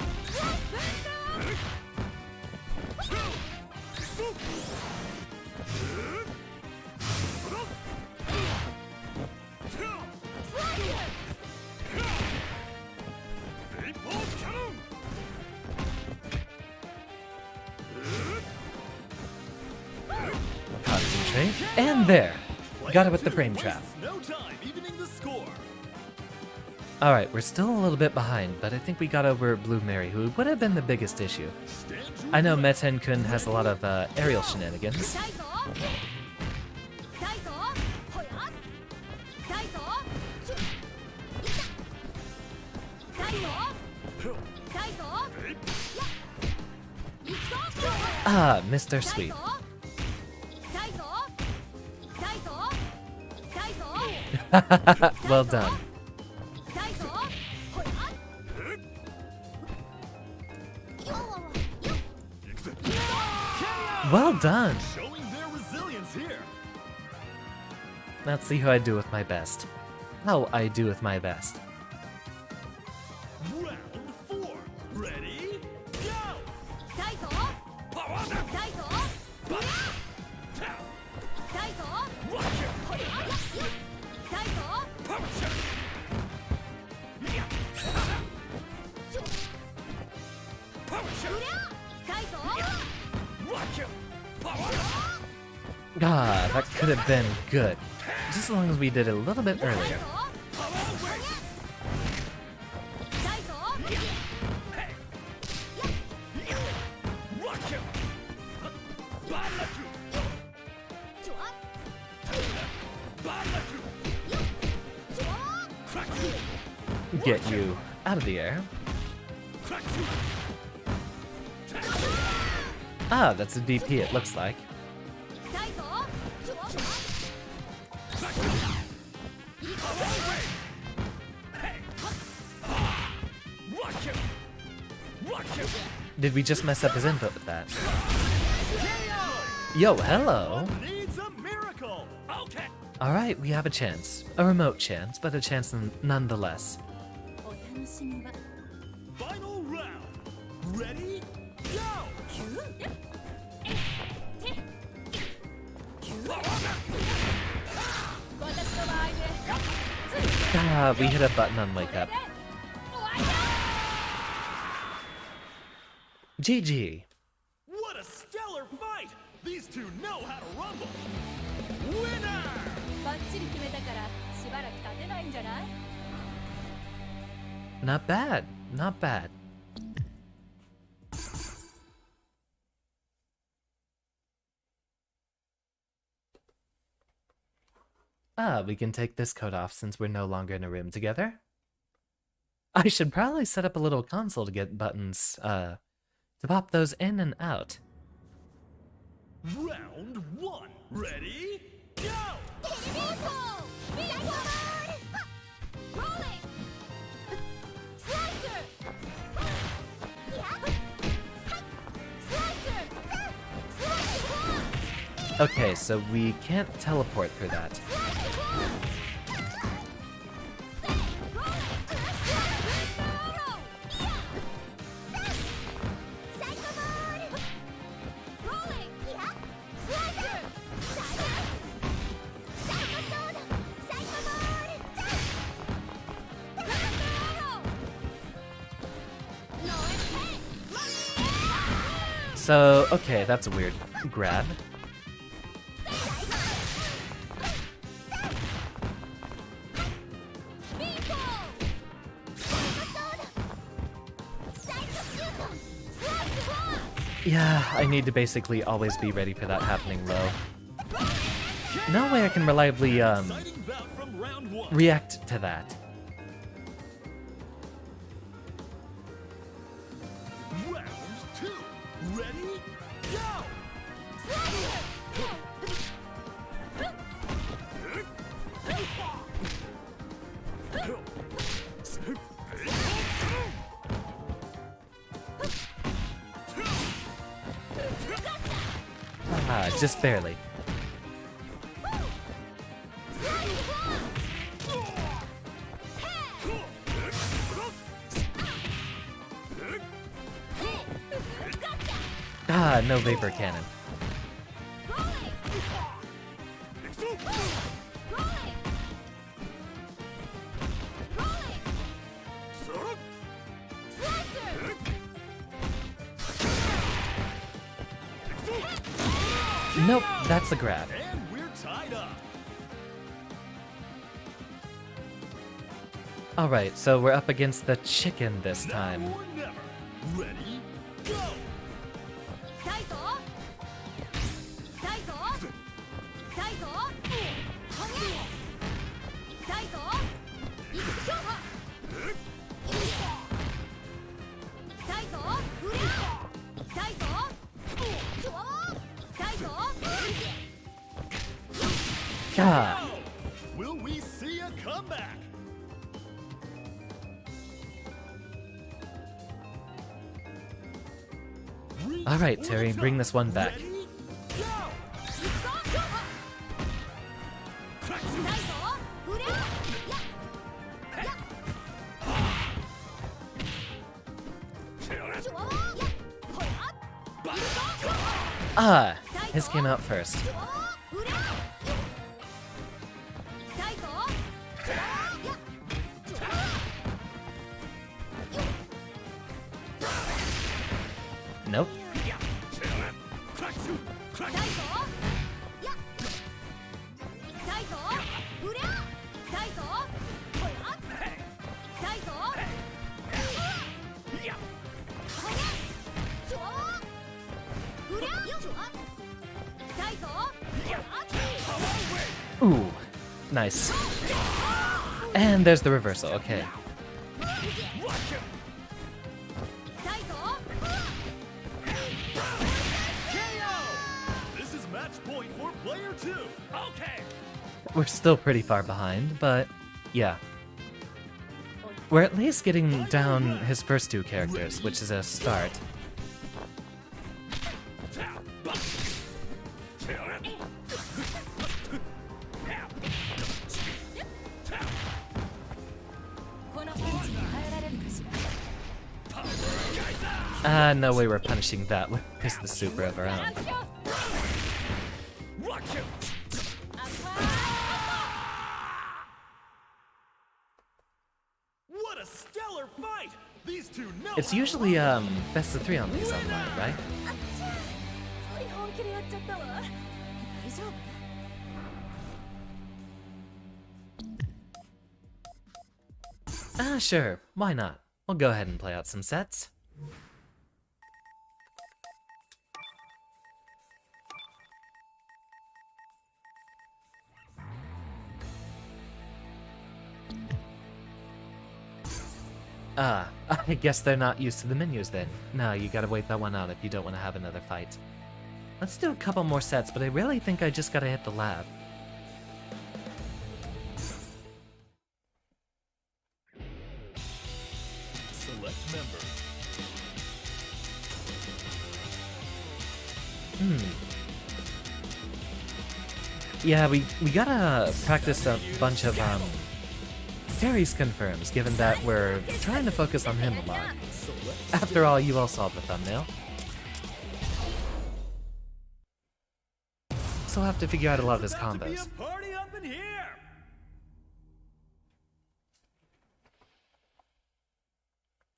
concentrate. And there! Got it with the frame trap. No time evening the score. Alright, we're still a little bit behind, but I think we got over Blue Mary, who would have been the biggest issue. I know Meten-kun has a lot of aerial shenanigans. Ah, Mr. Sweep. Well done. Well done! Showing their resilience here. Let's see how I do with my best. How I do with my best. Round 4. Ready? Go! Ah, that could have been good. Just as long as we did it a little bit earlier. Get you out of the air. Ah, that's a DP it looks like. Did we just mess up his input with that? Yo, hello! Needs a miracle. Okay. Alright, we have a chance. A remote chance, but a chance nonetheless. Final round. Ready? Go! Ah, we hit a button on wake up. GG. What a stellar fight! These two know how to rumble. Winner! バッチリ決めたからしばらく立てないんじゃない？ Not bad. Not bad. Ah, we can take this coat off since we're no longer in a room together. I should probably set up a little console to get buttons, to pop those in and out. Round 1. Ready? Go! Okay, so we can't teleport through that. So, okay, that's a weird grab. Yeah, I need to basically always be ready for that happening low. No way I can reliably, Exciting bout from round 1. react to that. Round 2. Ready? Go! Ah, just barely. Ah, no vapor cannon. Nope, that's a grab. And Alright, so we're up against the chicken this time. Now or never. Ready, go! 痛いぞ痛いぞ痛いぞほげ痛いぞいくぞ痛いぞうりゃ痛いぞちょ痛いぞ God. Will we see a comeback? Alright, Terry, bring this one back. Ready, go! 痛いぞうりゃややちょやほらいくぞ Ah, his came out first. ちょうりゃ痛いぞちょやちょ Nope. 痛いぞや痛いぞうりゃ痛いぞほら痛いぞほげちょうりゃちょ痛いぞほら Ooh, nice. And there's the reversal, okay. 痛いぞ This is match point for player 2. Okay. We're still pretty far behind, but yeah. We're at least getting down his first two characters, which is a start. No way we're punishing that with just the super of our own. What a stellar fight! These two know It's usually best of 3 on these online, right? あっちゃつい本気でやっちゃったわ大丈夫 Ah, sure. Why not? We'll go ahead and play out some sets. Ah, I guess they're not used to the menus then. No, you gotta wait that one out if you don't want to have another fight. Let's do a couple more sets, but I really think I just gotta hit the lab. select member. Yeah, we gotta practice a bunch of Terry's confirms, given that we're trying to focus on him a lot. After all, you all saw the thumbnail. So I'll have to figure out a lot of his About to be combos. a party up in here.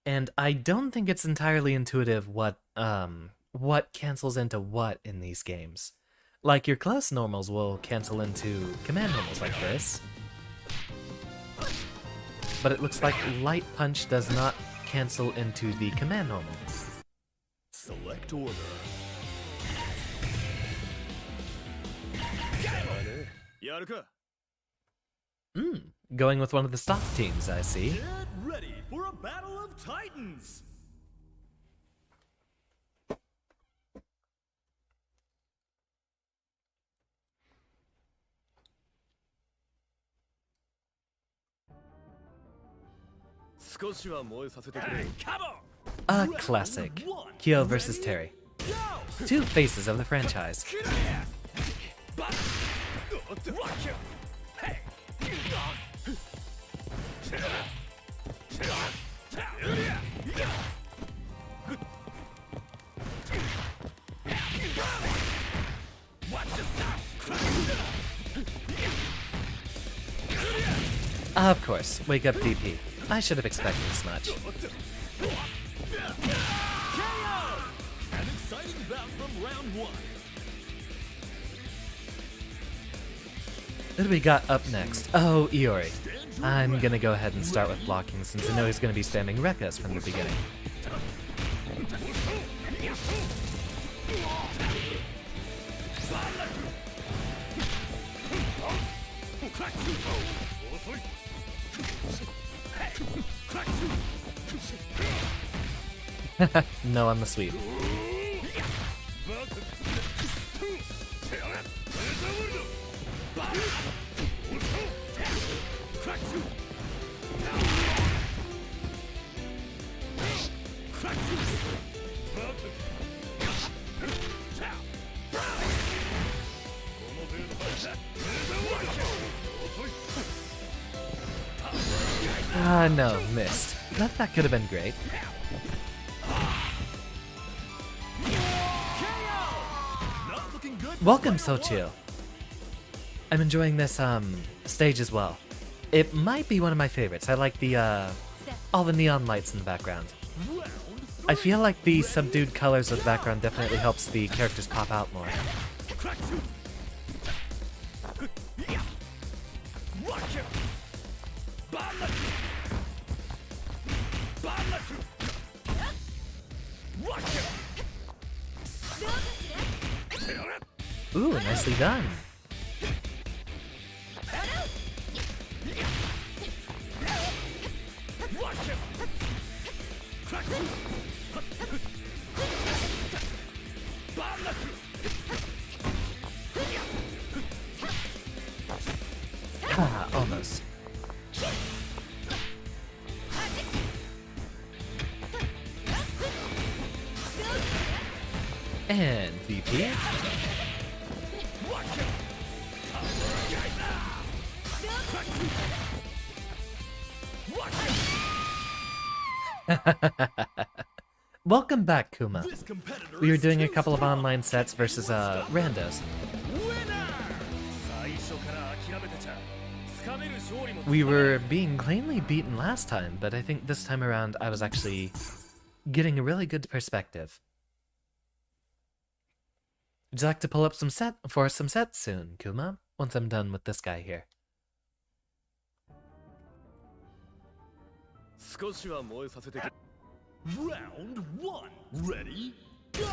And I don't think it's entirely intuitive what cancels into what in these games. Like, your close normals will cancel into command normals like this. But it looks like light punch does not cancel into the command normal. Select order. Yaruka. Going with one of the stock teams, I see. Get ready for a battle of titans. Come on. A classic. Kyo versus Terry. Two faces of the franchise. Of course, wake up DP. I should have expected this much. An exciting bout from round 1. What do we got up next? Oh, Iori. Stand I'm gonna go ahead and start with blocking since I know he's gonna be spamming Rekkas from the beginning. No on the sweep. Ah, no, missed. That could have been great. Welcome, Sochio. I'm enjoying this stage as well. It might be one of my favorites. I like the all the neon lights in the background. I feel like the subdued colors of the background definitely helps the characters pop out more. Ooh, nicely done. Ah, almost. And VP. Welcome back, Kuma. We were doing a couple of online sets versus randos. We were being cleanly beaten last time, but I think this time around I was actually getting a really good perspective. Would you like to pull up some sets soon, Kuma? Once I'm done with this guy here. Round one. Ready? Go!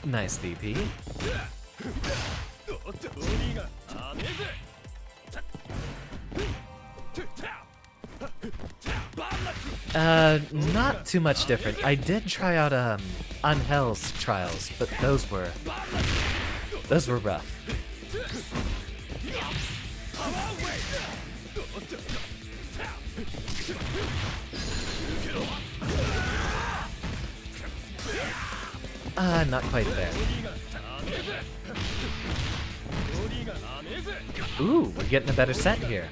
Nice VP. Not too much different. I did try out Angel's trials, but those were rough. Not quite there. Ooh, we're getting a better set here.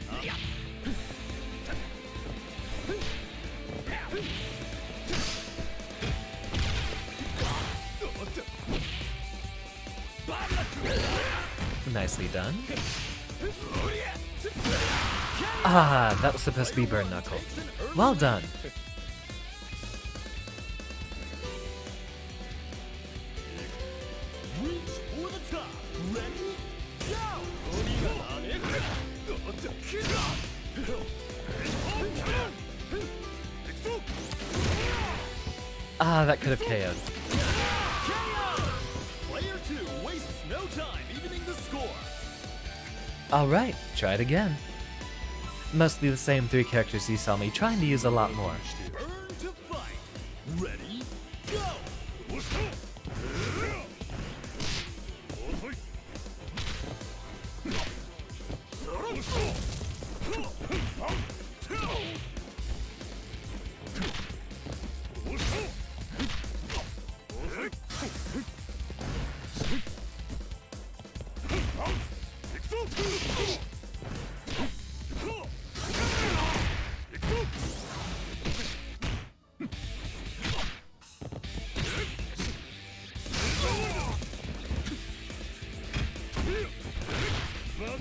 Nicely done. Ah, that was supposed to be Burn Knuckle. Well done. Ah, that could have KO'd. Player 2 wastes no time evening the score. Alright, try it again. Mostly the same three characters you saw me trying to use a lot more. Burn to fight. Ready? Go!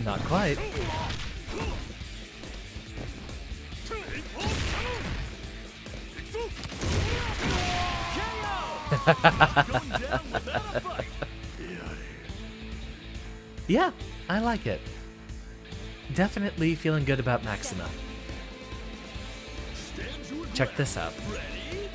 Not quite. Yeah, I like it. Definitely feeling good about Maxima. Check this out. Ready?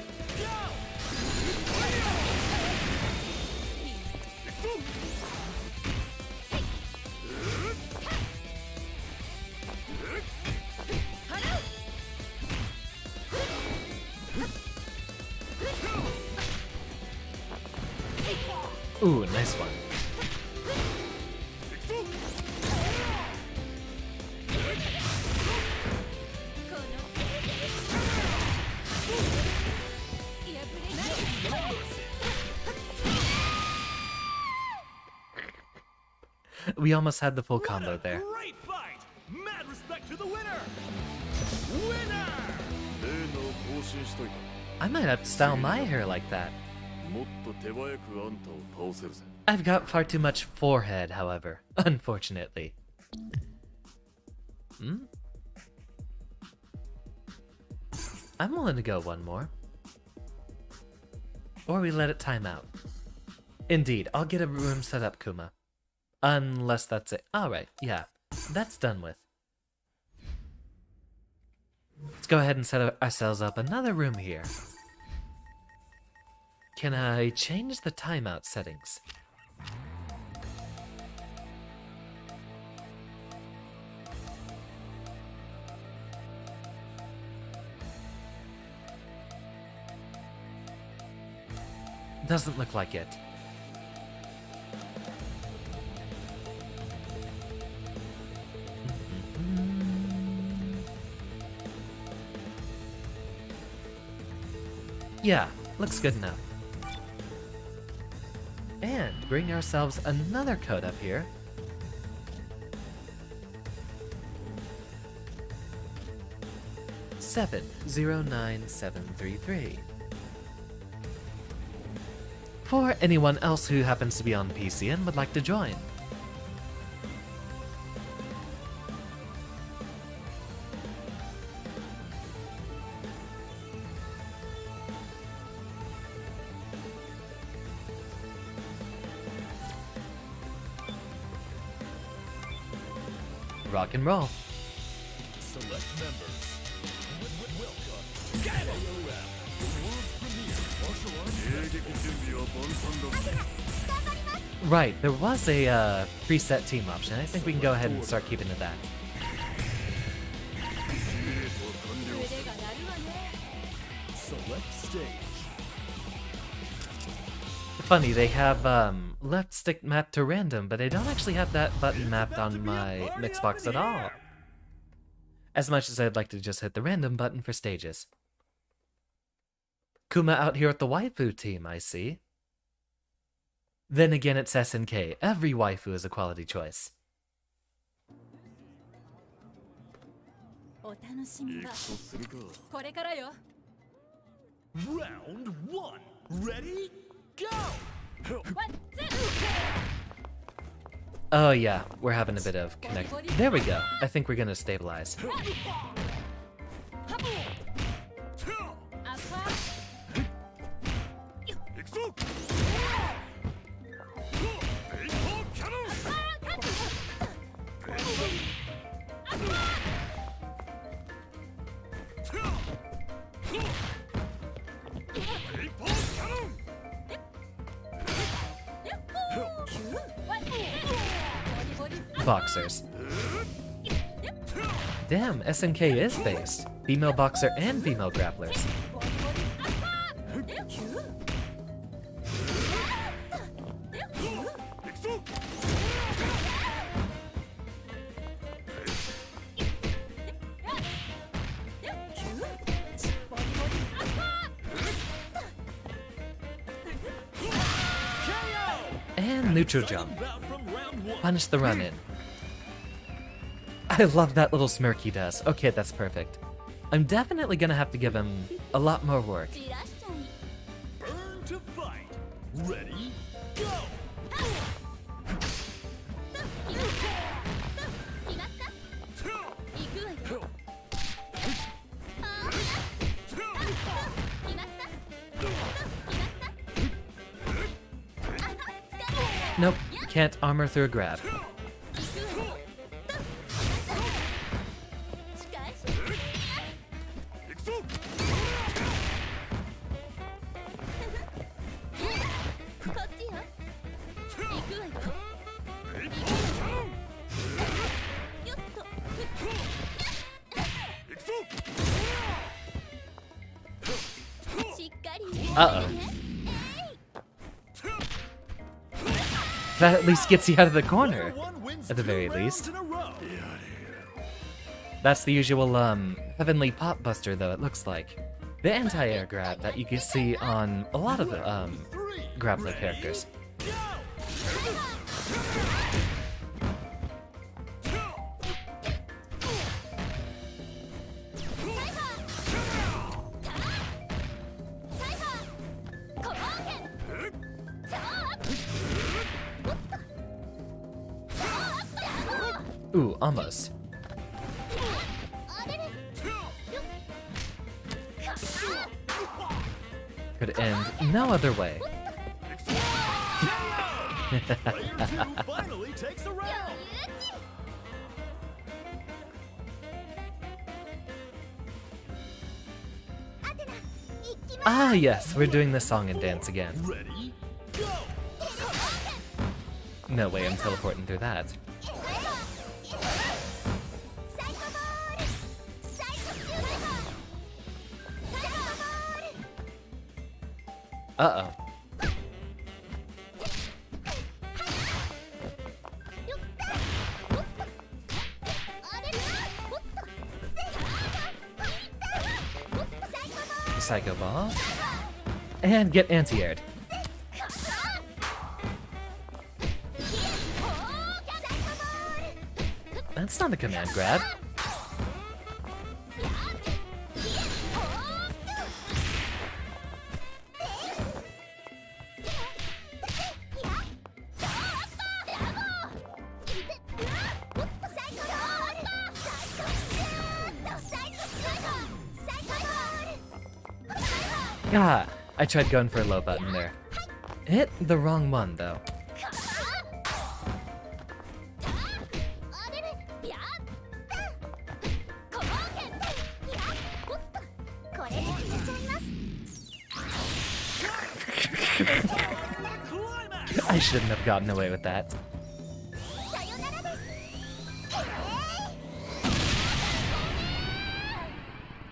Go! Ooh, nice one. We almost had the full combo there. Great fight! Mad respect to the winner! Winner! 例の更新しといた。 I might have to style my hair like that. もっと手早くあんたを倒せるぜ。 I've got far too much forehead, however, unfortunately. I'm willing to go one more. Or we let it time out. Indeed, I'll get a room set up, Kuma. Unless that's it. Alright, yeah. That's done with. Let's go ahead and set ourselves up another room here. Can I change the timeout settings? Doesn't look like it. Yeah, looks good enough. And bring ourselves another code up here. Seven 09733. For anyone else who happens to be on PC and would like to join. Rock and roll. Select members. Welcome. KOFXV. World premiere. Martial arts. 迎撃準備は万端だ。 Right, there was a preset team option. I think we can go ahead and start keeping to that. Select stage. Funny, they have left stick mapped to random, but I don't actually have that button mapped on my Mixbox at all. As much as I'd like to just hit the random button for stages. Kuma out here with the waifu team, I see. Then again, it's SNK. Every waifu is a quality choice. お楽しみは行くとするか。これからよ。 Round 1. Ready? Go! Oh yeah, we're having a bit of connect. There we go. I think we're gonna stabilize. Boxers. Damn, SNK is based. Female boxer and female grapplers. And neutral jump. Punish the run-in. I love that little smirk he does. Okay, that's perfect. I'm definitely gonna have to give him a lot more work. じらしちゃい。 Burn to fight. Ready? Go! 決まった行くわよ。あー決まった決まった Nope, can't armor through a grab. Uh-oh. That at least gets you out of the corner, at the very least. That's the usual, heavenly pop buster, though, it looks like. The anti-air grab that you can see on a lot of, grappler characters. Ooh, almost. Could end no other way. Finally takes a round. Ah, yes, we're doing the song and dance again. Ready? Go. No way I'm teleporting through that. Uh-oh. Psycho Ball. And get anti-aired. That's not a command grab. Ah, I tried going for a low button there. Hit the wrong one, though. I shouldn't have gotten away with that.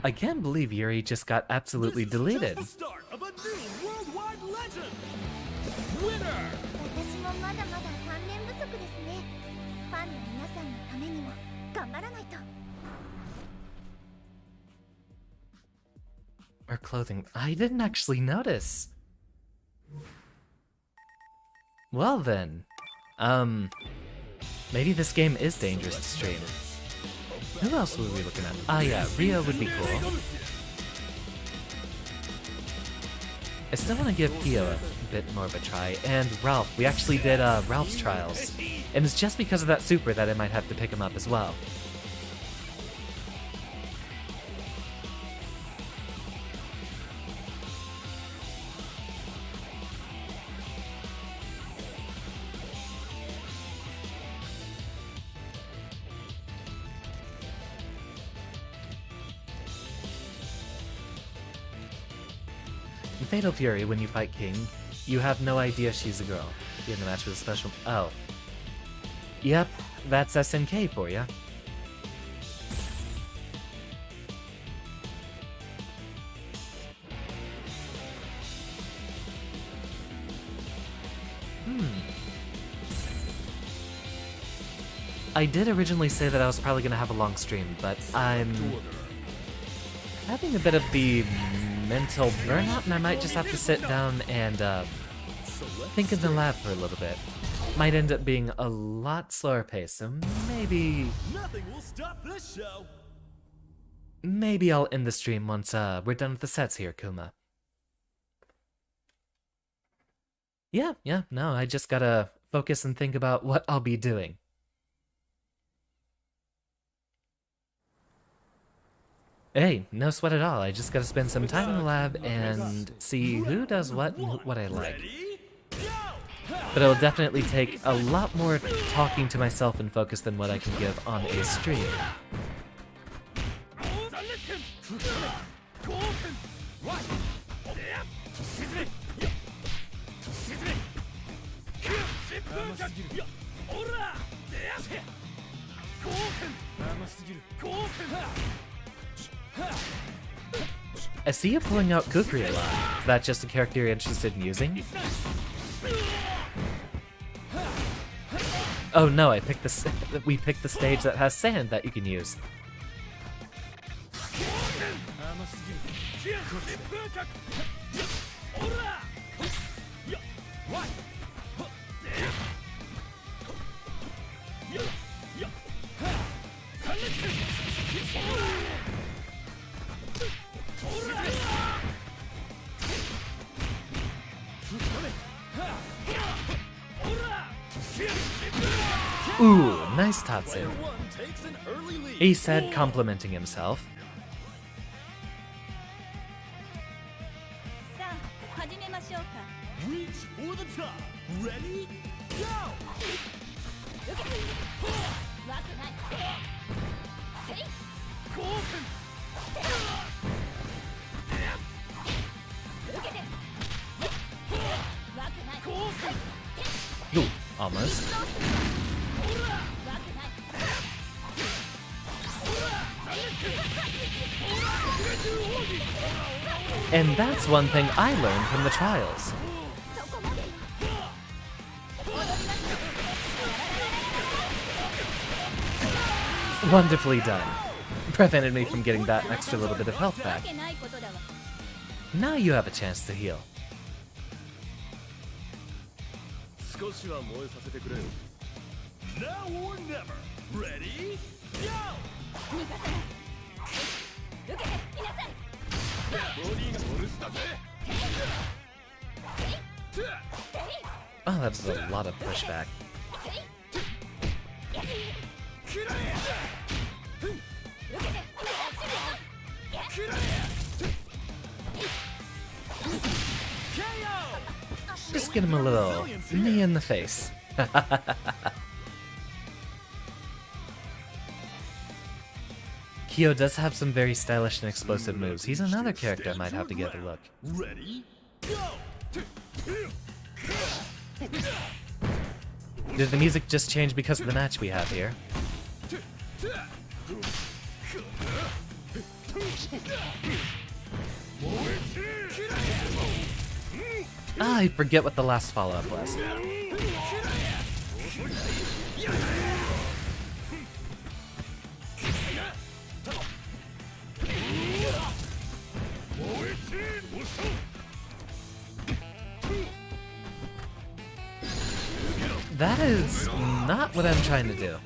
I can't believe Yuri just got absolutely deleted. Just the start of a new worldwide legend. Winner. 私もまだまだ鍛錬不足ですね。ファンの皆さんのためにも頑張らないと。 Or clothing. I didn't actually notice. Well then. Maybe this game is dangerous to stream. Who else were we looking at? Ah yeah, Rio would be cool. I still want to give Pio a bit more of a try, and Ralph. We actually did Ralph's trials, and it's just because of that super that I might have to pick him up as well. In Fatal Fury, when you fight King, you have no idea she's a girl. You're in the match with a special... Oh. Yep, that's SNK for ya. I did originally say that I was probably gonna have a long stream, but I'm having a bit of the mental burnout, and I might just have to sit down and think in the lab for a little bit. Might end up being a lot slower pace, so maybe Nothing will stop this show. maybe I'll end the stream once we're done with the sets here, Kuma. Yeah, no, I just gotta focus and think about what I'll be doing. Hey, no sweat at all. I just gotta spend some time in the lab and see who does what and what I like. Ready? Go. But it'll definitely take a lot more talking to myself and focus than what I can give on a stream. I see you pulling out Kukri a lot. Is that just a character you're interested in using? Oh no, we picked the stage that has sand that you can use. Ooh, nice Tatsu. He said, complimenting himself. さあ始めましょうか Reach for the top. Ready? Go! 受けてわくないせい 受けてわくない Ooh, almost. わくない And that's one thing I learned from the trials. そこまで踊りましょう Wonderfully done. Prevented me from getting that extra little bit of health わ back. けないことだわ Now you have a chance to heal. 少しは燃えさせてくれよ。Now or never. Ready? Go! 逃がさない受けていなさい ボディがオルスだぜ。 Oh, that was a lot of pushback. キラリ受けてキラリ Just get him a little knee in the face. Kyo does have some very stylish and explosive moves. He's another character I might have to get a look. Ready? Go! Did the music just change because of the match we have here? Ah, I forget what the last follow-up was. That is not what I'm trying to do.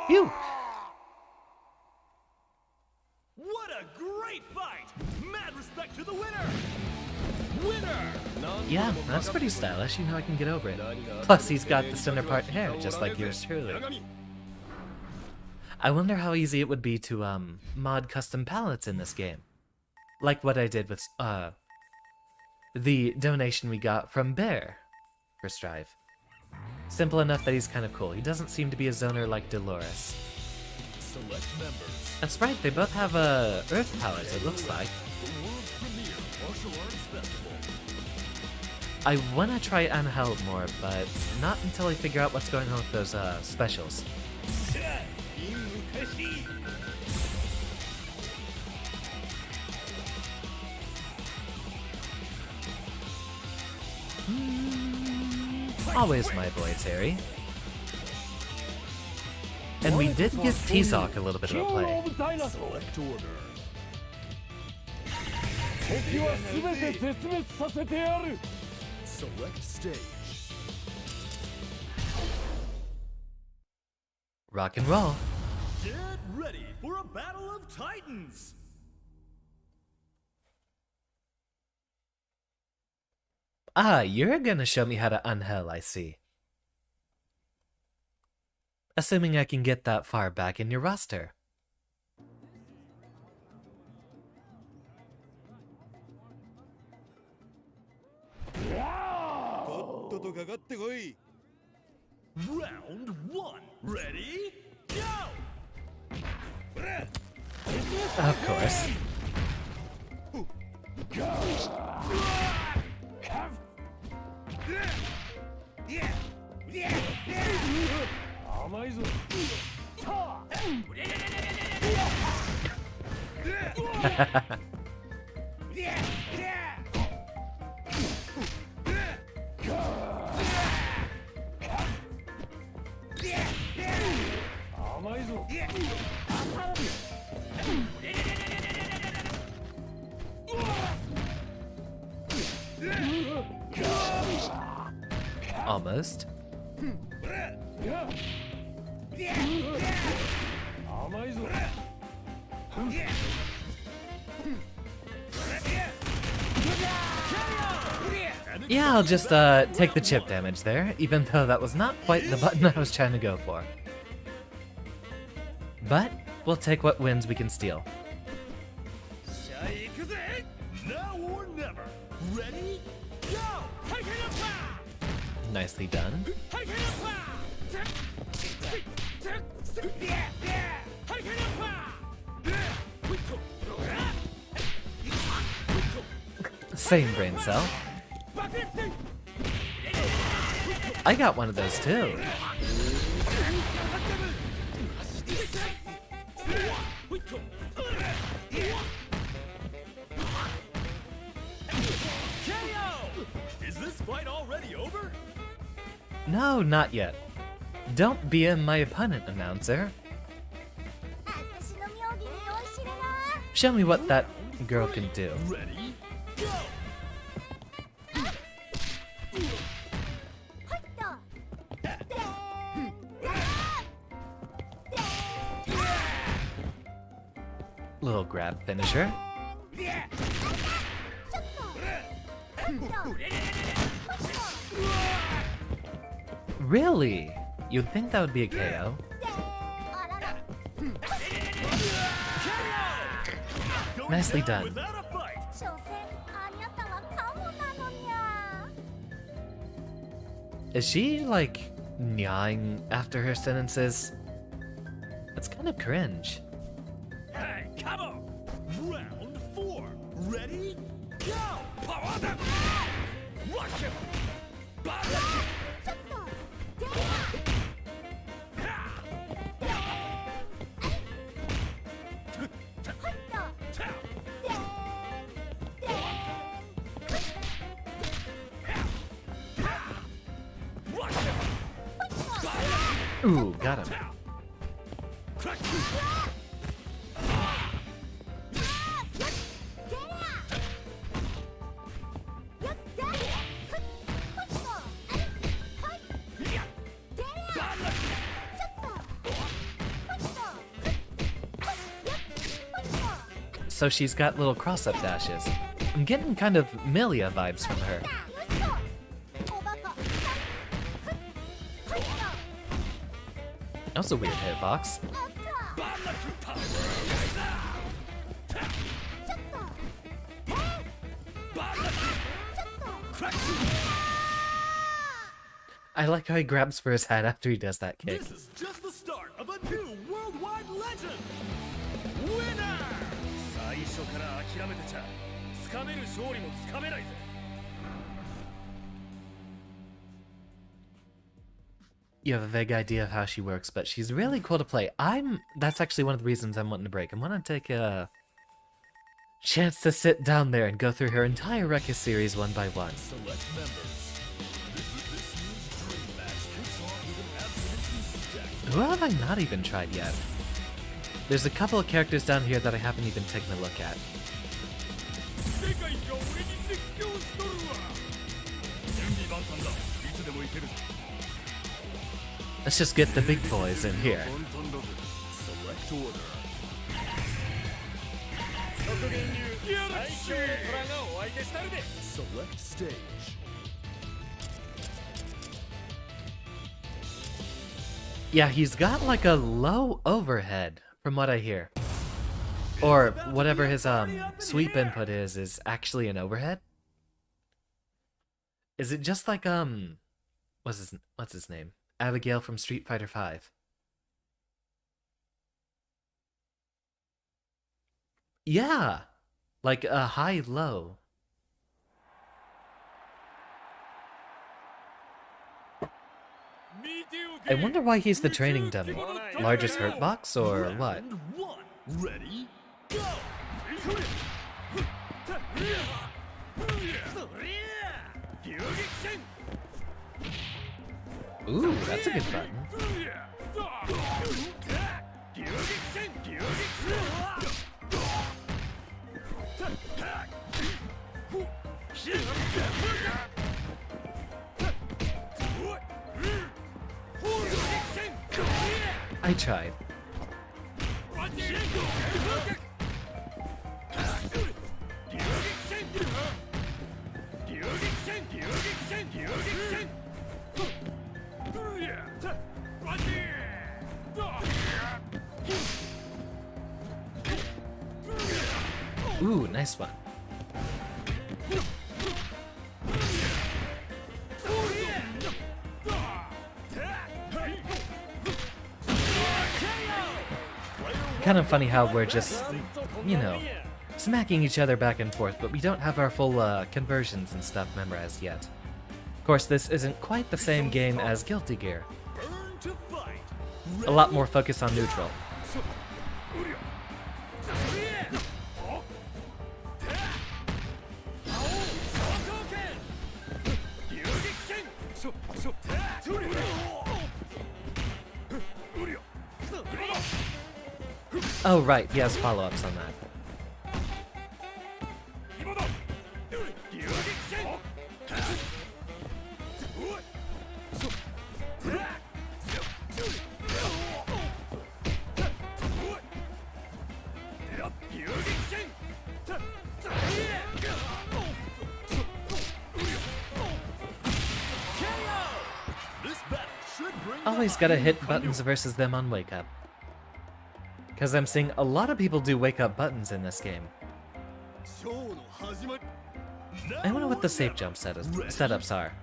Phew! What a great fight! Mad respect to the winner! Winner! Yeah, that's pretty stylish. You know I can get over it. Plus, he's got the center part hair, just like yours truly. I wonder how easy it would be to, mod custom palettes in this game. Like what I did with, the donation we got from Bear for Strive. Simple enough that he's kind of cool. He doesn't seem to be a zoner like Dolores. Select members. That's right, they both have, Earth powers, it looks like. The world's premier martial arts festival. I want to try Angel more, but not until I figure out what's going on with those, specials. Always my boy, Terry. And we did give T-Zoc a little bit of a play. Select order. Select stage. Rock and roll. Get ready for a battle of titans! Ah, you're gonna show me how to Angel, I see. Assuming I can get that far back in your roster. Round one. Ready? Go! Of course. Almost. Yeah, I'll just take the chip damage there, even though that was not quite the button I was trying to go for. But we'll take what wins we can steal. Now or never. Ready? Go! Nicely done. Same brain cell. I got one of those too. Is this fight already over? No, not yet. Don't BM my opponent, announcer. 私の妙義に酔いしれな Show me what that girl can do. Ready? Go! はいっと Little grab finisher. ちょっと Really? You'd think that would be a KO. あらら Nicely done. Without a fight. 所詮あにゃたはカモなのにゃ Is she, like, nyawing after her sentences? That's kind of cringe. Hey, come on! Round 4. Ready? Go! Power them! Rock him! Bottom! ちょっと Ooh, got him. So she's got little cross-up dashes. I'm getting kind of Milia vibes from her. That was a weird hitbox. I like how he grabs for his head after he does that kick. This is just the start of a new worldwide legend! Winner! 最初から諦めてちゃつかめる勝利もつかめないぜ You have a vague idea of how she works, but she's really cool to play. That's actually one of the reasons I'm wanting to break. I'm wanting to take a chance to sit down there and go through her entire Ruckus series one by one. Select members. This year's dream match kicks off with an absolutely stacked Who have I not even tried yet? There's a couple of characters down here that I haven't even taken a look at. 世界が俺に熱狂しとるわ準備万端だいつでも行けるぞ Let's just get the big boys in here. 簡単だぜ Select order 極限流最強の虎がお相手したるで Select stage Yeah, he's got like a low overhead, from what I hear. Or whatever his sweep input is actually an overhead? Is it just like what's his name? Abigail from Street Fighter V. Yeah, like a high-low. I wonder why he's the training dummy. Largest hurt box or what? Round one. Ready? Go! Ooh, that's a good button. I tried. Ooh, nice one. Kind of funny how we're just, you know, smacking each other back and forth, but we don't have our full conversions and stuff memorized yet. Of course, this isn't quite the same game as Guilty Gear. A lot more focus on neutral. Oh right, he has follow-ups on that. Always gotta hit buttons versus them on Wake Up. Because I'm seeing a lot of people do Wake Up buttons in this game. I wonder what the safe jump setups are.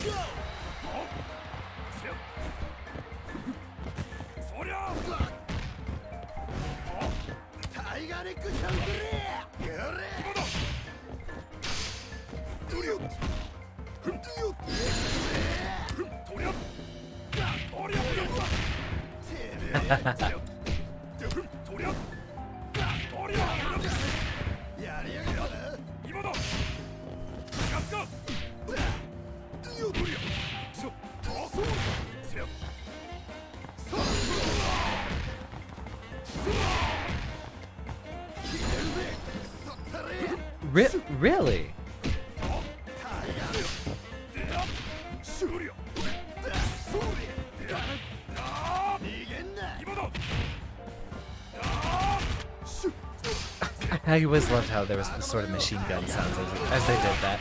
Really? I always loved how there was the sort of machine gun sounds as they did that.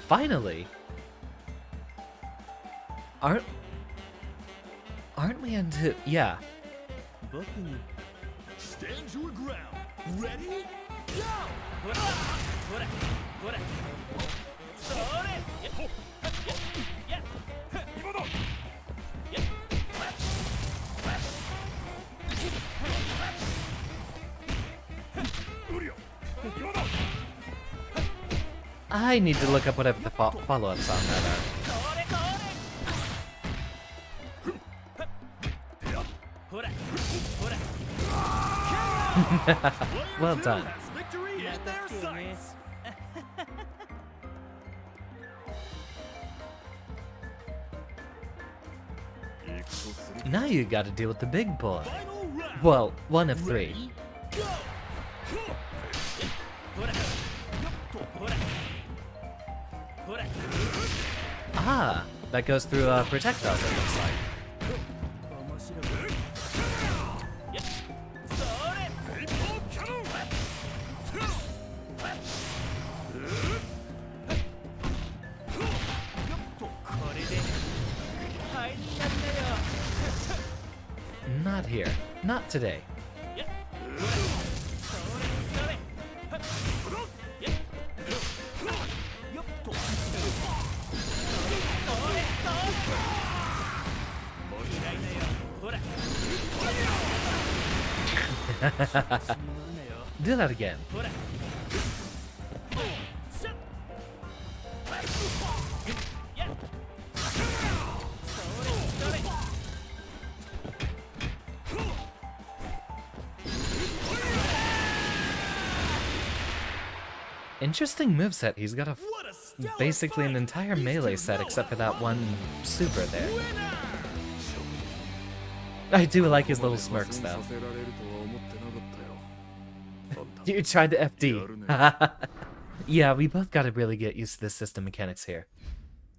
Finally? Aren't we into... Yeah. Stand your ground. Ready? Go! I need to look up whatever the follow-ups on that are. Well done. Now you gotta deal with the big boy. Well, one of three. Ah, that goes through projectiles, it looks like. Not here. Not today. Do that again. Interesting moveset. He's got basically an entire melee set except for that one super there. I do like his little smirks though. You tried to FD. Yeah, we both gotta really get used to the system mechanics here.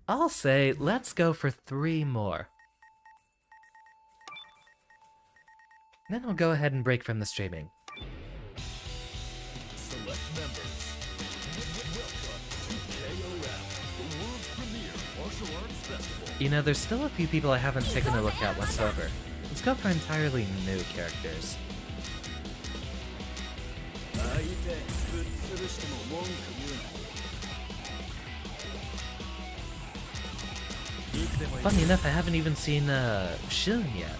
I'll say, let's go for 3 more. Then I'll go ahead and break from the streaming. Select members. Welcome to KOF, the world's premier martial arts festival. You know, there's still a few people I haven't taken a look at whatsoever. Let's go for entirely new characters. Funny enough, I haven't even seen Shun yet.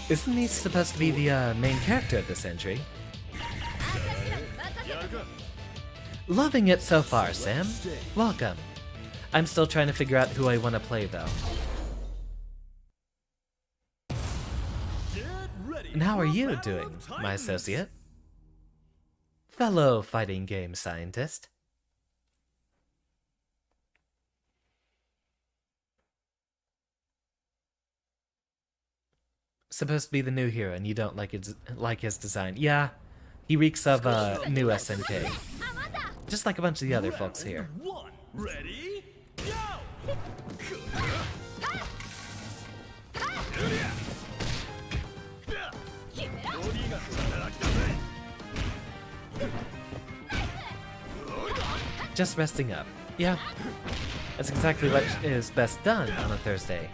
Isn't he supposed to be the main character of this entry? Loving it so far, Sam. Welcome. I'm still trying to figure out who I want to play, though. And how are you doing, my associate? Fellow fighting game scientist. Supposed to be the new hero, and you don't like his design. Yeah, he reeks of new SNK. Just like a bunch of the other folks here. Ready? Go! Just resting up. Yeah, that's exactly what is best done on a Thursday.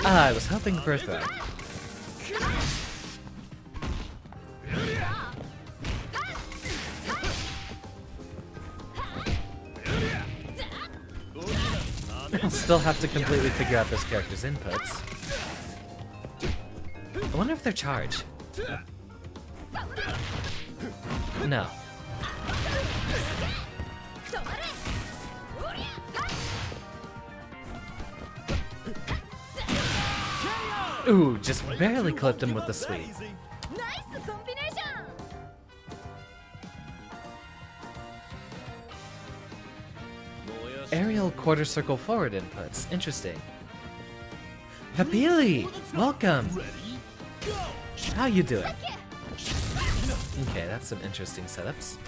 I was hoping for a throw. I'll still have to completely figure out this character's inputs. I wonder if they're charged. No. Ooh, just barely clipped him with the sweep. Aerial quarter circle forward inputs. Interesting. Papili! Welcome! How you doing? Okay, that's some interesting setups.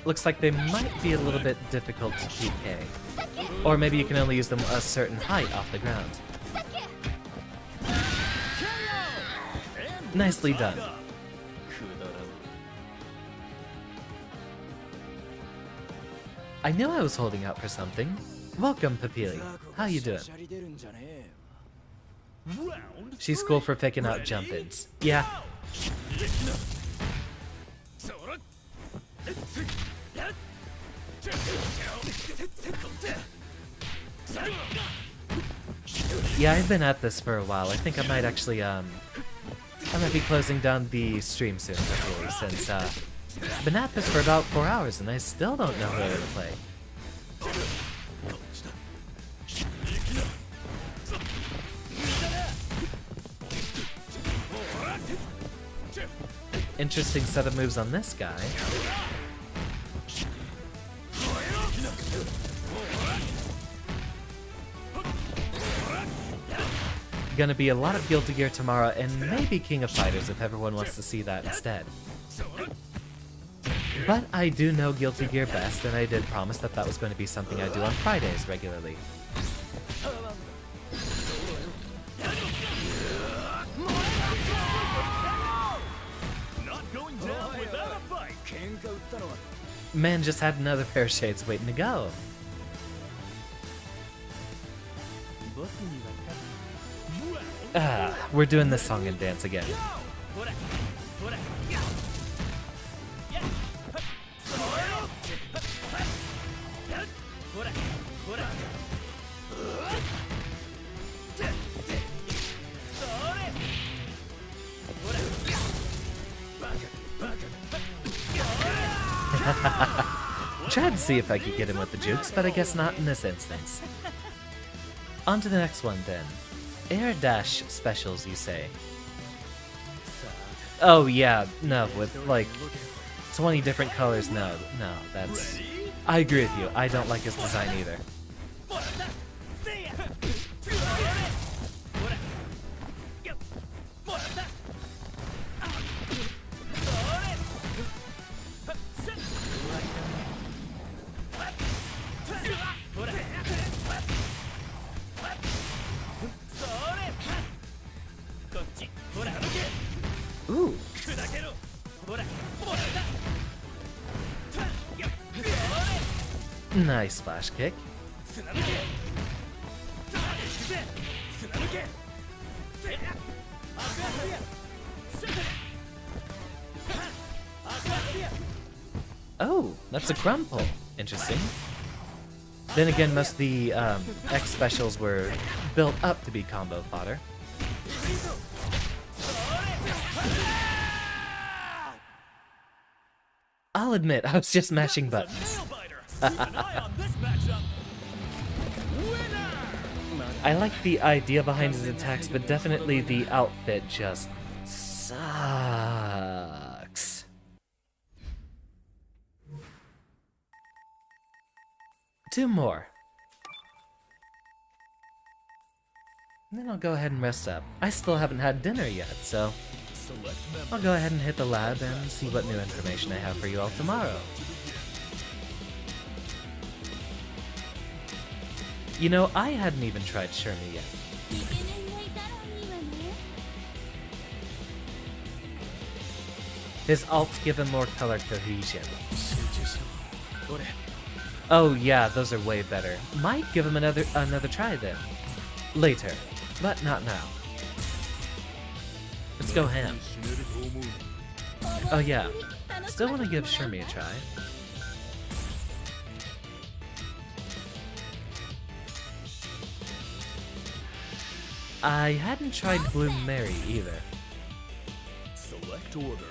Looks like they might be a little bit difficult to PK. Or maybe you can only use them a certain height off the ground. Nicely done. I knew I was holding out for something. Welcome, Papili. How you doing? She's cool for picking out jump-ins. Yeah. Yeah, I've been at this for a while. I think I might actually, I might be closing down the stream soon, hopefully, since, I've been at this for about 4 hours and I still don't know who I'm gonna play. Interesting set of moves on this guy. Gonna be a lot of Guilty Gear tomorrow, and maybe King of Fighters if everyone wants to see that instead. But I do know Guilty Gear best, and I did promise that that was going to be something I do on Fridays regularly. Not going down without a fight. Man just had another pair of shades waiting to go. Ah, we're doing this song and dance again. Tried to see if I could get him with the jukes, but I guess not in this instance. On to the next one then. Air Dash specials, you say? Oh yeah, no, with like 20 different colors, no, that's... I agree with you, I don't like his design either. Ooh. Nice splash kick. Oh, that's a crumple. Interesting. Then again, most of the X specials were built up to be combo fodder. I'll admit, I was just mashing buttons. I like the idea behind his attacks, but definitely the outfit just sucks. Two more. And then I'll go ahead and rest up. I still haven't had dinner yet, so I'll go ahead and hit the lab and see what new information I have for you all tomorrow. You know, I hadn't even tried Shermie yet. His alts give him more color cohesion. Oh yeah, those are way better. Might give him another try then. Later, but not now. Let's go ham. Oh yeah, still want to give Shermie a try. I hadn't tried Blue Mary either. Select order.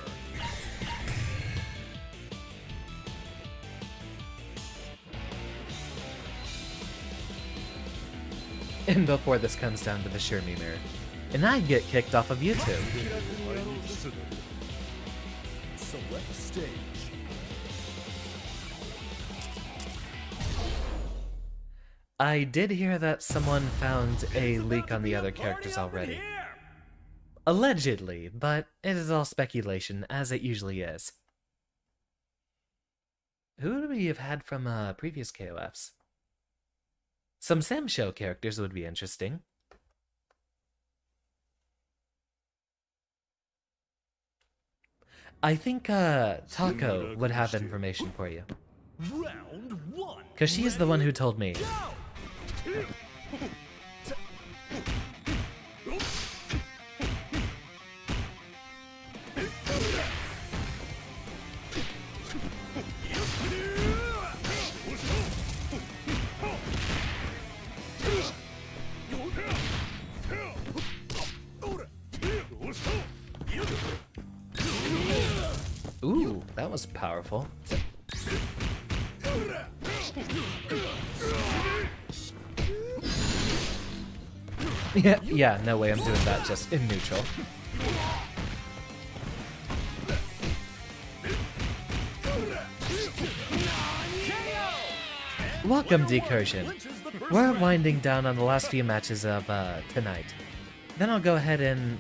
And before this comes down to the Shermie mirror, and I get kicked off of YouTube. Select stage. I did hear that someone found a leak on the other characters already. Allegedly, but it is all speculation, as it usually is. Who would we have had from previous KOFs? Some Sam Show characters would be interesting. I think Taco would have information for you. Round one. Because she is the one who told me. Ooh, that was powerful. Yeah, no way I'm doing that just in neutral. Welcome, Decursion. We're winding down on the last few matches of tonight. Then I'll go ahead and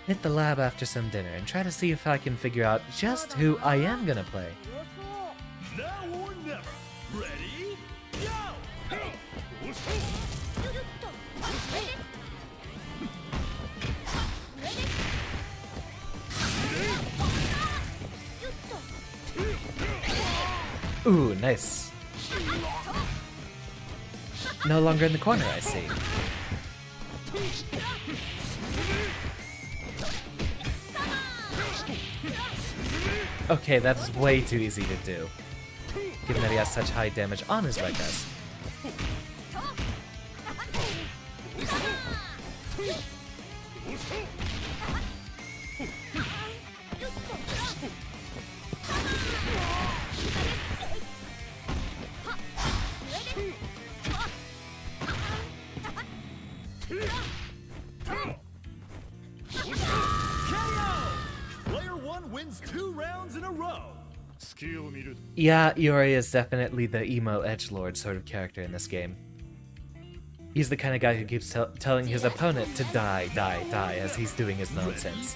hit the lab after some dinner and try to see if I can figure out just who I am gonna play. Now or never. Ready? Go! Ooh, nice. No longer in the corner, I see. Okay, that's way too easy to do, given that he has such high damage on his right guys. Player 1 wins 2 rounds in a row. Yeah, Iori is definitely the emo edgelord sort of character in this game. He's the kind of guy who keeps telling his opponent to die, die, die as he's doing his nonsense.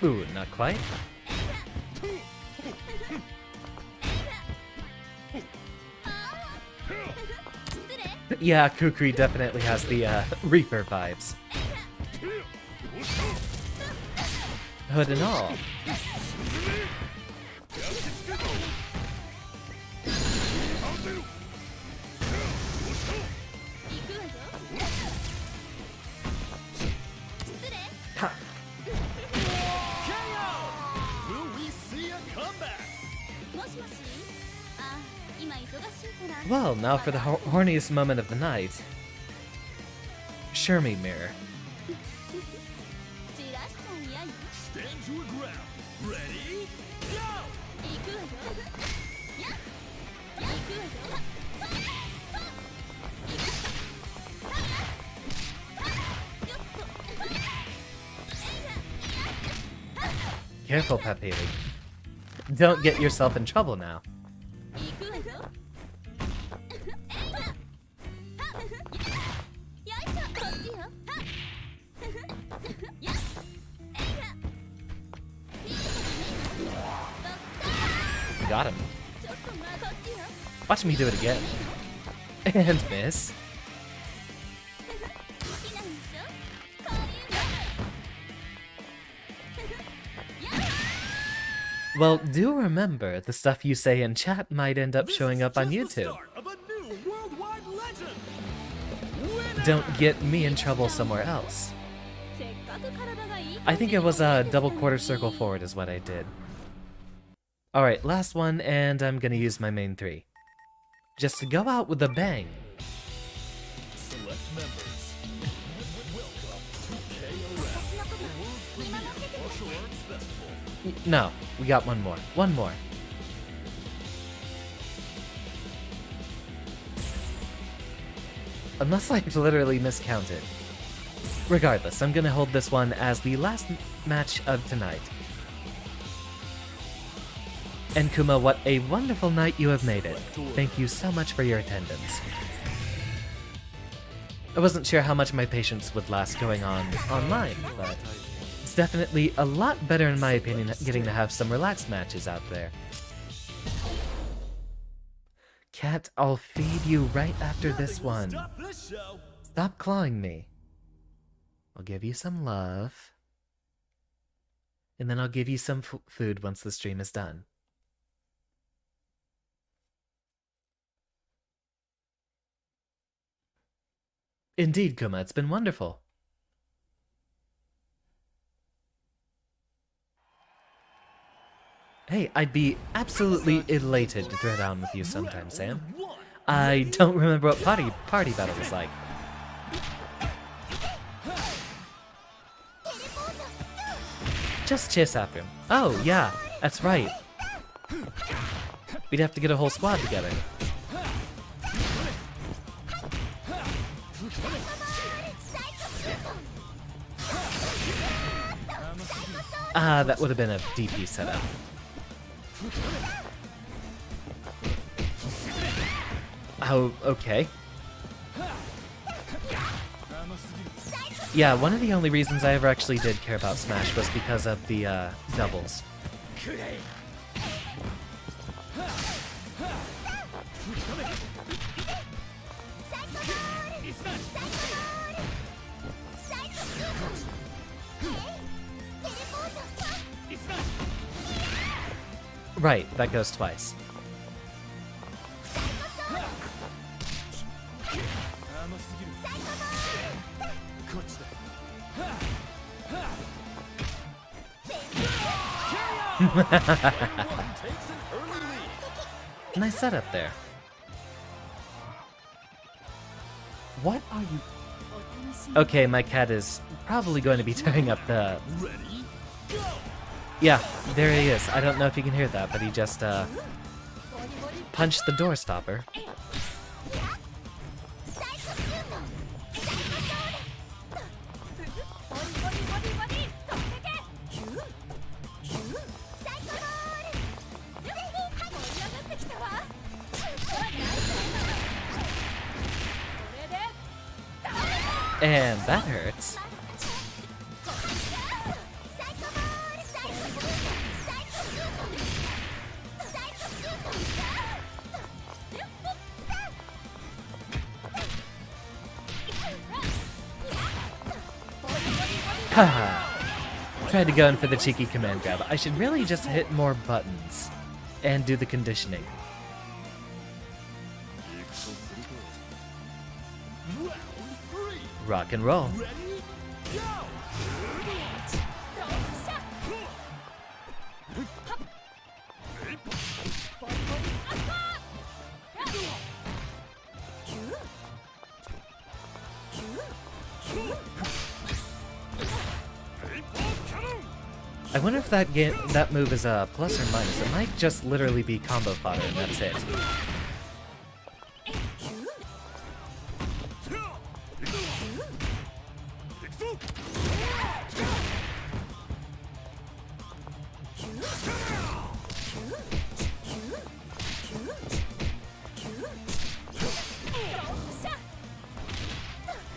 Ooh, not quite. Yeah, Kukri definitely has the Reaper vibes. Hood and all. Ha. Will we see a comeback? Well, now for the horniest moment of the night. Shermie Mirror. Stand your ground. Ready? Go! Careful, Pepe. Don't get yourself in trouble now. Got him. Watch me do it again. And miss. Well, do remember, the stuff you say in chat might end up showing up on YouTube. Don't get me in trouble somewhere else. I think it was a double quarter circle forward is what I did. Alright, last one, and I'm gonna use my main 3. Just to go out with a bang. Select members. Welcome to KOFXV, the world's premier martial arts festival. No, we got one more. One more. Unless I've literally miscounted. Regardless, I'm gonna hold this one as the last match of tonight. And Kuma, what a wonderful night you have made it. Thank you so much for your attendance. I wasn't sure how much my patience would last going on online, but it's definitely a lot better in my opinion getting to have some relaxed matches out there. Cat, I'll feed you right after this one. Stop clawing me. I'll give you some love. And then I'll give you some food once the stream is done. Indeed, Kuma, it's been wonderful. Hey, I'd be absolutely elated to throw down with you sometime, Sam. I don't remember what party battle was like. Just chase after him. Oh, yeah, that's right. We'd have to get a whole squad together. Ah, that would have been a DP setup. Oh, okay. Yeah, one of the only reasons I ever actually did care about Smash was because of the doubles. Right, that goes twice. Nice setup there. What are you... Okay, my cat is probably going to be tearing up the... Yeah, there he is. I don't know if you can hear that, but he just, punched the door stopper. And that hurts. Haha. Tried to go in for the cheeky command grab. I should really just hit more buttons and do the conditioning. Rock and roll. I wonder if that move is a plus or minus. It might just literally be combo fodder and that's it.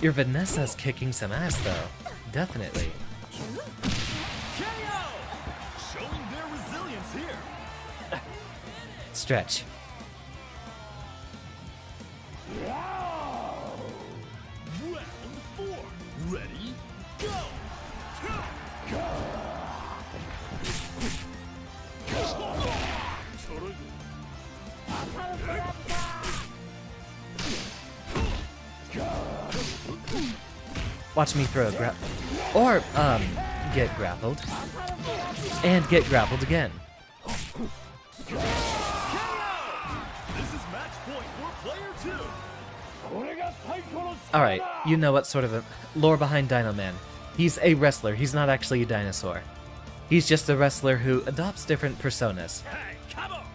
Your Vanessa's kicking some ass though. Definitely. Showing their resilience here. Stretch. Round 4. Ready? Go! Watch me throw a or, get grappled. And get grappled again. This is match point for player 2. Alright, you know what sort of a lore behind Dino Man. He's a wrestler, he's not actually a dinosaur. He's just a wrestler who adopts different personas. Hey, come on!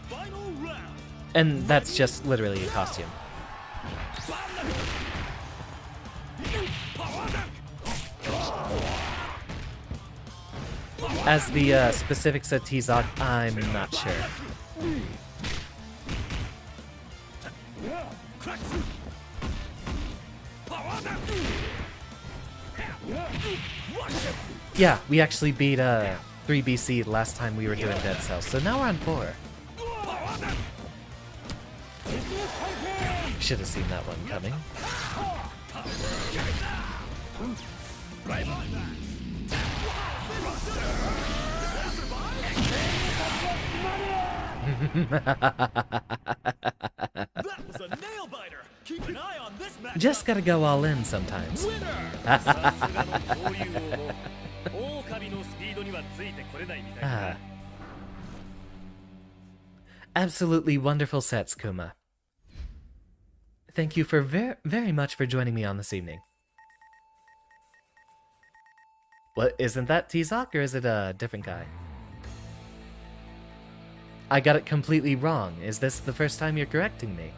Final round. And that's just literally a costume. As the specifics of T-Zoc, I'm not sure. Yeah, we actually beat 3BC last time we were doing Dead Cells, so now we're on 4. Should have seen that one coming. That was a nail biter. Keep an eye on this match. Just gotta go all in sometimes. Ah. Absolutely wonderful sets, Kuma. Thank you for very much for joining me on this evening. What, isn't that T-Zoc, or is it a different guy? I got it completely wrong. Is this the first time you're correcting me?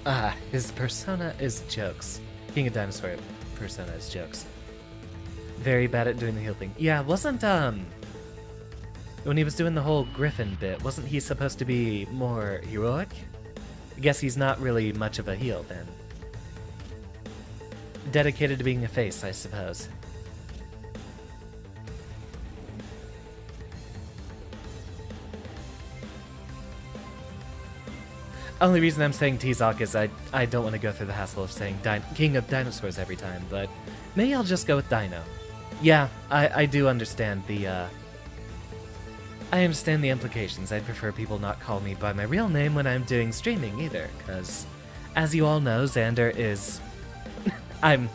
Ah, his persona is jokes. King of Dinosaur persona is jokes. Very bad at doing the heal thing. Yeah, wasn't, when he was doing the whole Griffin bit, wasn't he supposed to be more heroic? I guess he's not really much of a heel then. Dedicated to being a face, I suppose. Only reason I'm saying T-Zoc is I don't want to go through the hassle of saying King of Dinosaurs every time, but maybe I'll just go with Dino. Yeah, I do understand the, I understand the implications. I'd prefer people not call me by my real name when I'm doing streaming either, because, as you all know, Xander is... I'm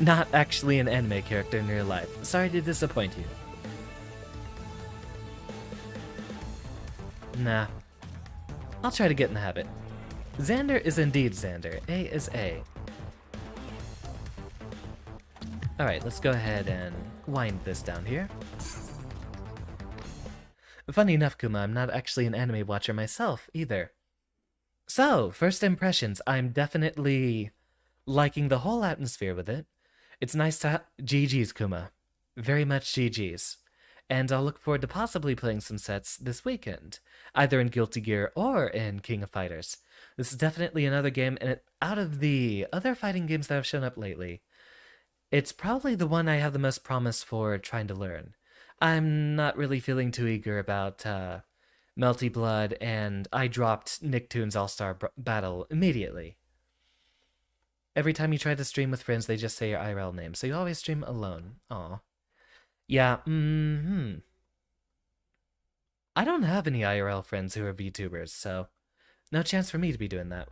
not actually an anime character in real life. Sorry to disappoint you. Nah. I'll try to get in the habit. Xander is indeed Xander. A is A. Alright, let's go ahead and wind this down here. Funny enough, Kuma, I'm not actually an anime watcher myself, either. So, first impressions, I'm definitely liking the whole atmosphere with it. It's nice to GG's, Kuma. Very much GG's. And I'll look forward to possibly playing some sets this weekend, either in Guilty Gear or in King of Fighters. This is definitely another game, and out of the other fighting games that have shown up lately, it's probably the one I have the most promise for trying to learn. I'm not really feeling too eager about Melty Blood, and I dropped Nicktoons All-Star Battle immediately. Every time you try to stream with friends, they just say your IRL name, so you always stream alone. Aw. Yeah, I don't have any IRL friends who are VTubers, so no chance for me to be doing that.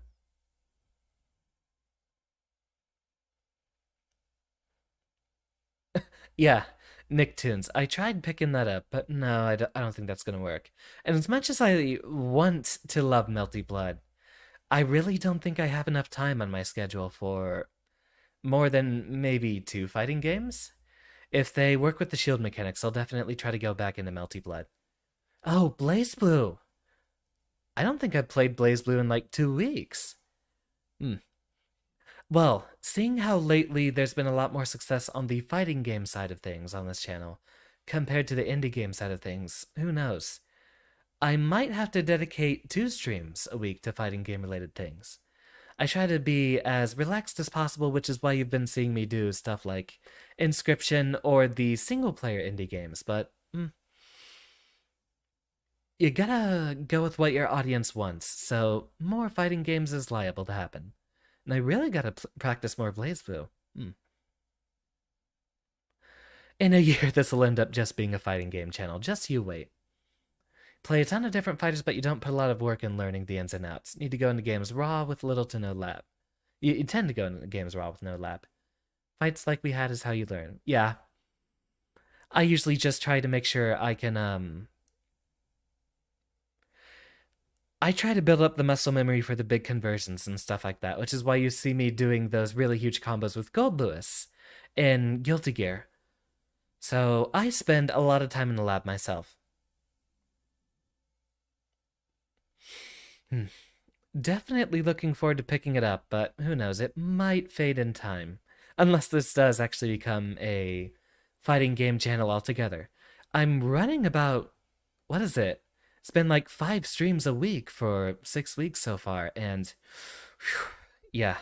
Yeah, Nicktoons. I tried picking that up, but no, I don't think that's gonna work. And as much as I want to love Melty Blood, I really don't think I have enough time on my schedule for more than maybe 2 fighting games. If they work with the shield mechanics, I'll definitely try to go back into Melty Blood. Oh, BlazBlue! I don't think I've played BlazBlue in like 2 weeks. Well, seeing how lately there's been a lot more success on the fighting game side of things on this channel, compared to the indie game side of things, who knows? I might have to dedicate 2 streams a week to fighting game related things. I try to be as relaxed as possible, which is why you've been seeing me do stuff like Inscription or the single-player indie games, but you gotta go with what your audience wants, so more fighting games is liable to happen. And I really gotta practice more BlazBlue. In a year, this will end up just being a fighting game channel, just you wait. Play a ton of different fighters, but you don't put a lot of work in learning the ins and outs. Need to go into games raw with little to no lab. You tend to go into games raw with no lab. Fights like we had is how you learn. Yeah. I usually just try to make sure I can, I try to build up the muscle memory for the big conversions and stuff like that, which is why you see me doing those really huge combos with Gold Lewis in Guilty Gear. So I spend a lot of time in the lab myself. Definitely looking forward to picking it up, but who knows, it might fade in time. Unless this does actually become a fighting game channel altogether. I'm running about, what is it? It's been like 5 streams a week for 6 weeks so far, and whew, yeah,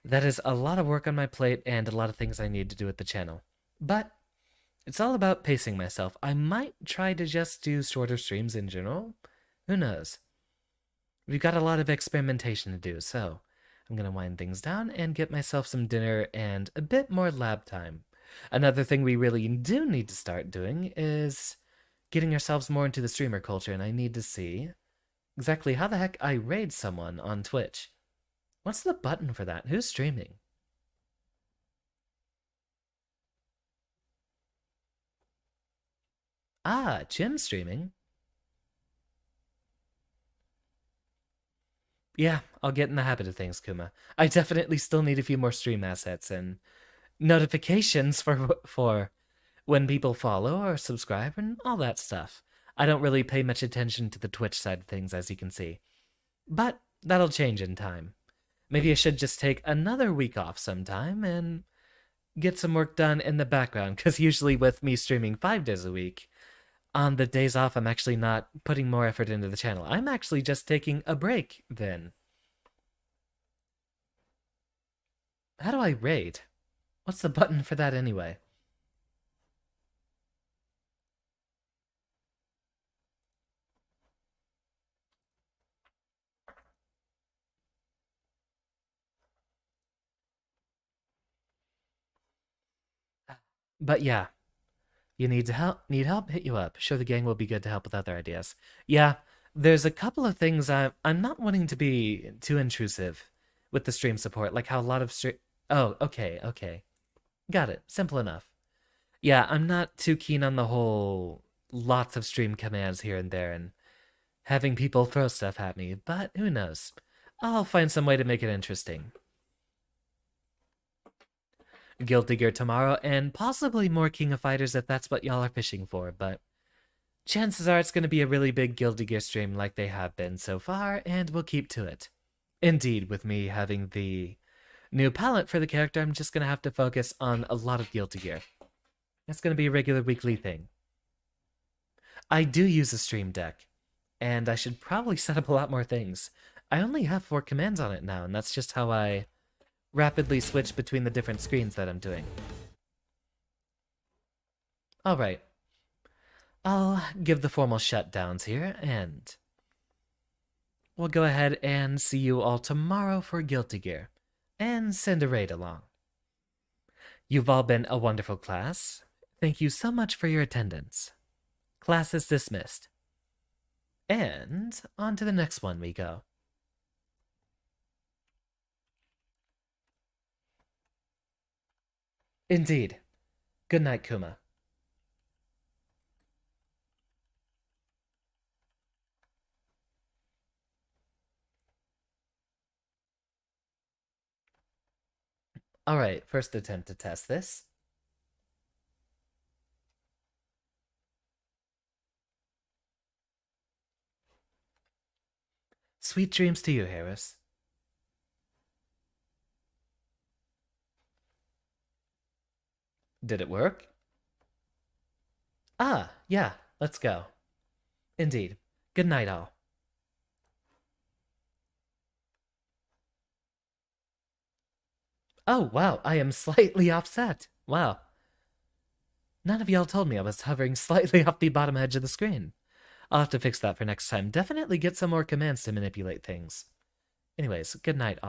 that is a lot of work on my plate and a lot of things I need to do with the channel. But it's all about pacing myself. I might try to just do shorter streams in general. Who knows? We've got a lot of experimentation to do, so I'm going to wind things down and get myself some dinner and a bit more lab time. Another thing we really do need to start doing is getting ourselves more into the streamer culture, and I need to see exactly how the heck I raid someone on Twitch. What's the button for that? Who's streaming? Ah, Jim's streaming. Yeah, I'll get in the habit of things, Kuma. I definitely still need a few more stream assets and notifications for when people follow or subscribe and all that stuff. I don't really pay much attention to the Twitch side of things, as you can see. But that'll change in time. Maybe I should just take another week off sometime and get some work done in the background, because usually with me streaming 5 days a week, on the days off, I'm actually not putting more effort into the channel. I'm actually just taking a break then. How do I raid? What's the button for that anyway? But yeah, you need help, hit you up. Sure, the gang will be good to help with other ideas. Yeah, there's a couple of things I'm not wanting to be too intrusive with the stream support, like how a lot of Oh, okay. Got it. Simple enough. Yeah, I'm not too keen on the whole lots of stream commands here and there and having people throw stuff at me, but who knows? I'll find some way to make it interesting. Guilty Gear tomorrow, and possibly more King of Fighters if that's what y'all are fishing for, but chances are it's going to be a really big Guilty Gear stream like they have been so far, and we'll keep to it. Indeed, with me having the new palette for the character, I'm just going to have to focus on a lot of Guilty Gear. That's going to be a regular weekly thing. I do use a stream deck, and I should probably set up a lot more things. I only have 4 commands on it now, and that's just how I rapidly switch between the different screens that I'm doing. Alright. I'll give the formal shutdowns here, and we'll go ahead and see you all tomorrow for Guilty Gear, and send a raid along. You've all been a wonderful class. Thank you so much for your attendance. Class is dismissed. And on to the next one we go. Indeed. Good night, Kuma. Alright, first attempt to test this. Sweet dreams to you, Harris. Did it work? Ah, yeah, let's go. Indeed. Good night, all. Oh, wow, I am slightly offset. Wow. None of y'all told me I was hovering slightly off the bottom edge of the screen. I'll have to fix that for next time. Definitely get some more commands to manipulate things. Anyways, good night, all.